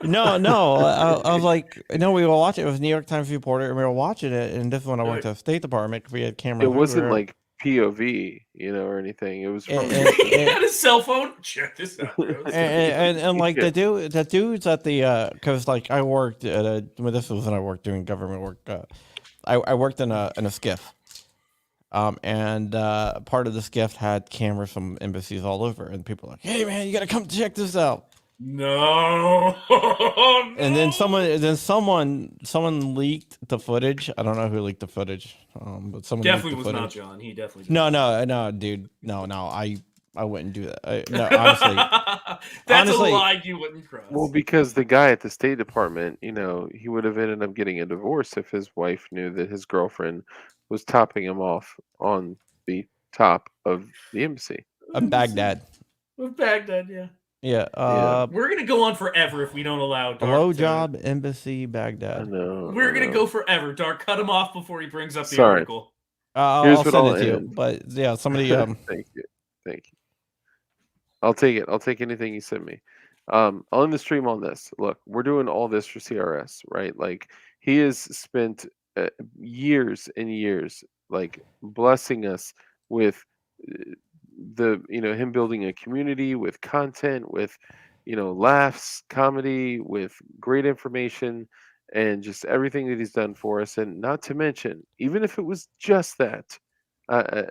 No, I was like, no, we were watching. It was a New York Times reporter, and we were watching it. And this is when I went to the State Department. We had cameras. It wasn't everywhere. like POV, or anything. It was from. He had his cell phone. Check this out. and like Yeah. the dudes at the because like I worked at this was when I worked doing government work. I worked in a skiff. And part of the skiff had cameras from embassies all over, and people were like, "Hey, man, you gotta come check this out." No. And then someone leaked the footage. I don't know who leaked the footage. But someone Definitely leaked was the not footage. John. He definitely did. No, dude, no. I wouldn't do that. No, honestly, That's honestly- a lie you wouldn't cross. Well, because the guy at the State Department, he would have ended up getting a divorce if his wife knew that his girlfriend was topping him off on the top of the embassy. Baghdad. With Baghdad, yeah. Yeah. We're gonna go on forever if we don't allow Dark. Blowjob embassy I Baghdad. know. We're gonna go forever. Dark, cut him off before he brings up the Sorry. article. Here's I'll what send I'll it to you. end. But yeah, somebody Thank you. I'll take it. I'll take anything you send me. I'll end the stream on this. Look, we're doing all this for CRS, right? Like he has spent years and years, like blessing us with him building a community with content, with laughs, comedy, with great information, and just everything that he's done for us. And not to mention, even if it was just that,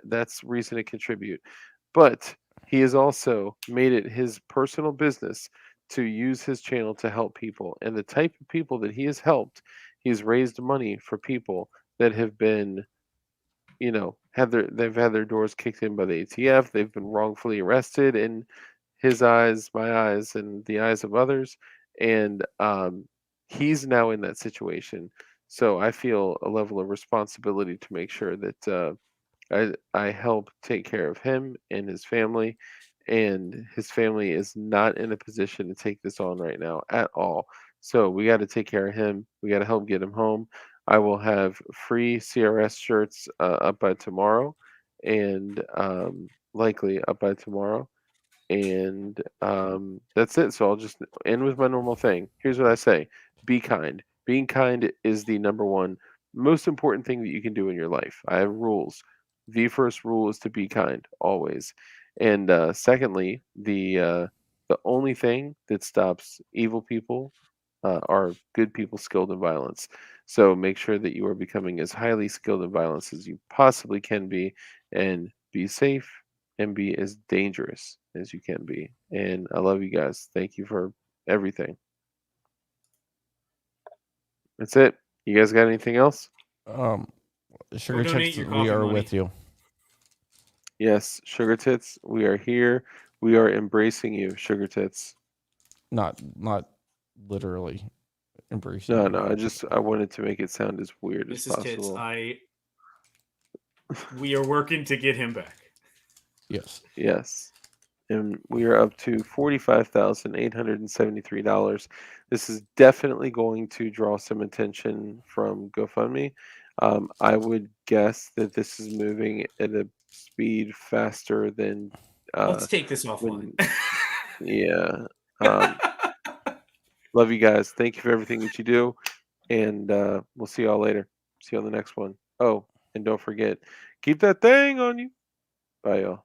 that's reason to contribute. But he has also made it his personal business to use his channel to help people. And the type of people that he has helped, he's raised money for people that have been, they've had their doors kicked in by the ATF. They've been wrongfully arrested in his eyes, my eyes, and the eyes of others. And he's now in that situation. So I feel a level of responsibility to make sure that I help take care of him and his family, and his family is not in a position to take this on right now at all. So we got to take care of him. We got to help get him home. I will have free CRS shirts up by tomorrow, and likely up by tomorrow. And that's it. So I'll just end with my normal thing. Here's what I say: be kind. Being kind is the number one most important thing that you can do in your life. I have rules. The first rule is to be kind always, and secondly, the only thing that stops evil people are good people skilled in violence. So make sure that you are becoming as highly skilled in violence as you possibly can be, and be safe and be as dangerous as you can be. And I love you guys. Thank you for everything. That's it. You guys got anything else? Sugar donate Tits, your we coffee are money. with you. Yes, Sugar Tits, we are here. We are embracing you, Sugar Tits. Not literally embracing. No, you. no, I wanted to make it sound as weird as Mrs. Tits, possible. we are working to get him back. Yes. Yes. And we are up to $45,873. This is definitely going to draw some attention from GoFundMe. I would guess that this is moving at a speed faster than Let's take this offline. yeah. Love you guys. Thank you for everything that you do. And we'll see y'all later. See you on the next one. Oh, and don't forget, keep that thing on you. Bye, y'all.